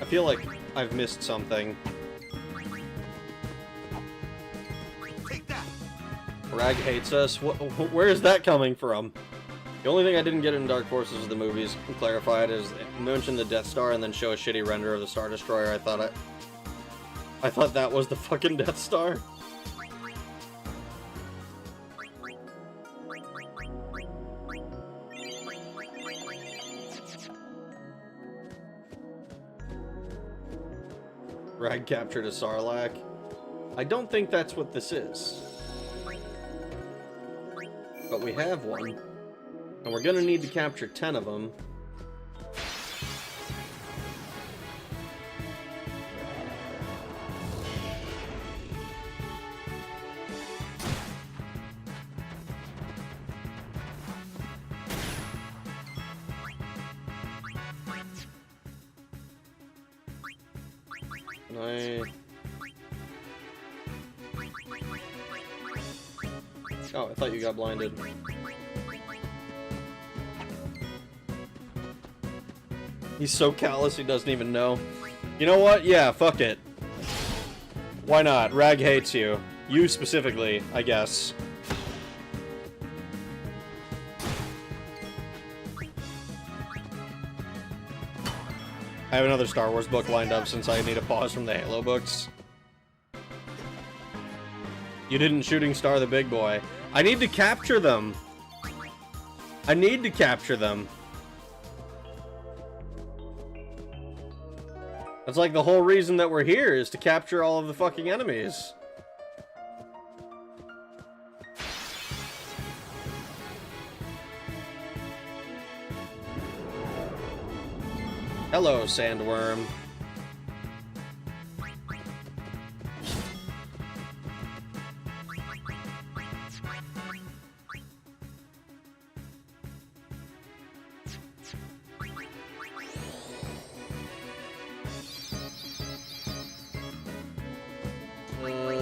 I feel like I've missed something. Take that. Rag hates us? Where is that coming from? The only thing I didn't get in Dark Forces of the movies clarified is they mention the Death Star and then show a shitty render of the Star Destroyer. I thought that was the fucking Death Star. Rag captured a Sarlacc. I don't think that's what this is. But we have one. And we're gonna need to capture 10 of them. Oh, I thought you got blinded. He's so callous he doesn't even know. You know what? Yeah, fuck it. Why not? Rag hates you. You specifically, I guess. I have another Star Wars book lined up since I need a pause from the Halo books. You didn't Shooting Star the big boy. I need to capture them. I need to capture them. That's like the whole reason that we're here, is to capture all of the fucking enemies. Hello, sandworm.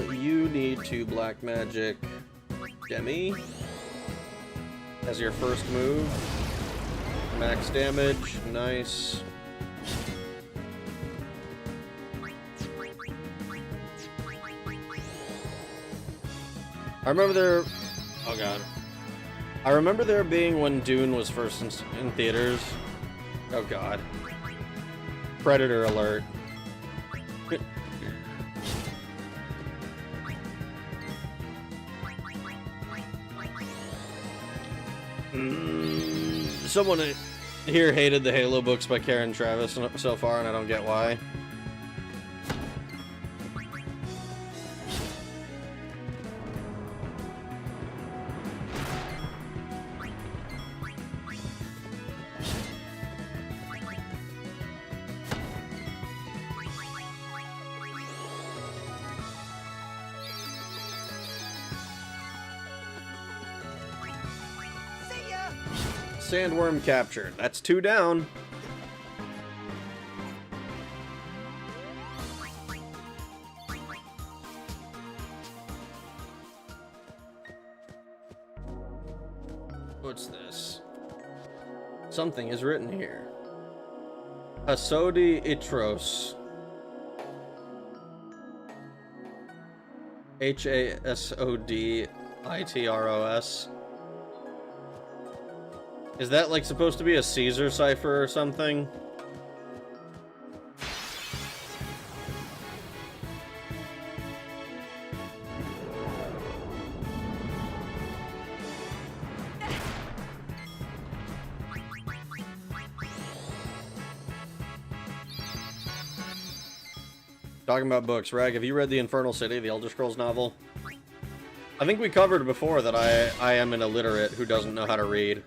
You need to black magic Demi as your first move. Max damage, nice. I remember there... Oh god. I remember there being when Dune was first in theaters. Oh god. Predator alert. Someone here hated the Halo books by Karen Travis so far, and I don't get why. Sandworm captured. That's 2 down. What's this? Something is written here. Hasodi Itros. Hasoditros. Is that, like, supposed to be a Caesar cipher or something? Talking about books, Rag, have you read The Infernal City, the Elder Scrolls novel? I think we covered before that I am an illiterate who doesn't know how to read.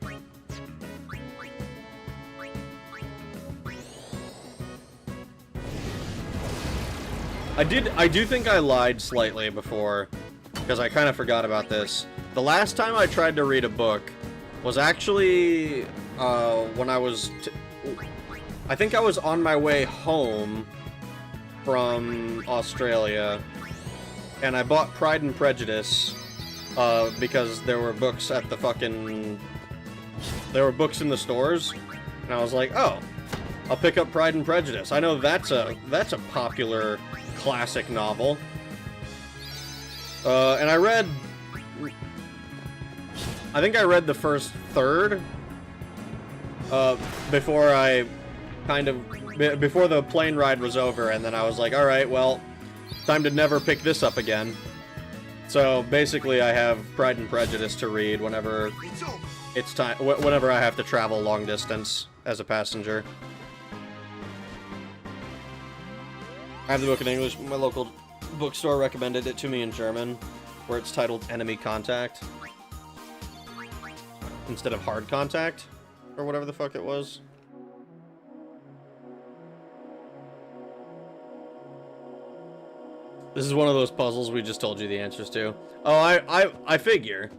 I do think I lied slightly before, because I kind of forgot about this. The last time I tried to read a book was actually when I was... I think I was on my way home from Australia, and I bought Pride and Prejudice because there were books at the fucking... There were books in the stores, and I was like, oh, I'll pick up Pride and Prejudice. I know that's a popular... classic novel. And I read... I think I read the first third before I kind of... before the plane ride was over, and then I was like, alright, well, time to never pick this up again. So basically I have Pride and Prejudice to read whenever it's time... whenever I have to travel long distance as a passenger. I have the book in English. My local bookstore recommended it to me in German, where it's titled Enemy Contact instead of Hard Contact, or whatever the fuck it was. This is one of those puzzles we just told you the answers to. Oh, I figure.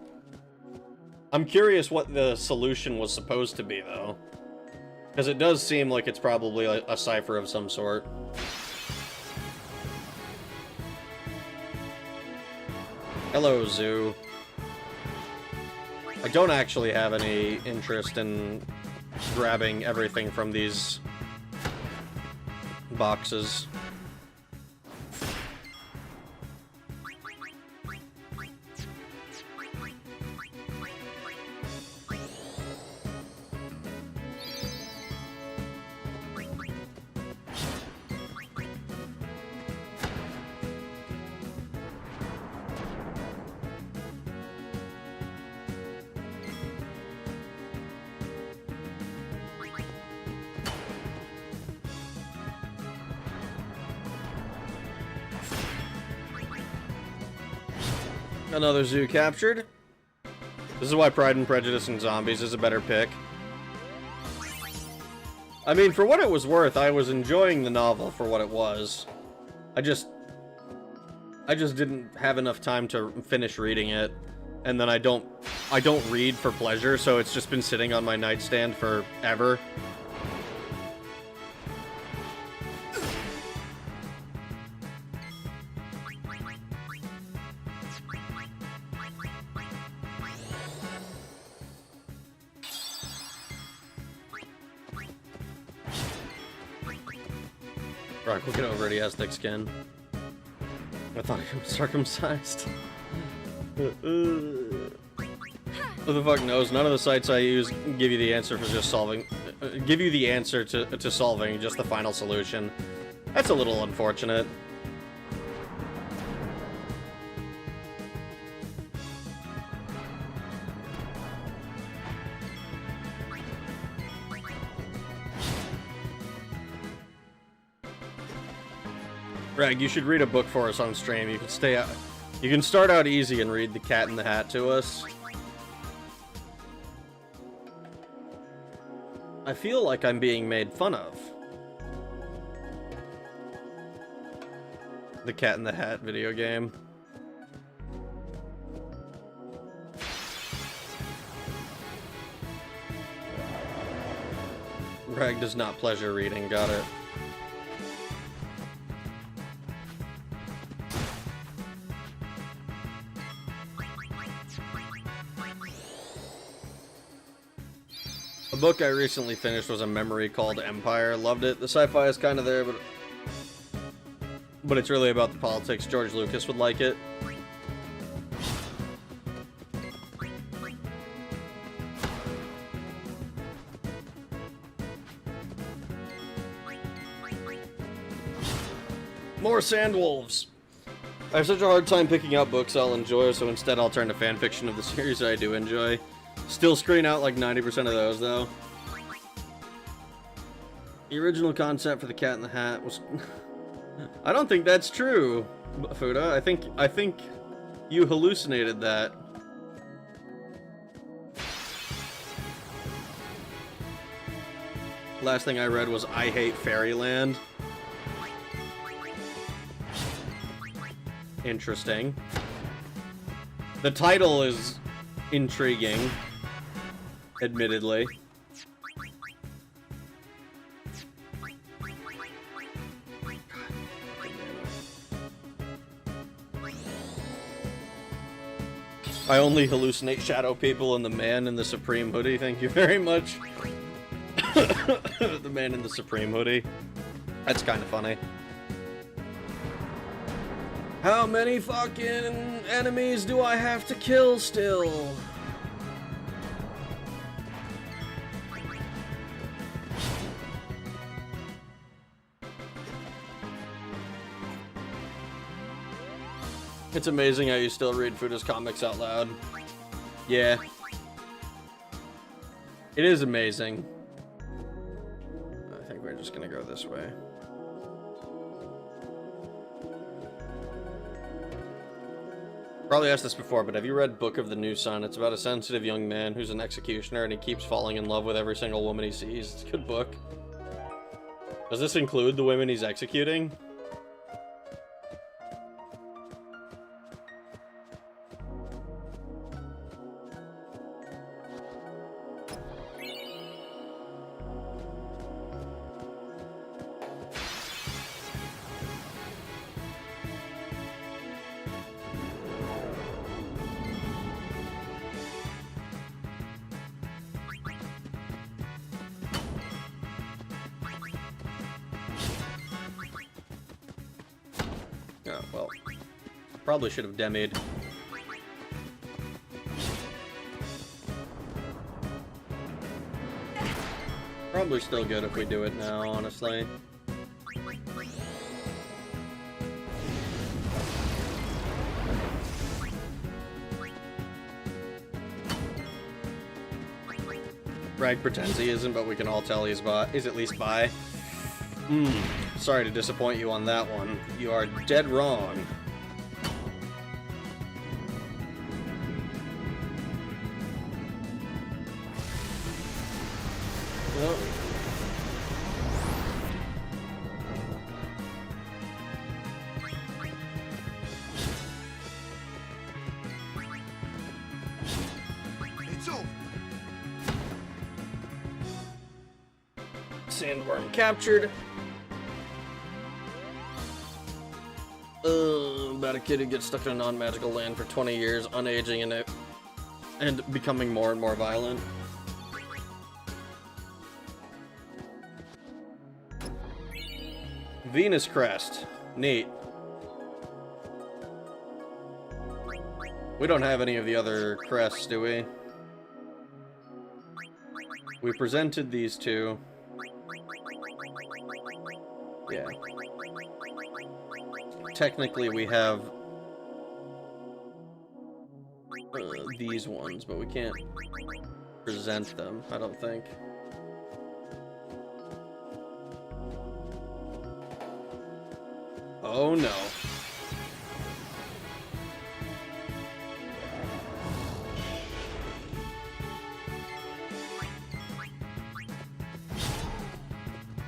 I'm curious what the solution was supposed to be, though. Because it does seem like it's probably a cipher of some sort. Hello, Zoo. I don't actually have any interest in grabbing everything from these boxes. Another zoo captured. This is why Pride and Prejudice and Zombies is a better pick. I mean, for what it was worth, I was enjoying the novel for what it was. I just didn't have enough time to finish reading it, and then I don't read for pleasure, so it's just been sitting on my nightstand forever. Right, we'll get over it. He has thick skin. I thought he was circumcised. Who the fuck knows? None of the sites I use give you the answer for just solving. Give you the answer to solving just the final solution. That's a little unfortunate. Greg, you should read a book for us on stream. You can stay out. You can start out easy and read The Cat in the Hat to us. I feel like I'm being made fun of. The Cat in the Hat video game. Greg does not pleasure reading. Got it. A book I recently finished was a memory called Empire. Loved it. The sci-fi is kind of there, but it's really about the politics. George Lucas would like it. More Sandwolves! I have such a hard time picking out books I'll enjoy, so instead I'll turn to fanfiction of the series I do enjoy. Still screen out like 90% of those, though. The original concept for The Cat in the Hat was... I don't think that's true, Fuda. I think you hallucinated that. Last thing I read was I Hate Fairyland. Interesting. The title is intriguing, admittedly. I only hallucinate shadow people and the man in the Supreme hoodie. Thank you very much. The man in the Supreme hoodie. That's kind of funny. How many fucking enemies do I have to kill still? It's amazing how you still read Fuda's comics out loud. Yeah. It is amazing. I think we're just gonna go this way. Probably asked this before, but have you read Book of the New Sun? It's about a sensitive young man who's an executioner and he keeps falling in love with every single woman he sees. It's a good book. Does this include the women he's executing? Probably should have demied. Probably still good if we do it now, honestly. Rag pretends he isn't, but we can all tell he's at least bi. Sorry to disappoint you on that one. You are dead wrong. Well, It's over. sandworm captured. About a kid who gets stuck in a non-magical land for 20 years, unaging in it, and becoming more and more violent. Venus Crest. Neat. We don't have any of the other crests, do we? We presented these two. Yeah. Technically, we have these ones, but we can't present them, I don't think. Oh no.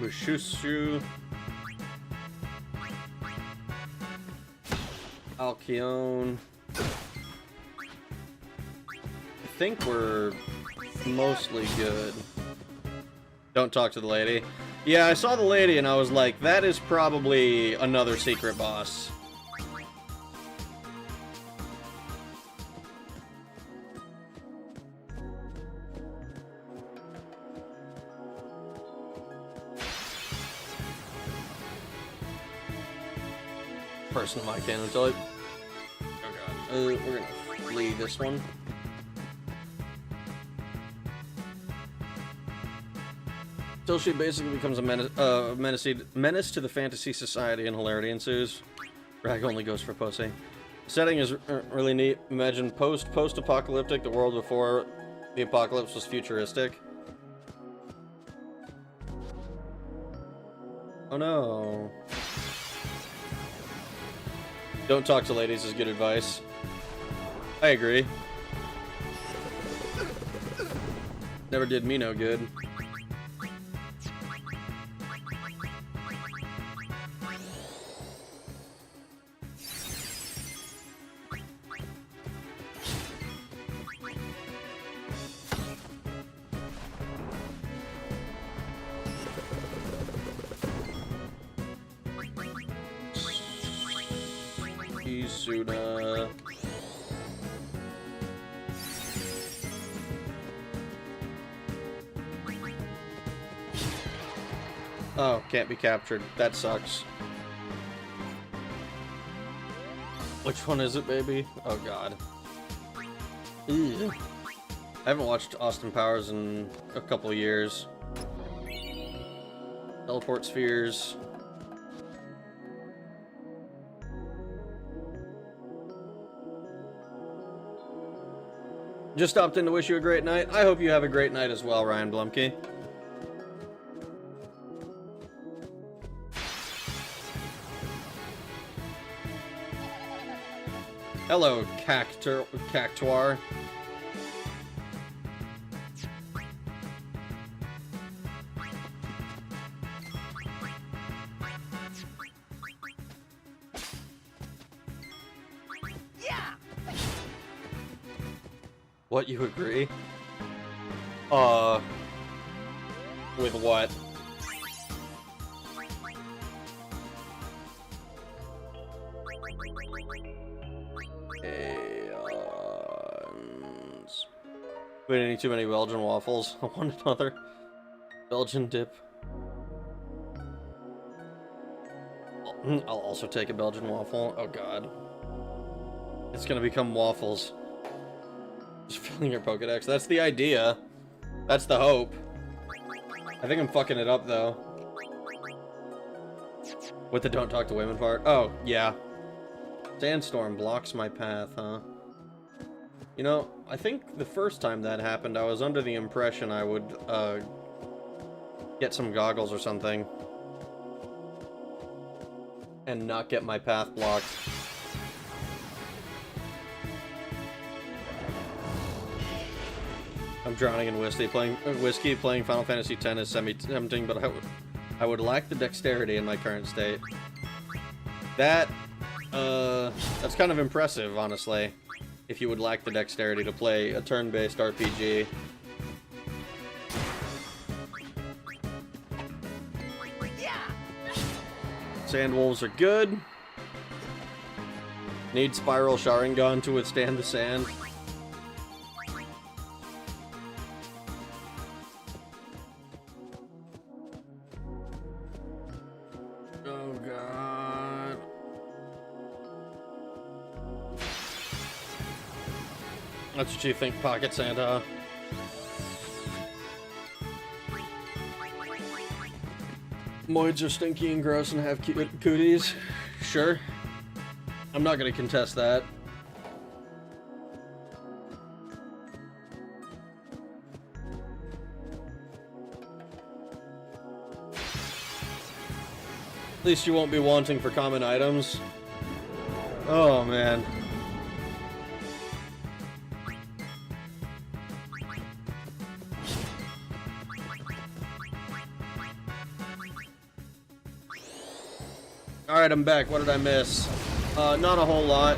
Wishushu. Alcyone. I think we're mostly good. Don't talk to the lady. Yeah, I saw the lady and I was like, that is probably another secret boss. Person of my canon type. Oh god. We're gonna flee this one. Till she basically becomes a menace to the fantasy society and hilarity ensues. Rag only goes for pussy. Setting is really neat. Imagine post-apocalyptic, the world before the apocalypse was futuristic. Oh no. Don't talk to ladies is good advice. I agree. Never did me no good. Suda. Oh, can't be captured. That sucks. Which one is it, baby? Oh god. Ew. I haven't watched Austin Powers in a couple of years. Teleport spheres. Just stopped in to wish you a great night. I hope you have a great night as well, Ryan Blumke. Hello, Cactuar. What, you agree? With what? Aeons. We didn't eat too many Belgian waffles. I want another Belgian dip. I'll also take a Belgian waffle. Oh god. It's gonna become waffles. Just filling your Pokedex. That's the idea. That's the hope. I think I'm fucking it up, though. With the don't talk to women part. Oh, yeah. Sandstorm blocks my path, huh? You know, I think the first time that happened, I was under the impression I would, get some goggles or something. And not get my path blocked. I'm drowning in whiskey. Playing Final Fantasy X is semi-tempting, but I would lack the dexterity in my current state. That's kind of impressive, honestly. If you would lack the dexterity to play a turn-based RPG. Sandwolves are good. Need Spiral Sharingan to withstand the sand. Oh god. That's what you think, Pocket Santa. Moids are stinky and gross and have cooties. Sure. I'm not gonna contest that. At least you won't be wanting for common items. Oh, man. Alright, I'm back. What did I miss? Not a whole lot.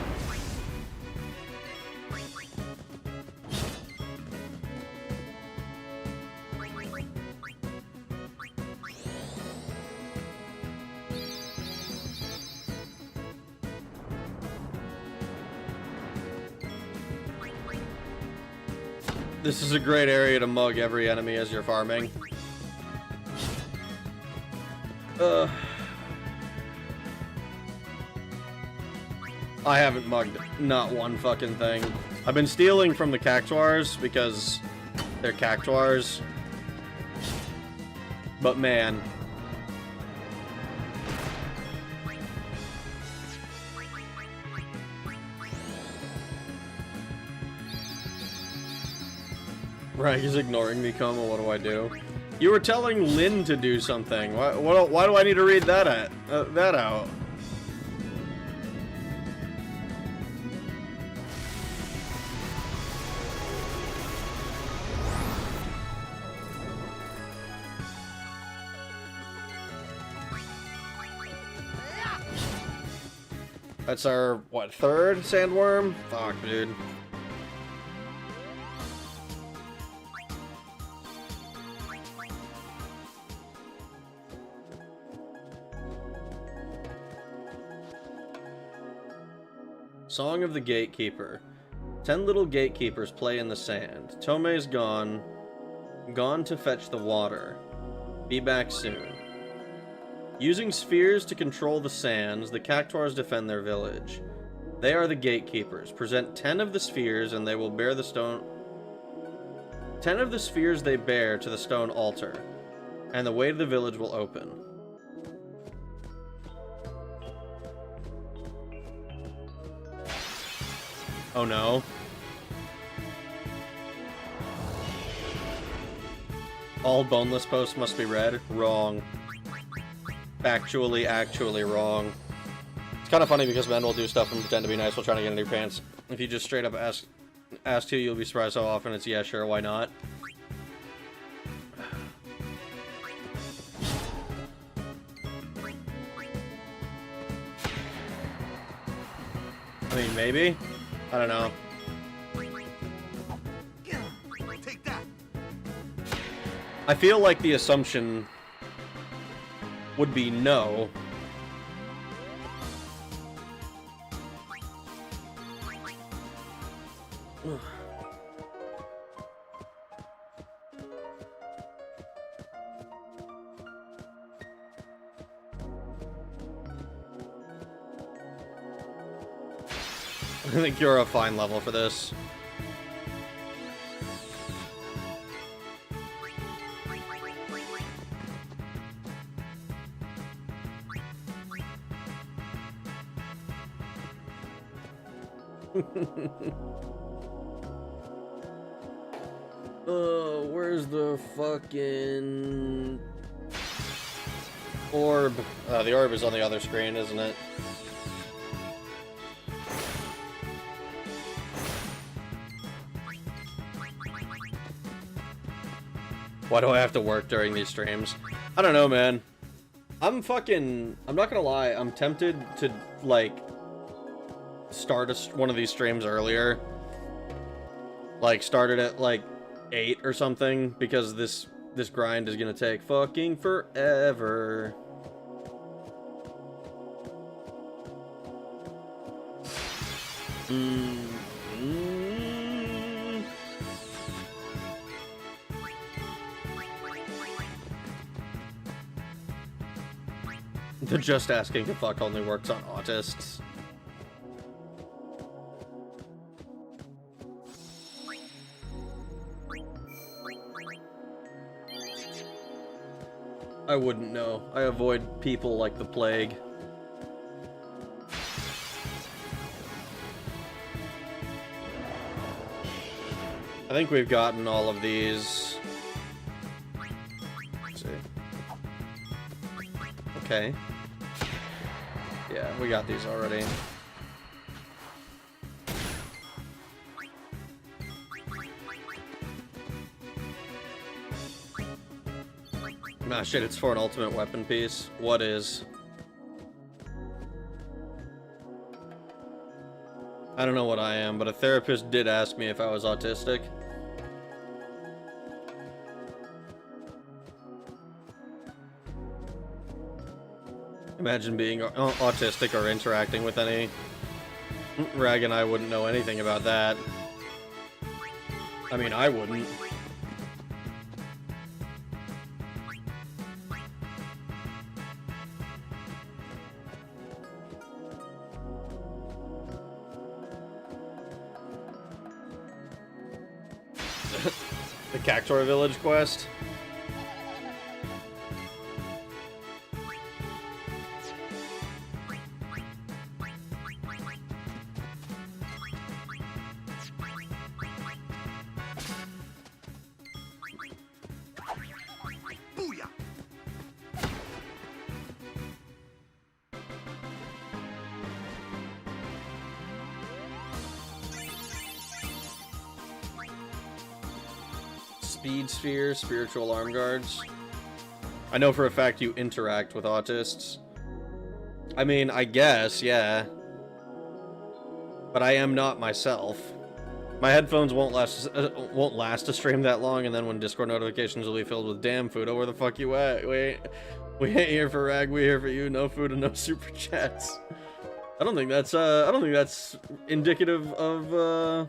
This is a great area to mug every enemy as you're farming. I haven't mugged not one fucking thing. I've been stealing from the Cactuars because they're Cactuars. But man. Right, he's ignoring me, Coma. What do I do? You were telling Lynn to do something. Why do I need to read that out? That's our, what, third sandworm? Fuck, dude. Song of the Gatekeeper. 10 little gatekeepers play in the sand. Tomei's gone. Gone to fetch the water. Be back soon. Using spheres to control the sands, the Cactuars defend their village. They are the gatekeepers. Present 10 of the spheres and they will bear the stone... 10 of the spheres they bear to the stone altar, and the way to the village will open. Oh no. All boneless posts must be red? Wrong. Actually wrong. It's kind of funny because men will do stuff and pretend to be nice while trying to get into your pants. If you just straight up ask to, you'll be surprised how often it's yeah, sure, why not? I mean, maybe? I don't know. Take that. I feel like the assumption would be no. I think you're a fine level for this. Where's the fucking orb? The orb is on the other screen, isn't it? Why do I have to work during these streams? I don't know, man. I'm not gonna lie, I'm tempted to, like, start one of these streams earlier. Like, start it at, like, 8 or something, because this grind is gonna take fucking forever. The just asking to fuck only works on autists. I wouldn't know. I avoid people like the plague. I think we've gotten all of these. Let's see. Okay. Yeah, we got these already. Ah, shit, it's for an ultimate weapon piece. What is? I don't know what I am, but a therapist did ask me if I was autistic. Imagine being autistic or interacting with any. Rag and I wouldn't know anything about that. I mean, I wouldn't. The Cactuar Village quest? Booyah! Speed spheres, spiritual alarm guards. I know for a fact you interact with autists. I mean, I guess, yeah. But I am not myself. My headphones won't last a stream that long, and then when Discord notifications will be filled with damn Fudo, where the fuck you at? Wait, we ain't here for Rag, we here for you. No food and no super chats. I don't think that's indicative of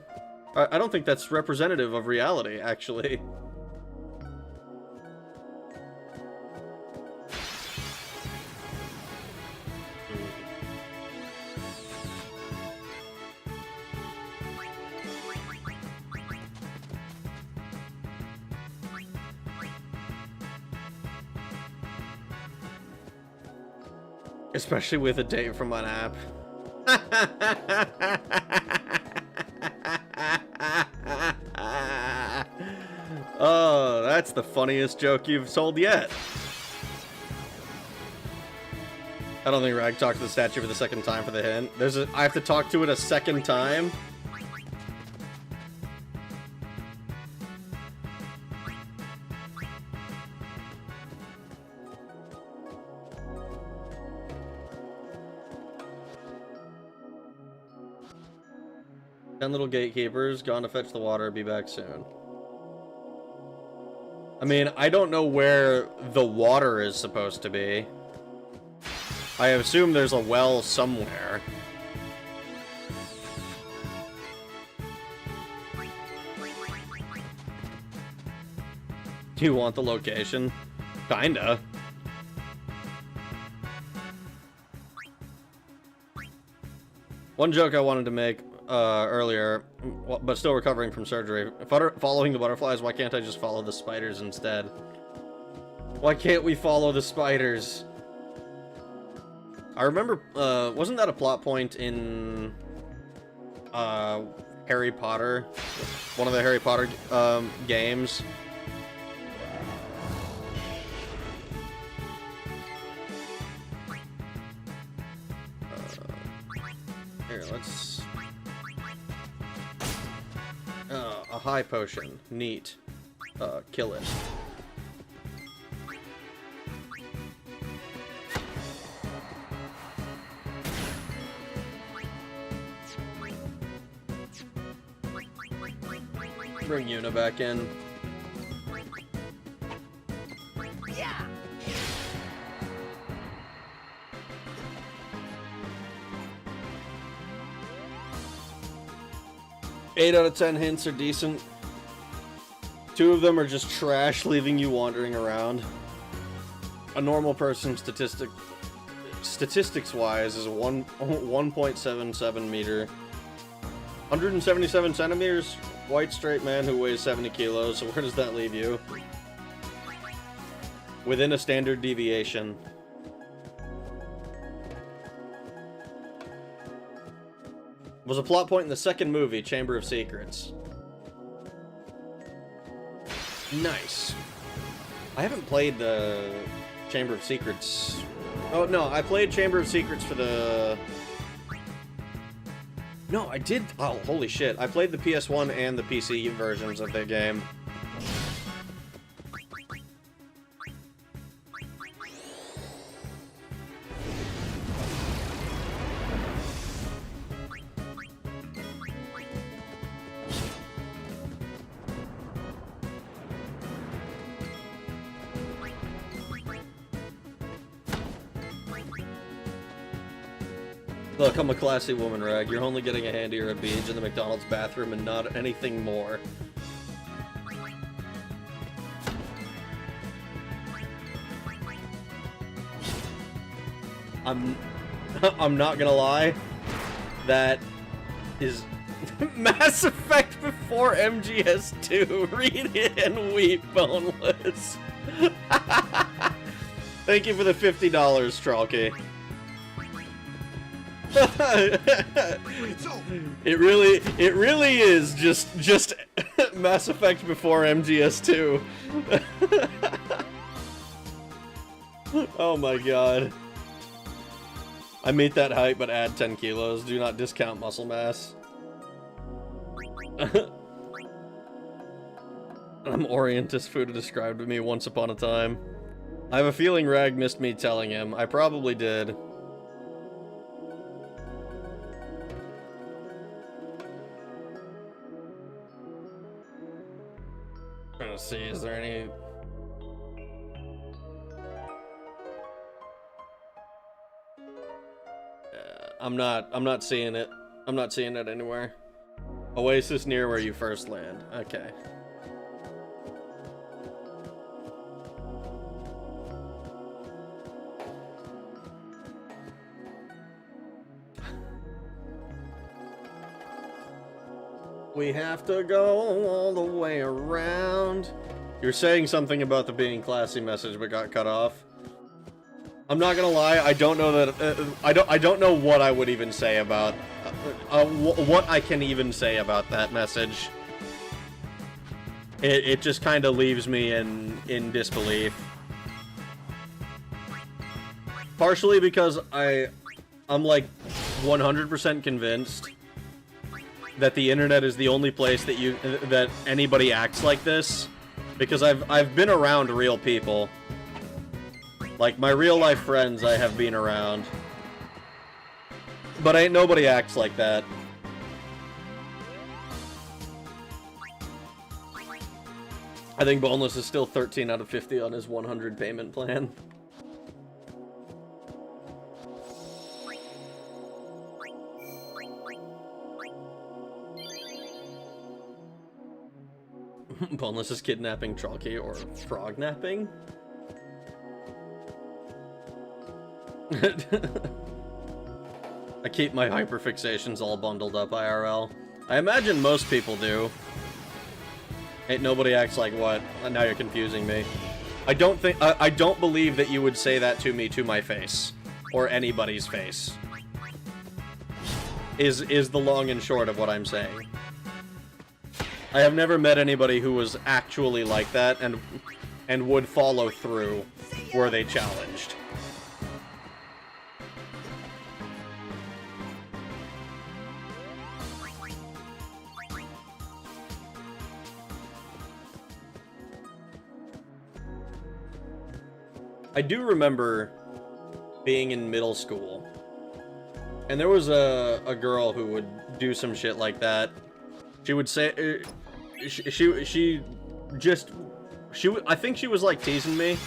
I don't think that's representative of reality, actually. Especially with a date from an app. Oh, that's the funniest joke you've told yet. I don't think Rag talked to the statue for the second time for the hint. I have to talk to it a second time? Ten little gatekeepers, gone to fetch the water, be back soon. I mean, I don't know where the water is supposed to be. I assume there's a well somewhere. Do you want the location? Kinda. One joke I wanted to make earlier, but still recovering from surgery. Following the butterflies, why can't I just follow the spiders instead? Why can't we follow the spiders? I remember, wasn't that a plot point in, Harry Potter? One of the Harry Potter, games? Here, let's... a high potion. Neat. Kill it. Bring Yuna back in. Yeah. 8 out of 10 hints are decent. 2 of them are just trash, leaving you wandering around. A normal person, statistics-wise, is a 1.77 meter. 177 centimeters? White straight man who weighs 70 kilos, so where does that leave you? Within a standard deviation. Was a plot point in the second movie, Chamber of Secrets. Nice. I haven't played the Chamber of Secrets. Oh, no, I played Chamber of Secrets for the... No, I did... Oh, holy shit. I played the PS1 and the PC versions of the game. Look, I'm a classy woman, Rag. You're only getting a handy or a beach in the McDonald's bathroom and not anything more. I'm not gonna lie. That is Mass Effect before MGS2. Read it and weep, Boneless. Thank you for the $50, Stralky. It really is just Mass Effect before MGS2. Oh my god. I meet that height but add 10 kilos. Do not discount muscle mass. I'm Orientus Fuda described to me once upon a time. I have a feeling Rag missed me telling him. I probably did. Let's see, is there any... I'm not seeing it. I'm not seeing it anywhere. Oasis near where you first land. Okay. We have to go all the way around. You're saying something about the being classy message, but got cut off. I'm not gonna lie. I don't know that. I don't know what I would even say about. What I can even say about that message. It just kind of leaves me in disbelief. Partially because I'm like 100% convinced that the internet is the only place that anybody acts like this, because I've been around real people. Like my real life friends I have been around. But ain't nobody acts like that. I think Boneless is still 13 out of 50 on his 100 payment plan. Boneless is kidnapping Trolky or frog napping? I keep my hyperfixations all bundled up IRL. I imagine most people do. Ain't nobody acts like what? Now you're confusing me. I don't believe that you would say that to me to my face. Or anybody's face. Is the long and short of what I'm saying. I have never met anybody who was actually like that and would follow through were they challenged. I do remember being in middle school, and there was a girl who would do some shit like that. She would say, I think she was like teasing me.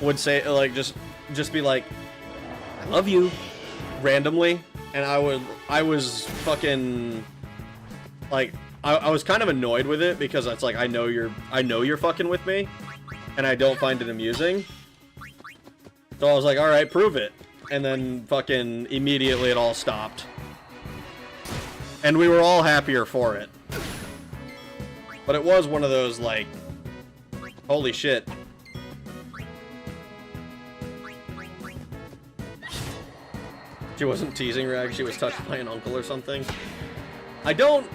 Would say like just be like, "I love you," randomly, and I was fucking like I was kind of annoyed with it because it's like I know you're fucking with me, and I don't find it amusing. So I was like, alright, prove it. And then fucking immediately it all stopped. And we were all happier for it. But it was one of those, like, holy shit. She wasn't teasing Rag, she was touched by an uncle or something. I don't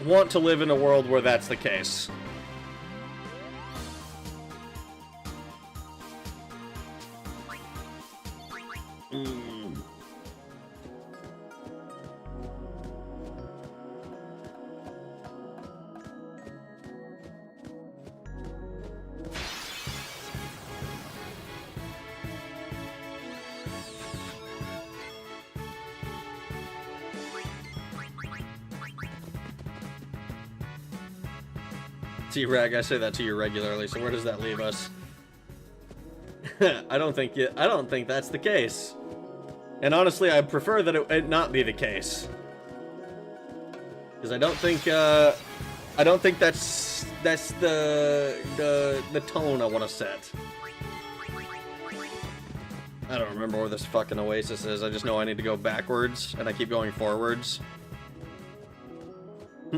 want to live in a world where that's the case. T-Rag, I say that to you regularly, so where does that leave us? I don't think that's the case. And honestly, I prefer that it not be the case. Because I don't think that's the tone I want to set. I don't remember where this fucking oasis is. I just know I need to go backwards, and I keep going forwards.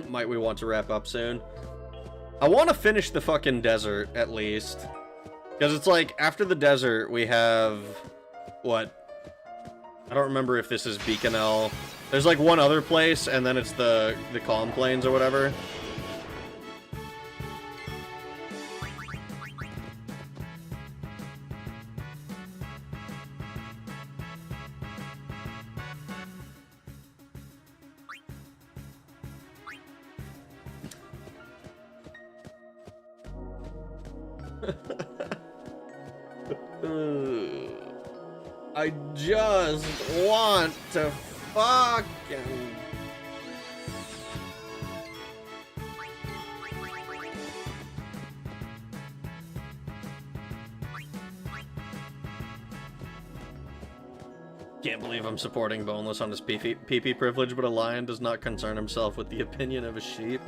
Might we want to wrap up soon? I want to finish the fucking desert, at least. Because it's like, after the desert, we have... what? I don't remember if this is Beaconell. There's like one other place, and then it's the Calm Plains or whatever. I just want to fucking... Can't believe I'm supporting Boneless on his PP privilege, but a lion does not concern himself with the opinion of a sheep.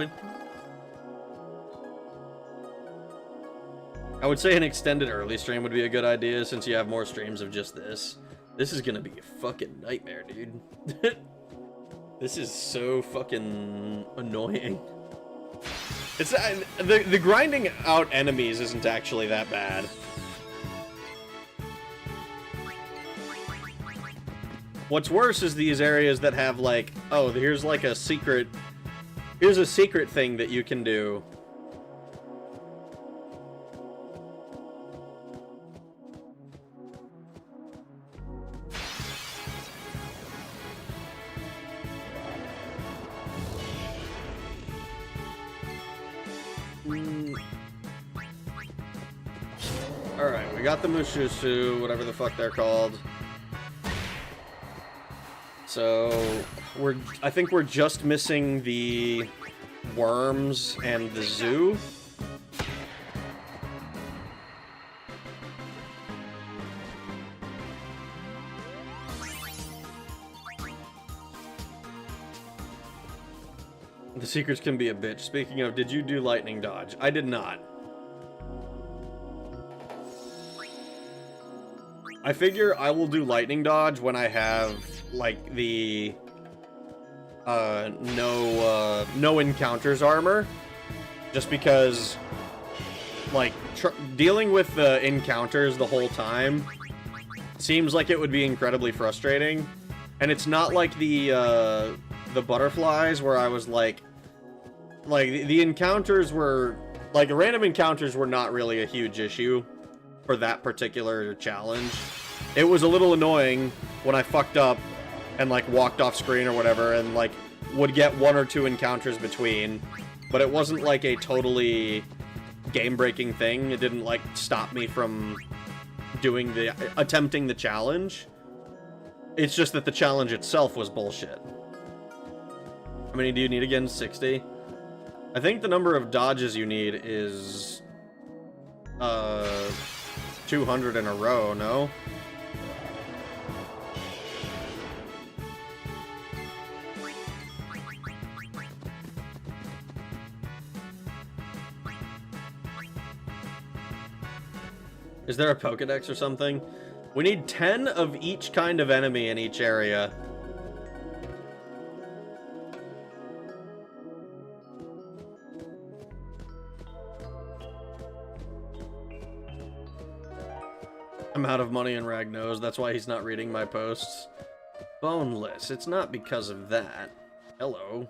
I would say an extended early stream would be a good idea, since you have more streams of just this. This is gonna be a fucking nightmare, dude. This is so fucking annoying. It's the grinding out enemies isn't actually that bad. What's worse is these areas that have like, oh, here's like a secret, here's a secret thing that you can do. Alright, we got the Mushusu, whatever the fuck they're called. So, I think we're just missing the worms and the zoo. The secrets can be a bitch. Speaking of, did you do lightning dodge? I did not. I figure I will do lightning dodge when I have like the no encounters armor, just because like dealing with the encounters the whole time seems like it would be incredibly frustrating. And it's not like the butterflies where I was like the encounters were like random encounters were not really a huge issue for that particular challenge. It was a little annoying when I fucked up and like walked off screen or whatever and like would get 1 or 2 encounters between, but it wasn't like a totally game-breaking thing. It didn't like stop me from attempting the challenge. It's just that the challenge itself was bullshit. How many do you need again? 60? I think the number of dodges you need is 200 in a row, no? Is there a Pokedex or something? We need 10 of each kind of enemy in each area. I'm out of money in Ragnos, that's why he's not reading my posts. Boneless, it's not because of that. Hello.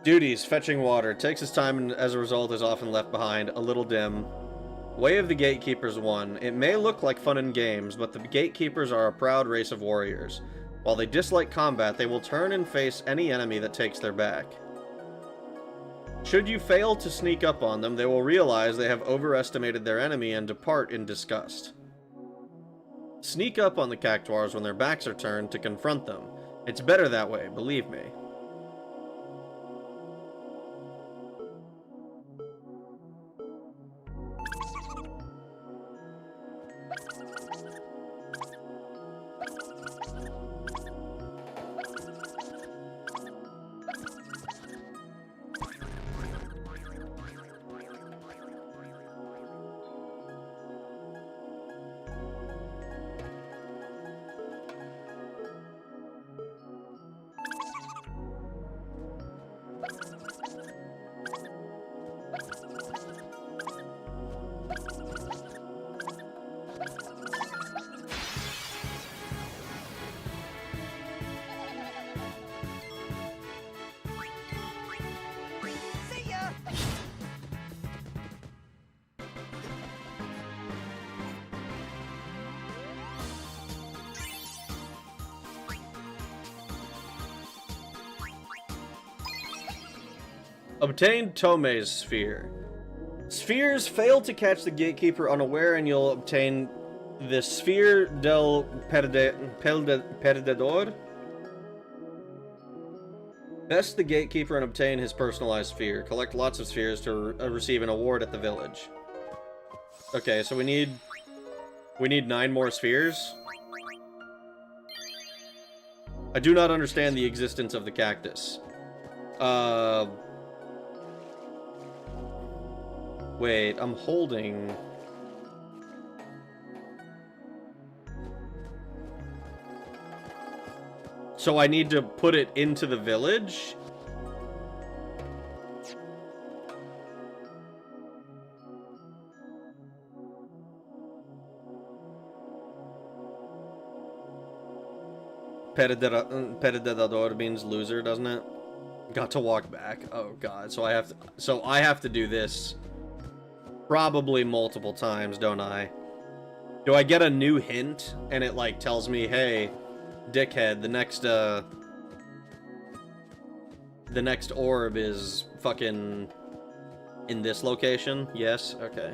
Duties, fetching water. Takes his time and as a result is often left behind. A little dim. Way of the Gatekeepers 1. It may look like fun in games, but the Gatekeepers are a proud race of warriors. While they dislike combat, they will turn and face any enemy that takes their back. Should you fail to sneak up on them, they will realize they have overestimated their enemy and depart in disgust. Sneak up on the Cactuars when their backs are turned to confront them. It's better that way, believe me. See ya! Obtain Tomei's Sphere. Spheres fail to catch the Gatekeeper unaware and you'll obtain the Sphere del Perdedor. Best the Gatekeeper and obtain his personalized sphere. Collect lots of spheres to receive an award at the village. Okay, so we need 9 more spheres. I do not understand the existence of the cactus. Wait, I'm holding... So I need to put it into the village? Perdedor means loser, doesn't it? Got to walk back. Oh god, so I have to do this probably multiple times, don't I? Do I get a new hint and it like tells me, hey, dickhead, the next orb is fucking in this location? Yes? Okay.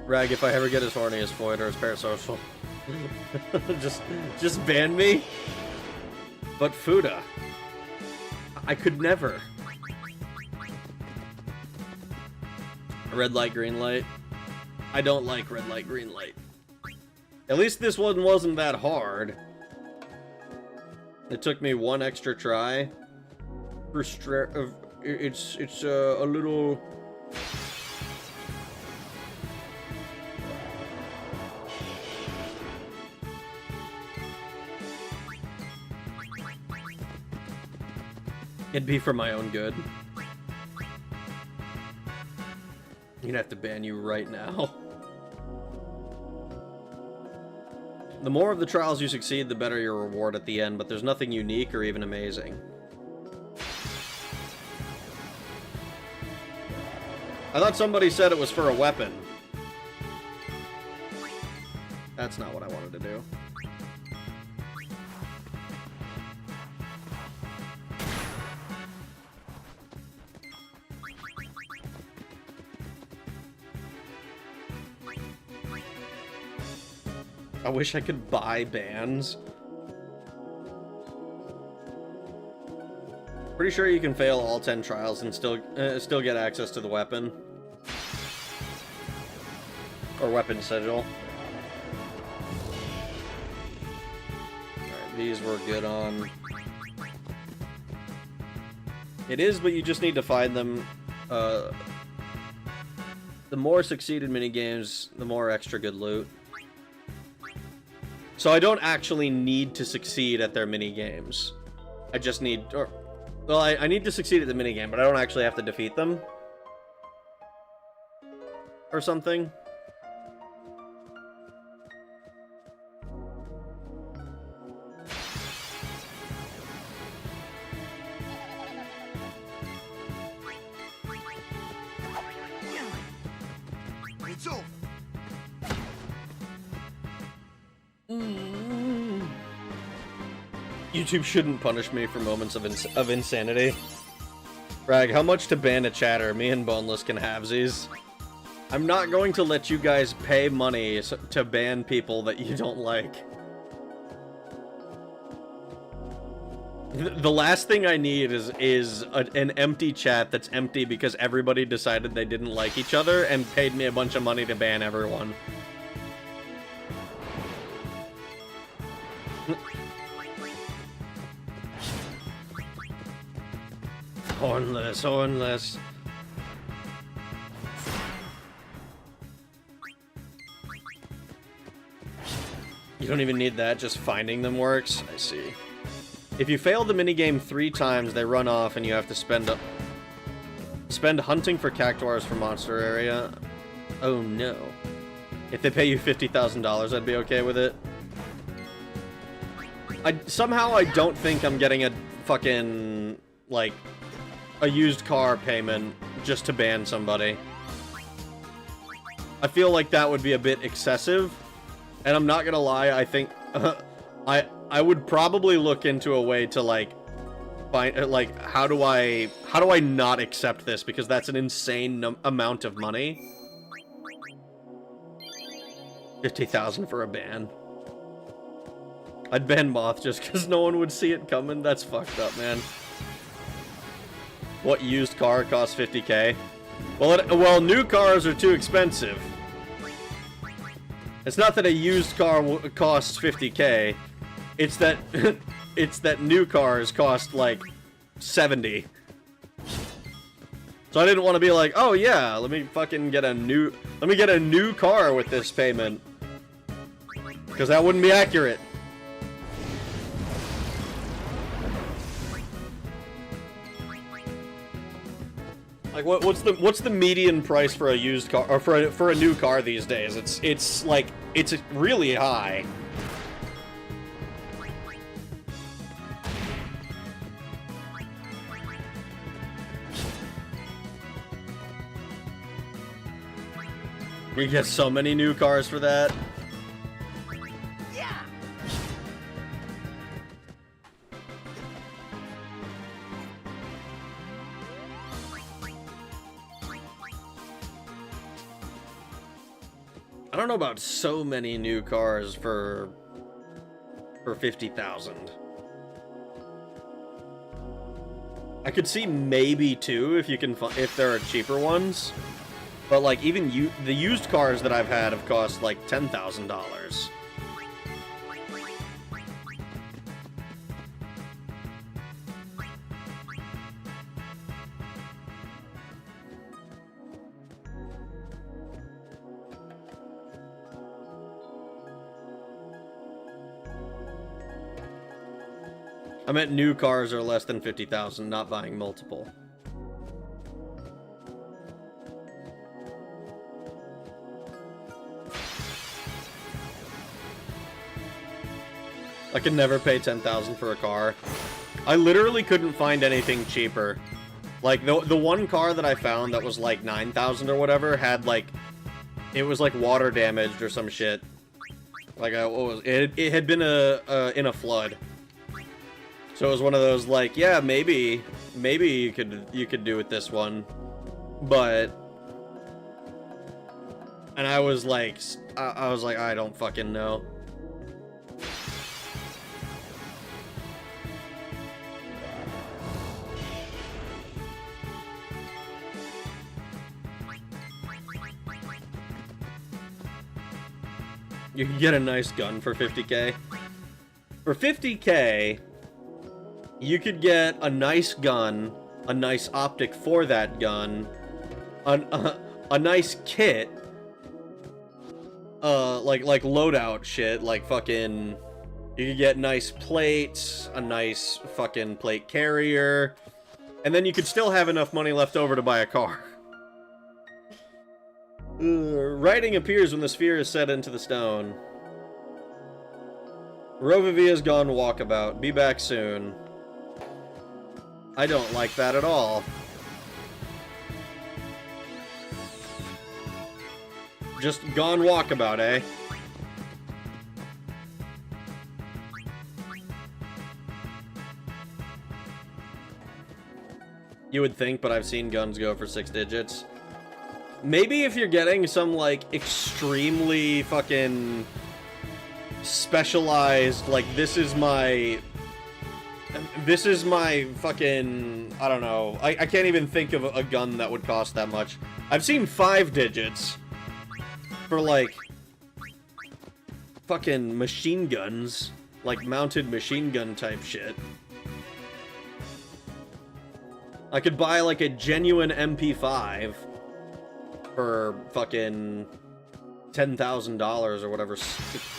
Rag, if I ever get as horny as Floyd or as parasocial, just ban me? But Fuda, I could never. Red light, green light. I don't like red light, green light. At least this one wasn't that hard. It took me 1 extra try. It's a little... It'd be for my own good. You'd have to ban you right now. The more of the trials you succeed, the better your reward at the end, but there's nothing unique or even amazing. I thought somebody said it was for a weapon. That's not what I wanted to do. I wish I could buy bands. Pretty sure you can fail all 10 trials and still get access to the weapon. Or weapon sigil. Alright, these we're good on. It is, but you just need to find them. The more succeeded minigames, the more extra good loot. So I don't actually need to succeed at their minigames. I just need... Well, I need to succeed at the minigame, but I don't actually have to defeat them. Or something. It's over. YouTube shouldn't punish me for moments of insanity. Rag, how much to ban a chatter? Me and Boneless can halvesies. I'm not going to let you guys pay money to ban people that you don't like. The last thing I need is an empty chat that's empty because everybody decided they didn't like each other and paid me a bunch of money to ban everyone. Hornless, hornless. You don't even need that, just finding them works? I see. If you fail the minigame 3 times, they run off and you have to spend hunting for cactuars for monster area. Oh no. If they pay you $50,000, I'd be okay with it. Somehow I don't think I'm getting a fucking, like, a used car payment just to ban somebody. I feel like that would be a bit excessive, and I'm not gonna lie, I think I would probably look into a way to like find like how do I not accept this, because that's an insane amount of money. 50,000 for a ban. I'd ban Moth just because no one would see it coming. That's fucked up, man. What used car costs 50K? Well, new cars are too expensive. It's not that a used car costs 50K. It's that it's that new cars cost like 70. So I didn't want to be like, oh yeah, let me get a new car with this payment, because that wouldn't be accurate. Like what's the median price for a used car or for a new car these days? It's really high. We get so many new cars for that. Yeah. I don't know about so many new cars for 50,000. I could see maybe 2 if there are cheaper ones. But like even the used cars that I've had have cost like $10,000. I meant new cars are less than 50,000, not buying multiple. I could never pay 10,000 for a car. I literally couldn't find anything cheaper. Like, the one car that I found that was like 9,000 or whatever had like, it was like water damaged or some shit. Like, what was it? It had been in a flood. So it was one of those like, yeah, maybe you could do with this one, but. And I was like, I don't fucking know. You can get a nice gun for 50k. For 50k, you could get a nice gun, a nice optic for that gun, a nice kit, like loadout shit, like fucking, you could get nice plates, a nice fucking plate carrier, and then you could still have enough money left over to buy a car. Writing appears when the sphere is set into the stone. Rovivia's gone walkabout. Be back soon. I don't like that at all. Just gone walkabout, eh? You would think, but I've seen guns go for 6 digits. Maybe if you're getting some, like, extremely fucking specialized, like, this is my fucking, I don't know, I can't even think of a gun that would cost that much. I've seen 5 digits for, like, fucking machine guns, like, mounted machine gun type shit. I could buy, like, a genuine MP5 for fucking $10,000 or whatever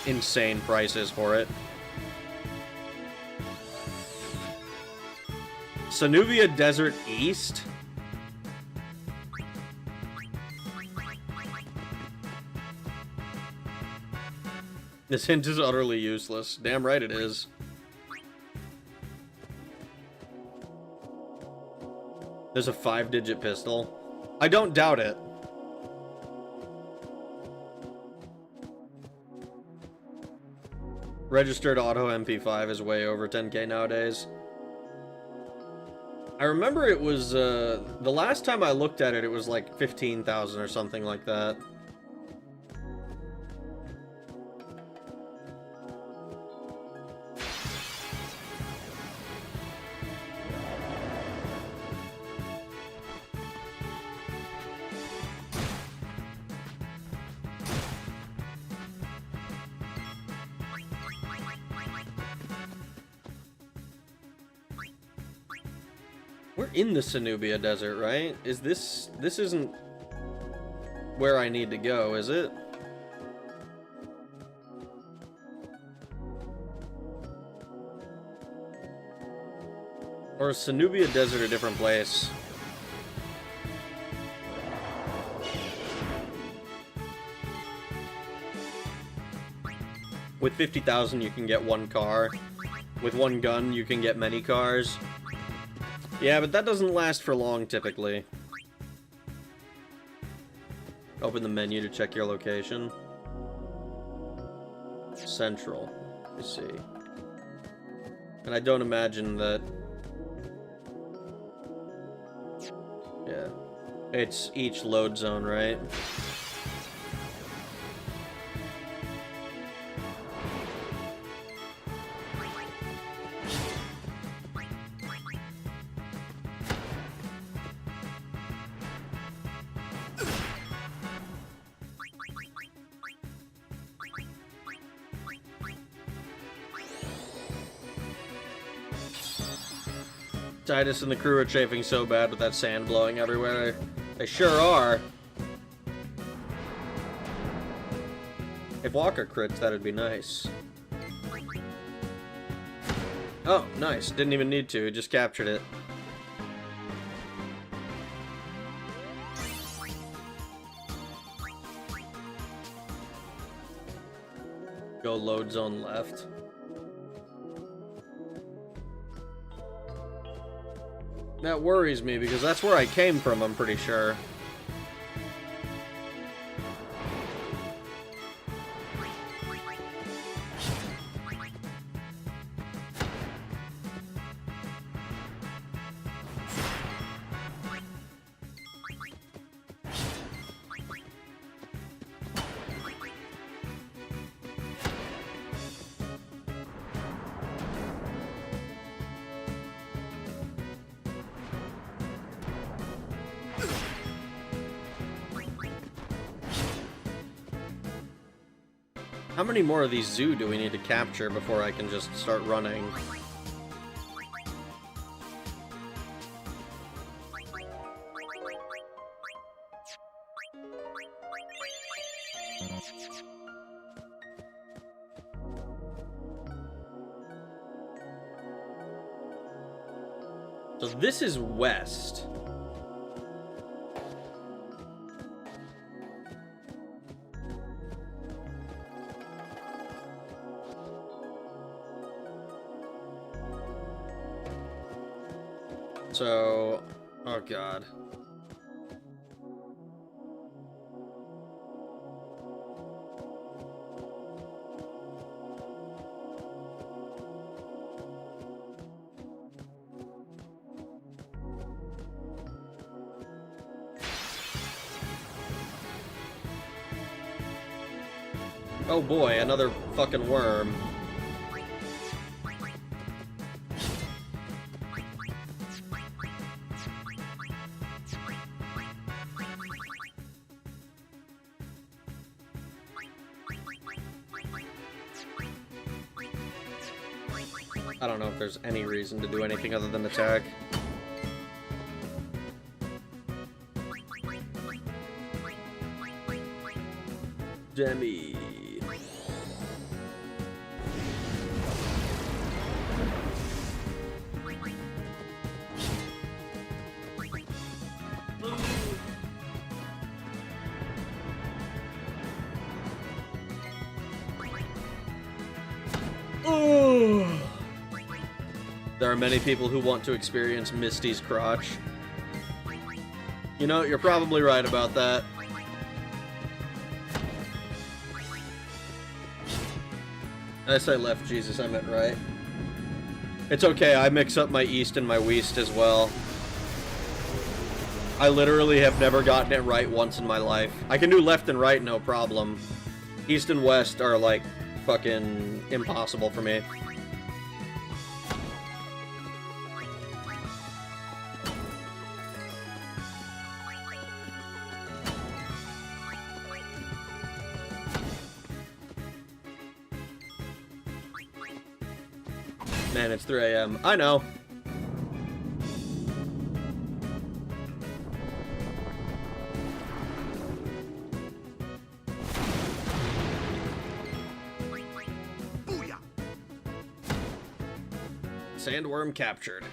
insane price is for it. Sanuvia Desert East? This hint is utterly useless. Damn right it is. There's a 5-digit pistol. I don't doubt it. Registered auto MP5 is way over 10k nowadays. I remember it was, the last time I looked at it, it was like 15,000 or something like that. We're in the Sanubia Desert, right? Is this isn't where I need to go, is it? Or is Sanubia Desert a different place? With 50,000 you can get one car. With one gun you can get many cars. Yeah, but that doesn't last for long, typically. Open the menu to check your location. Central. Let's see. And I don't imagine that... Yeah. It's each load zone, right? Titus and the crew are chafing so bad with that sand blowing everywhere. They sure are. If Walker crits, that'd be nice. Oh, nice. Didn't even need to. Just captured it. Go load zone left. That worries me because that's where I came from, I'm pretty sure. How many more of these zoo do we need to capture before I can just start running? So this is west. So, oh god. Oh boy, another fucking worm. I don't know if there's any reason to do anything other than attack. Demi. There are many people who want to experience Misty's crotch. You know, you're probably right about that. I say left, Jesus, I meant right. It's okay, I mix up my east and my west as well. I literally have never gotten it right once in my life. I can do left and right, no problem. East and west are, like, fucking impossible for me. Man, it's 3 a.m. I know. Booyah! Sandworm captured.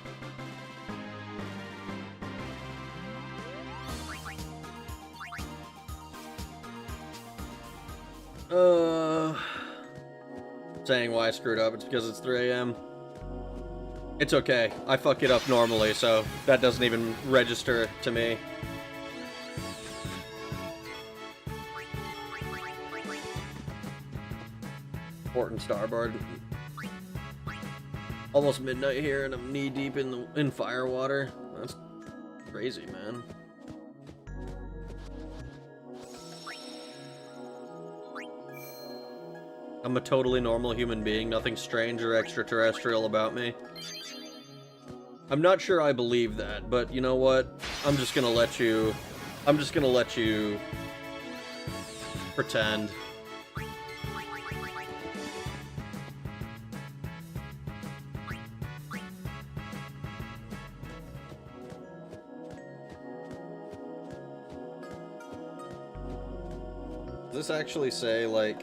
Saying why I screwed up, it's because it's 3 a.m. It's okay. I fuck it up normally, so that doesn't even register to me. Port and starboard. Almost midnight here, and I'm knee deep in fire water. That's crazy, man. I'm a totally normal human being, nothing strange or extraterrestrial about me. I'm not sure I believe that, but you know what? I'm just gonna let you pretend. Does this actually say, like,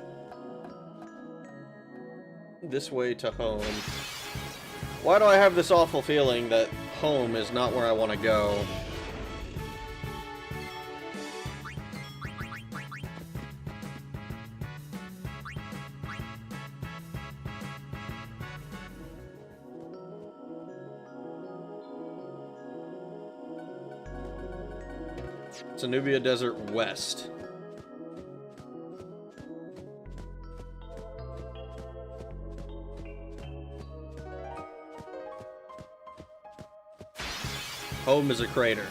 this way to home? Why do I have this awful feeling that home is not where I want to go? Zenubia Desert West. Home is a crater.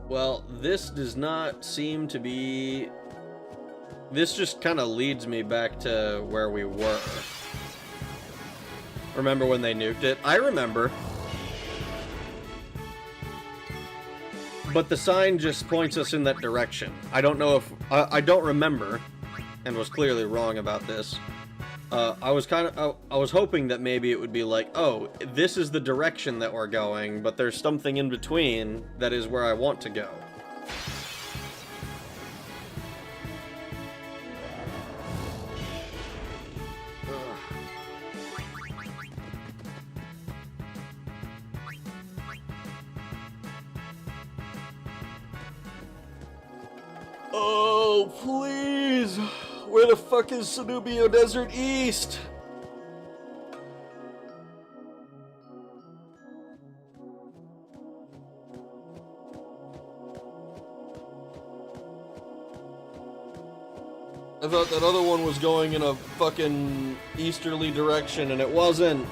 Well, this does not seem to be... This just kind of leads me back to where we were. Remember when they nuked it? I remember. But the sign just points us in that direction. I don't know if... I don't remember, and was clearly wrong about this. I was hoping that maybe it would be like, oh, this is the direction that we're going, but there's something in between that is where I want to go. Oh, please! Where the fuck is Zenubia Desert East? I thought that other one was going in a fucking easterly direction, and it wasn't.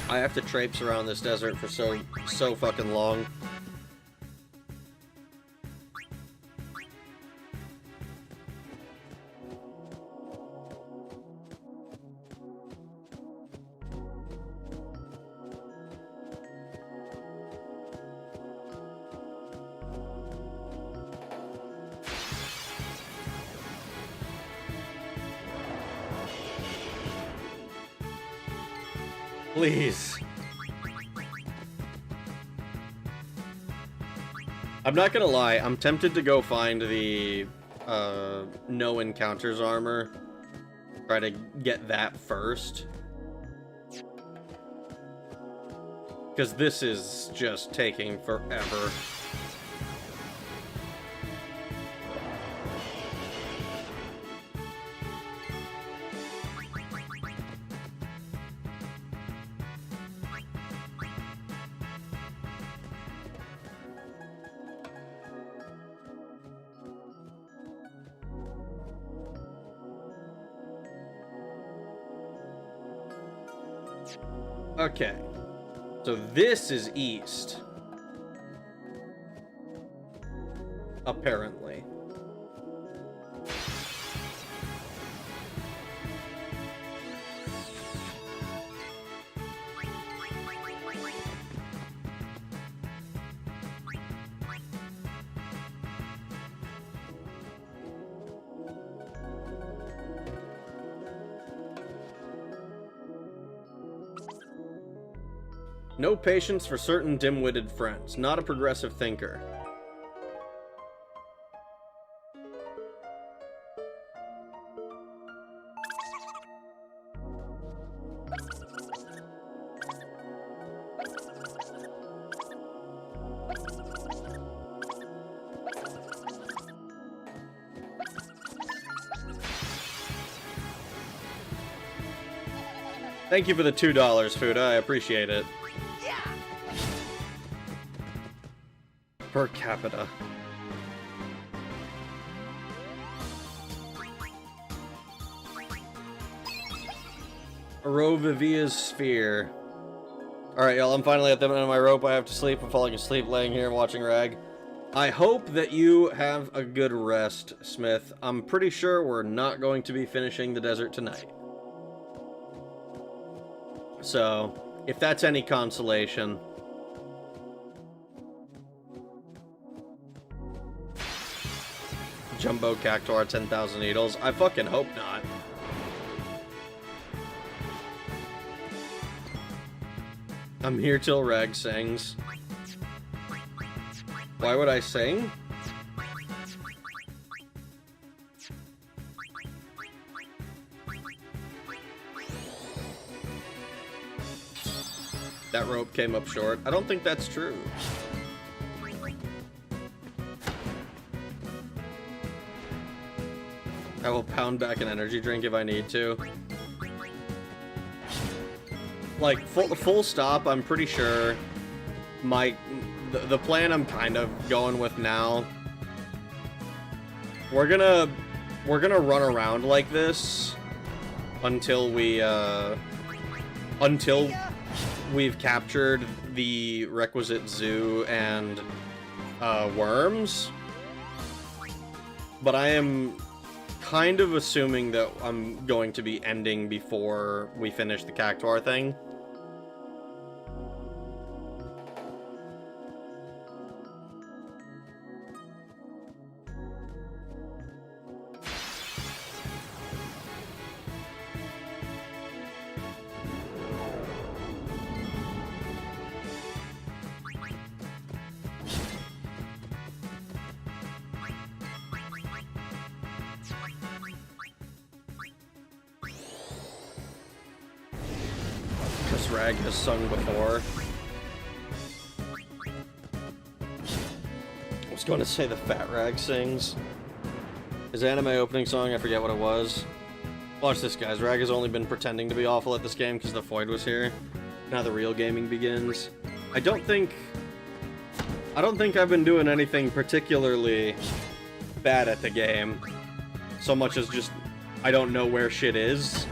I have to traipse around this desert for so fucking long. Please. I'm not gonna lie, I'm tempted to go find the no encounters armor. Try to get that first. Because this is just taking forever. Okay, so this is east. Apparently. No patience for certain dim-witted friends. Not a progressive thinker. Thank you for the $2, Fuda. I appreciate it. Per capita. Arovivia's sphere. Alright, y'all, I'm finally at the end of my rope. I have to sleep. I'm falling asleep laying here and watching Rag. I hope that you have a good rest, Smith. I'm pretty sure we're not going to be finishing the desert tonight. So, if that's any consolation... Jumbo Cactuar 10,000 Needles? I fucking hope not. I'm here till Rag sings. Why would I sing? That rope came up short. I don't think that's true. I will pound back an energy drink if I need to. Like, full stop, I'm pretty sure the plan I'm kind of going with now, we're gonna run around like this until we've captured the requisite zoo and worms. But I am kind of assuming that I'm going to be ending before we finish the Cactuar thing. Rag has sung before. I was going to say the Fat Rag sings. His anime opening song, I forget what it was. Watch this, guys. Rag has only been pretending to be awful at this game because the Void was here. Now the real gaming begins. I don't think I've been doing anything particularly bad at the game. So much as just, I don't know where shit is.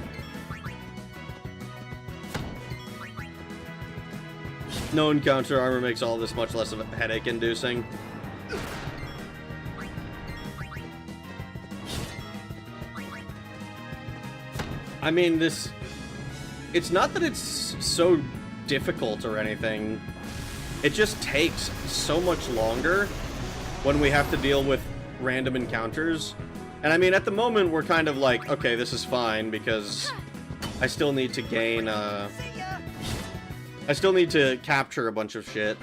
No encounter armor makes all this much less of a headache-inducing. I mean, it's not that it's so difficult or anything. It just takes so much longer when we have to deal with random encounters. And I mean, at the moment, we're kind of like, okay, this is fine, because I still need to gain, I still need to capture a bunch of shit.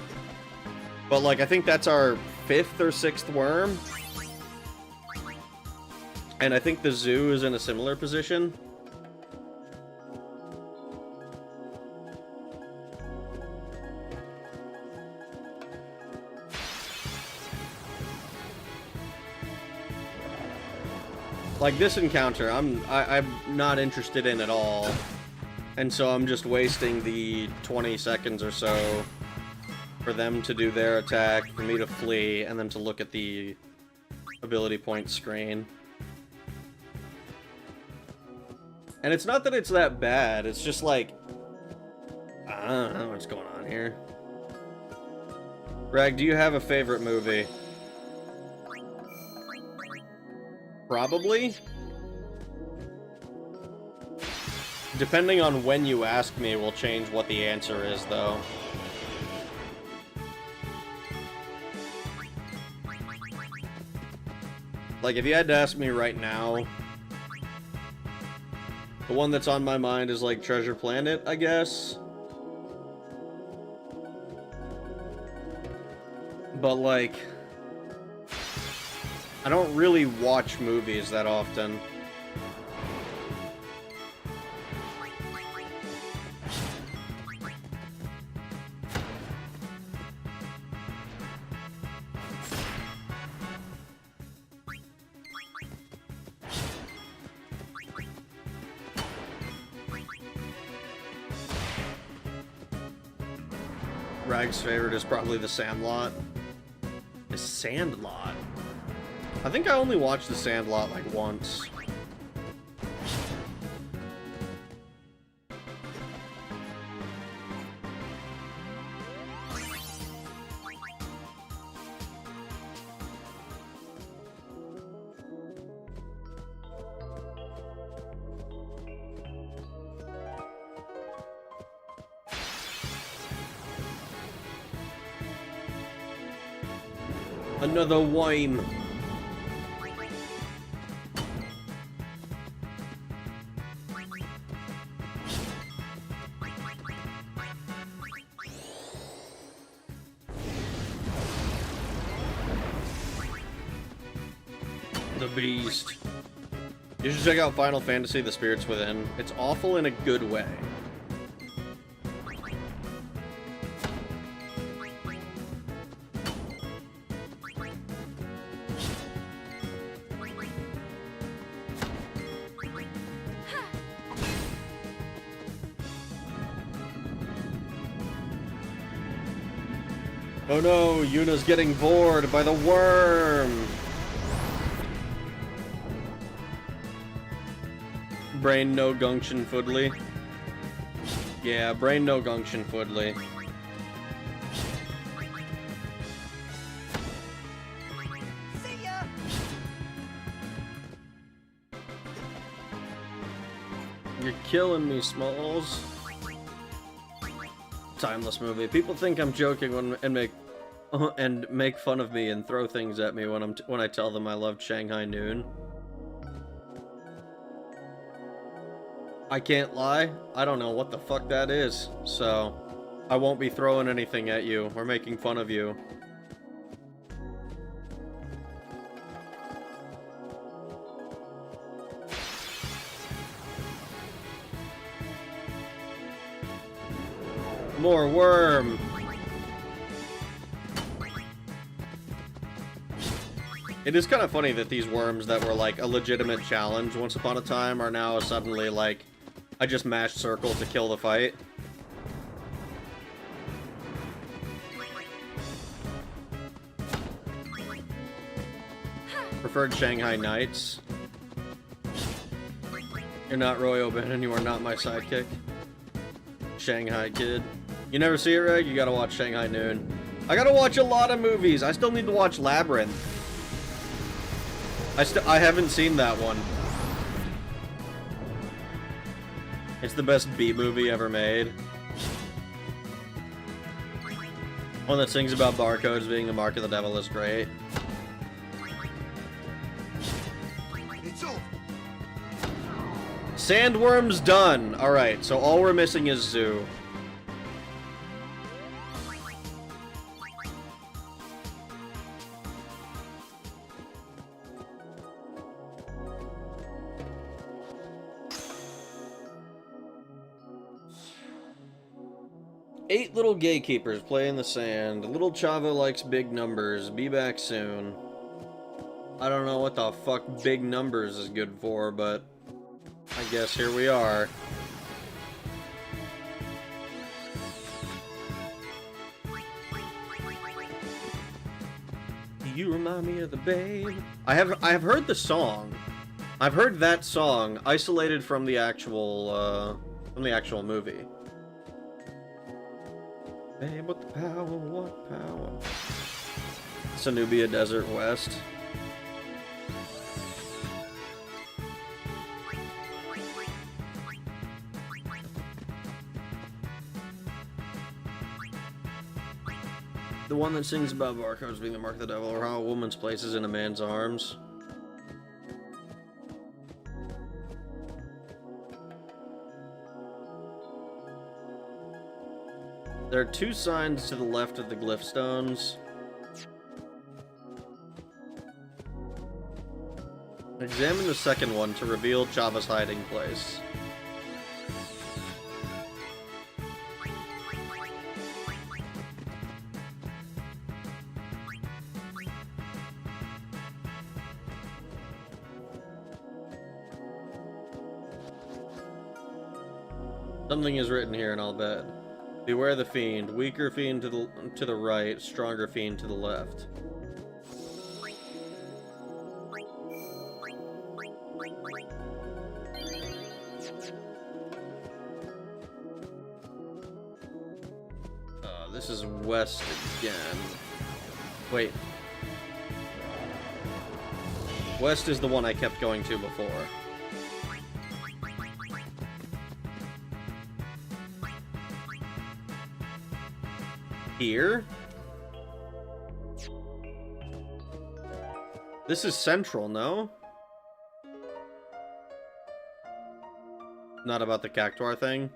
But, like, I think that's our 5th or 6th worm. And I think the zoo is in a similar position. Like, this encounter, I'm not interested in at all. And so I'm just wasting the 20 seconds or so for them to do their attack, for me to flee, and then to look at the ability point screen. And it's not that it's that bad, it's just like, I don't know what's going on here. Rag, do you have a favorite movie? Probably. Depending on when you ask me will change what the answer is, though. Like, if you had to ask me right now, the one that's on my mind is, like, Treasure Planet, I guess. But, like, I don't really watch movies that often. Rag's favorite is probably The Sandlot. The Sandlot? I think I only watched The Sandlot like once. Another wine. the beast. You should check out Final Fantasy: The Spirits Within. It's awful in a good way. Oh no, Yuna's getting bored by the worm! Brain no gunction foodly. Yeah, brain no gunction foodly. See ya. You're killing me, Smalls. Timeless movie. People think I'm joking and make fun of me and throw things at me when I tell them I loved Shanghai Noon. I can't lie, I don't know what the fuck that is, so I won't be throwing anything at you or making fun of you. More worm! It is kind of funny that these worms that were like a legitimate challenge once upon a time are now suddenly like, I just mashed circle to kill the fight. Preferred Shanghai Knights. You're not Roy O'Bannon, you are not my sidekick. Shanghai Kid. You never see it, Reg? You gotta watch Shanghai Noon. I gotta watch a lot of movies. I still need to watch Labyrinth. I haven't seen that one. It's the best B movie ever made. One that sings about barcodes being the mark of the devil is great. It's over. Sandworm's done. Alright, so all we're missing is Zoo. Eight little gatekeepers play in the sand. Little Chavo likes big numbers. Be back soon. I don't know what the fuck big numbers is good for, but I guess here we are. You remind me of the babe. I have heard the song. I've heard that song isolated from the actual movie. Babe, what the power, what power? Sanubia Desert West. The one that sings about barcodes being the mark of the devil, or how a woman's place is in a man's arms. There are two signs to the left of the glyph stones. Examine the second one to reveal Chava's hiding place. Something is written here, and I'll bet. Beware the fiend. Weaker fiend to the right, stronger fiend to the left. This is west again. Wait. West is the one I kept going to before. Here? This is central, no? Not about the Cactuar thing?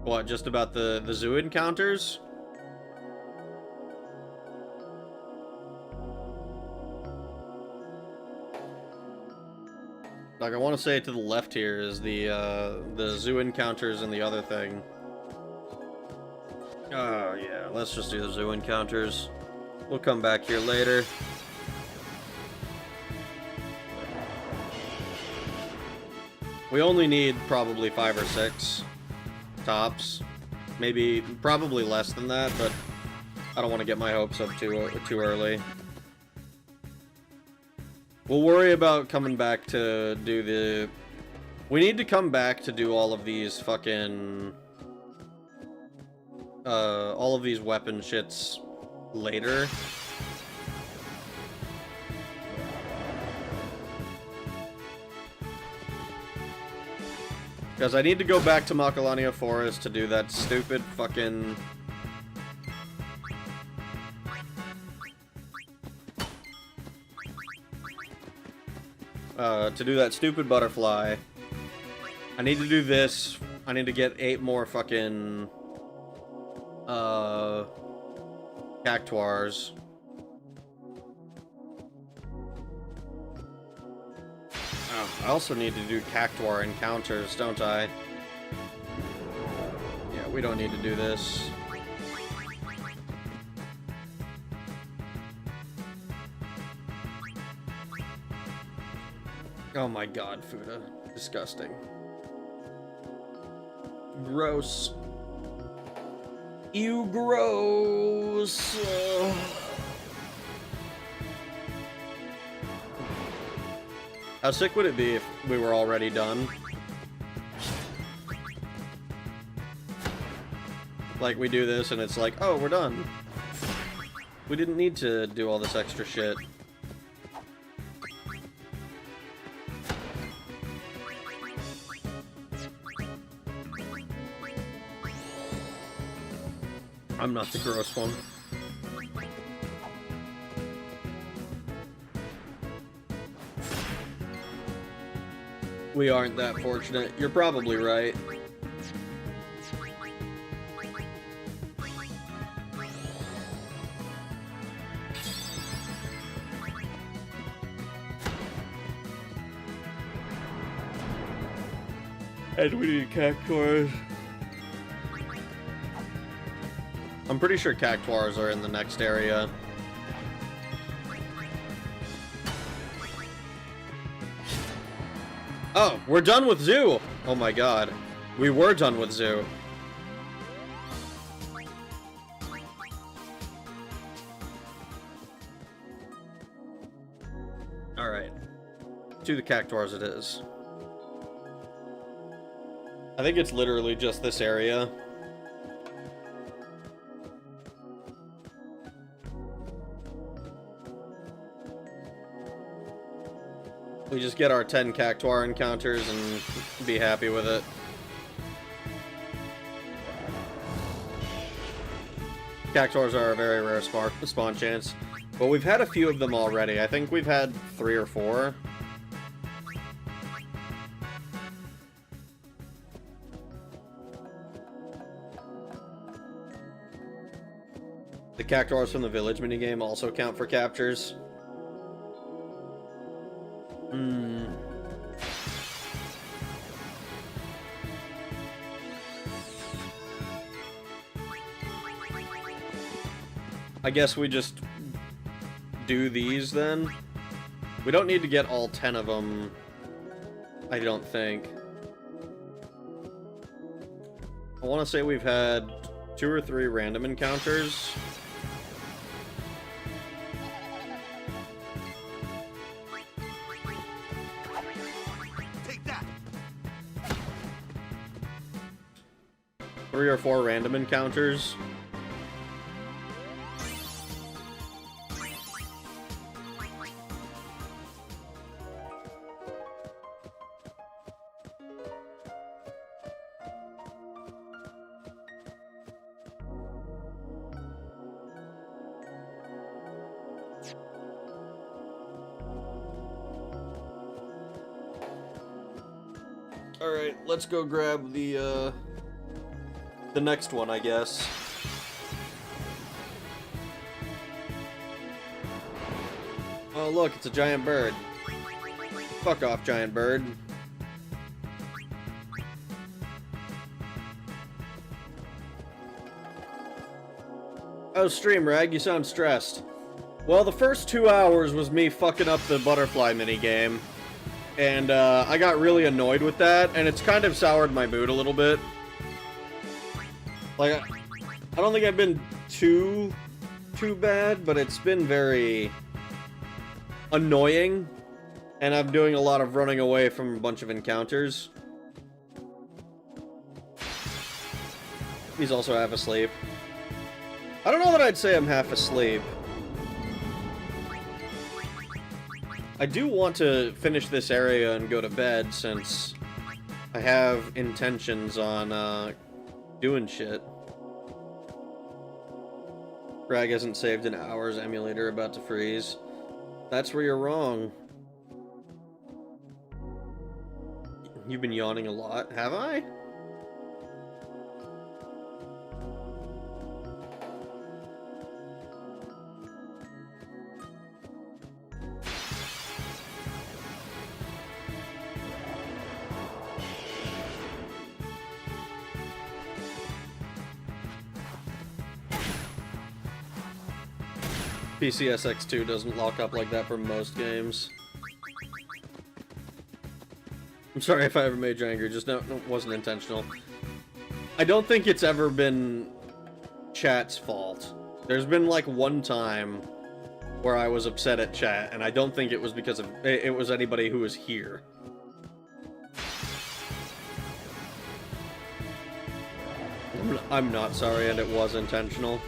What, just about the zoo encounters? Like, I want to say to the left here is the zoo encounters and the other thing. Oh, yeah, let's just do the zoo encounters. We'll come back here later. We only need probably 5 or 6 tops. Maybe, probably less than that, but I don't want to get my hopes up too early. We'll worry about coming back to do the... We need to come back to do all of these fucking... all of these weapon shits later. Because I need to go back to Macalania Forest to do that stupid fucking... to do that stupid butterfly. I need to do this. I need to get 8 more fucking... Cactuars. Oh, I also need to do Cactuar encounters, don't I? Yeah, we don't need to do this. Oh my god, Fuda. Disgusting. Gross. You gross. How sick would it be if we were already done? Like, we do this and it's like, oh, we're done. We didn't need to do all this extra shit. I'm not the gross one. We aren't that fortunate. You're probably right. And we need cactuars. I'm pretty sure cactuars are in the next area. Oh, we're done with Zoo! Oh my god. We were done with Zoo. Alright. To the cactuars it is. I think it's literally just this area. We just get our 10 Cactuar encounters and be happy with it. Cactuars are a very rare spawn chance, but we've had a few of them already. I think we've had 3 or 4. The Cactuars from the village minigame also count for captures. I guess we just do these then. We don't need to get all 10 of them, I don't think. I want to say we've had 2 or 3 random encounters. Take that. 3 or 4 random encounters. Alright, let's go grab the next one, I guess. Oh look, it's a giant bird. Fuck off, giant bird. Oh, stream rag, you sound stressed. Well, the first 2 hours was me fucking up the butterfly minigame. And, I got really annoyed with that, and it's kind of soured my mood a little bit. Like, I don't think I've been too bad, but it's been very annoying. And I'm doing a lot of running away from a bunch of encounters. He's also half asleep. I don't know that I'd say I'm half asleep. I do want to finish this area and go to bed, since I have intentions on, doing shit. Rag hasn't saved in hours, emulator about to freeze. That's where you're wrong. You've been yawning a lot, have I? PCSX2 doesn't lock up like that for most games. I'm sorry if I ever made you angry, just no, it wasn't intentional. I don't think it's ever been chat's fault. There's been like one time where I was upset at chat, and I don't think it was because of it was anybody who was here. I'm not sorry, and it was intentional.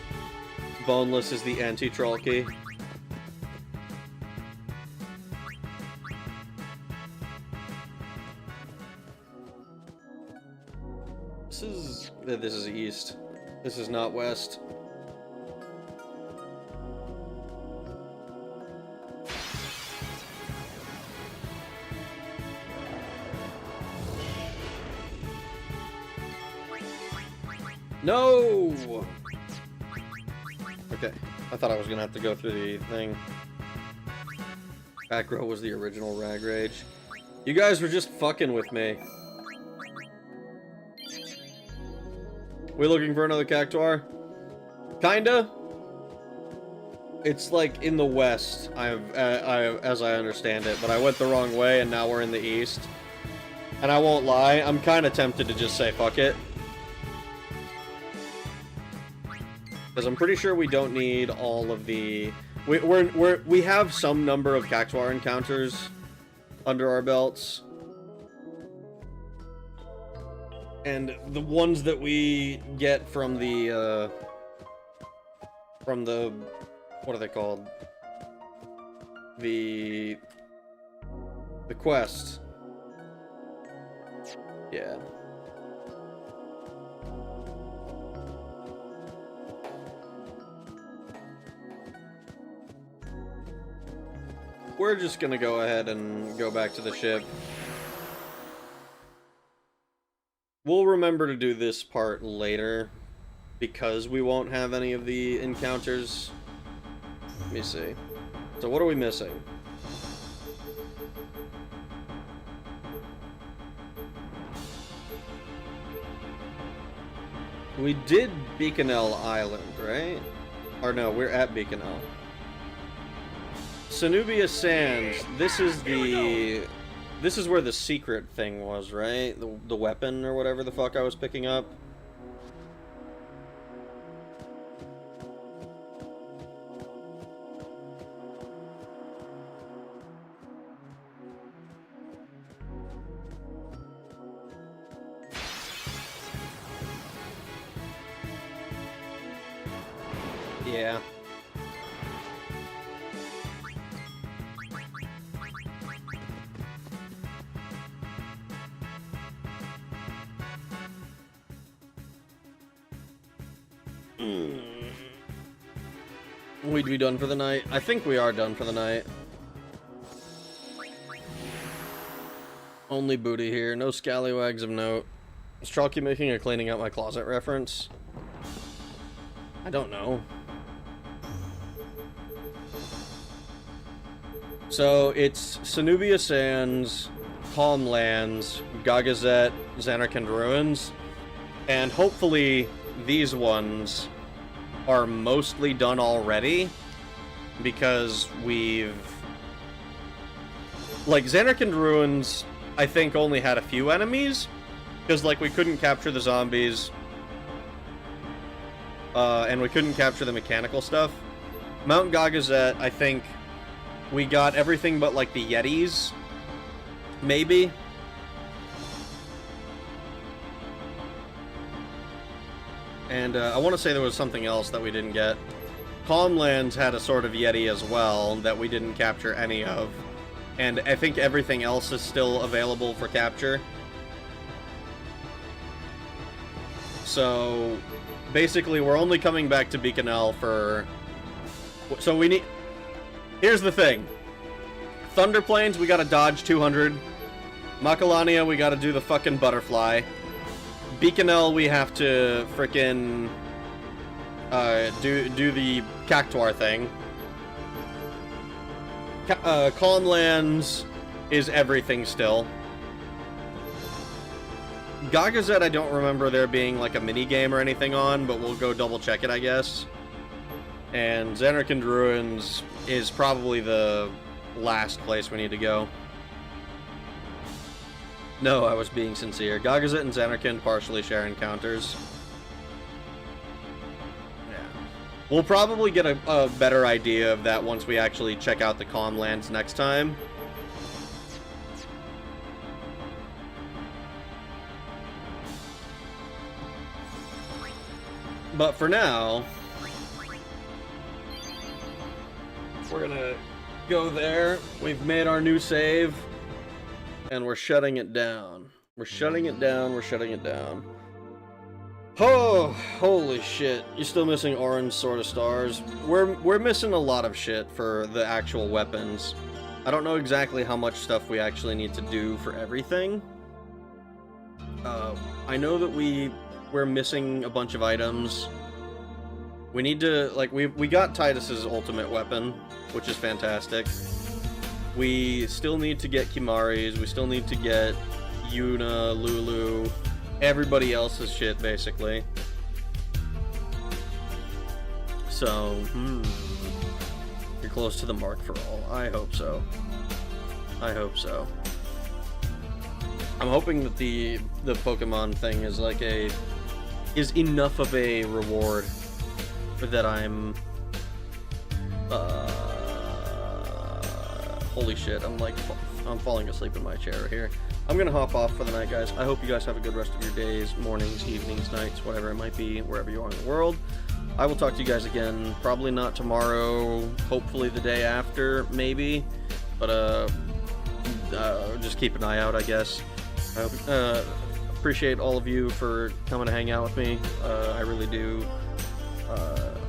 Boneless is the anti-troll key. This is east. This is not west. No! Okay, I thought I was gonna have to go through the thing. Back row was the original Rag Rage. You guys were just fucking with me. We looking for another cactuar? Kinda. It's like in the west, as I understand it, but I went the wrong way and now we're in the east. And I won't lie, I'm kind of tempted to just say fuck it. Because I'm pretty sure we don't need all of the... We have some number of cactuar encounters under our belts. And the ones that we get from the, what are they called? The quest. Yeah. We're just gonna go ahead and go back to the ship. We'll remember to do this part later, because we won't have any of the encounters. Let me see. So what are we missing? We did Beaconell Island, right? Or no, we're at Beaconell. Sanubia Sands, this is where the secret thing was, right? The weapon or whatever the fuck I was picking up. Yeah. We'd be done for the night. I think we are done for the night. Only booty here. No scallywags of note. Is Chalky making a cleaning out my closet reference? I don't know. So it's Sanubia Sands, Calm Lands, Gagazet, Xanarkand Ruins, and hopefully these ones are mostly done already, because we've... Like, Xanarkand Ruins, I think, only had a few enemies, because, like, we couldn't capture the zombies, and we couldn't capture the mechanical stuff. Mount Gagazet, I think we got everything but, like, the Yetis, maybe. And I want to say there was something else that we didn't get. Calmlands had a sort of Yeti as well that we didn't capture any of. And I think everything else is still available for capture. So, basically, we're only coming back to Beaconell for... So we need... Here's the thing. Thunder Plains, we gotta dodge 200. Macalania, we gotta do the fucking butterfly. Beaconell, we have to frickin' do the Cactuar thing. Calmlands is everything still. Gagazet, I don't remember there being like a mini game or anything on, but we'll go double check it, I guess. And Xanarkand Ruins is probably the last place we need to go. No, I was being sincere. Gagazet and Xanarkand partially share encounters. Yeah. We'll probably get a better idea of that once we actually check out the Calmlands next time. But for now, we're gonna go there. We've made our new save, and we're shutting it down. We're shutting it down. We're shutting it down. Oh, holy shit! You're still missing Orange Sword of Stars. We're missing a lot of shit for the actual weapons. I don't know exactly how much stuff we actually need to do for everything. I know that we're missing a bunch of items. We need to, like, we got Titus's ultimate weapon, which is fantastic. We still need to get Kimari's, we still need to get Yuna, Lulu, everybody else's shit, basically. So, you're close to the mark for all. I hope so. I hope so. I'm hoping that the Pokemon thing is like is enough of a reward that I'm holy shit, I'm falling asleep in my chair here. I'm gonna hop off for the night, guys. I hope you guys have a good rest of your days, mornings, evenings, nights, whatever it might be, wherever you are in the world. I will talk to you guys again, probably not tomorrow, hopefully the day after, maybe, but just keep an eye out, I guess. I hope, appreciate all of you for coming to hang out with me. I really do.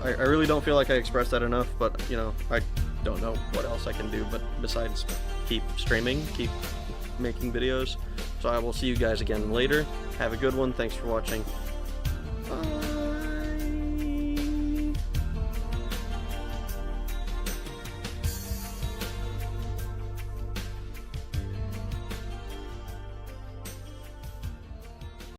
I really don't feel like I expressed that enough, but, you know, I don't know what else I can do, but besides keep streaming, keep making videos. So I will see you guys again later. Have a good one. Thanks for watching. Bye.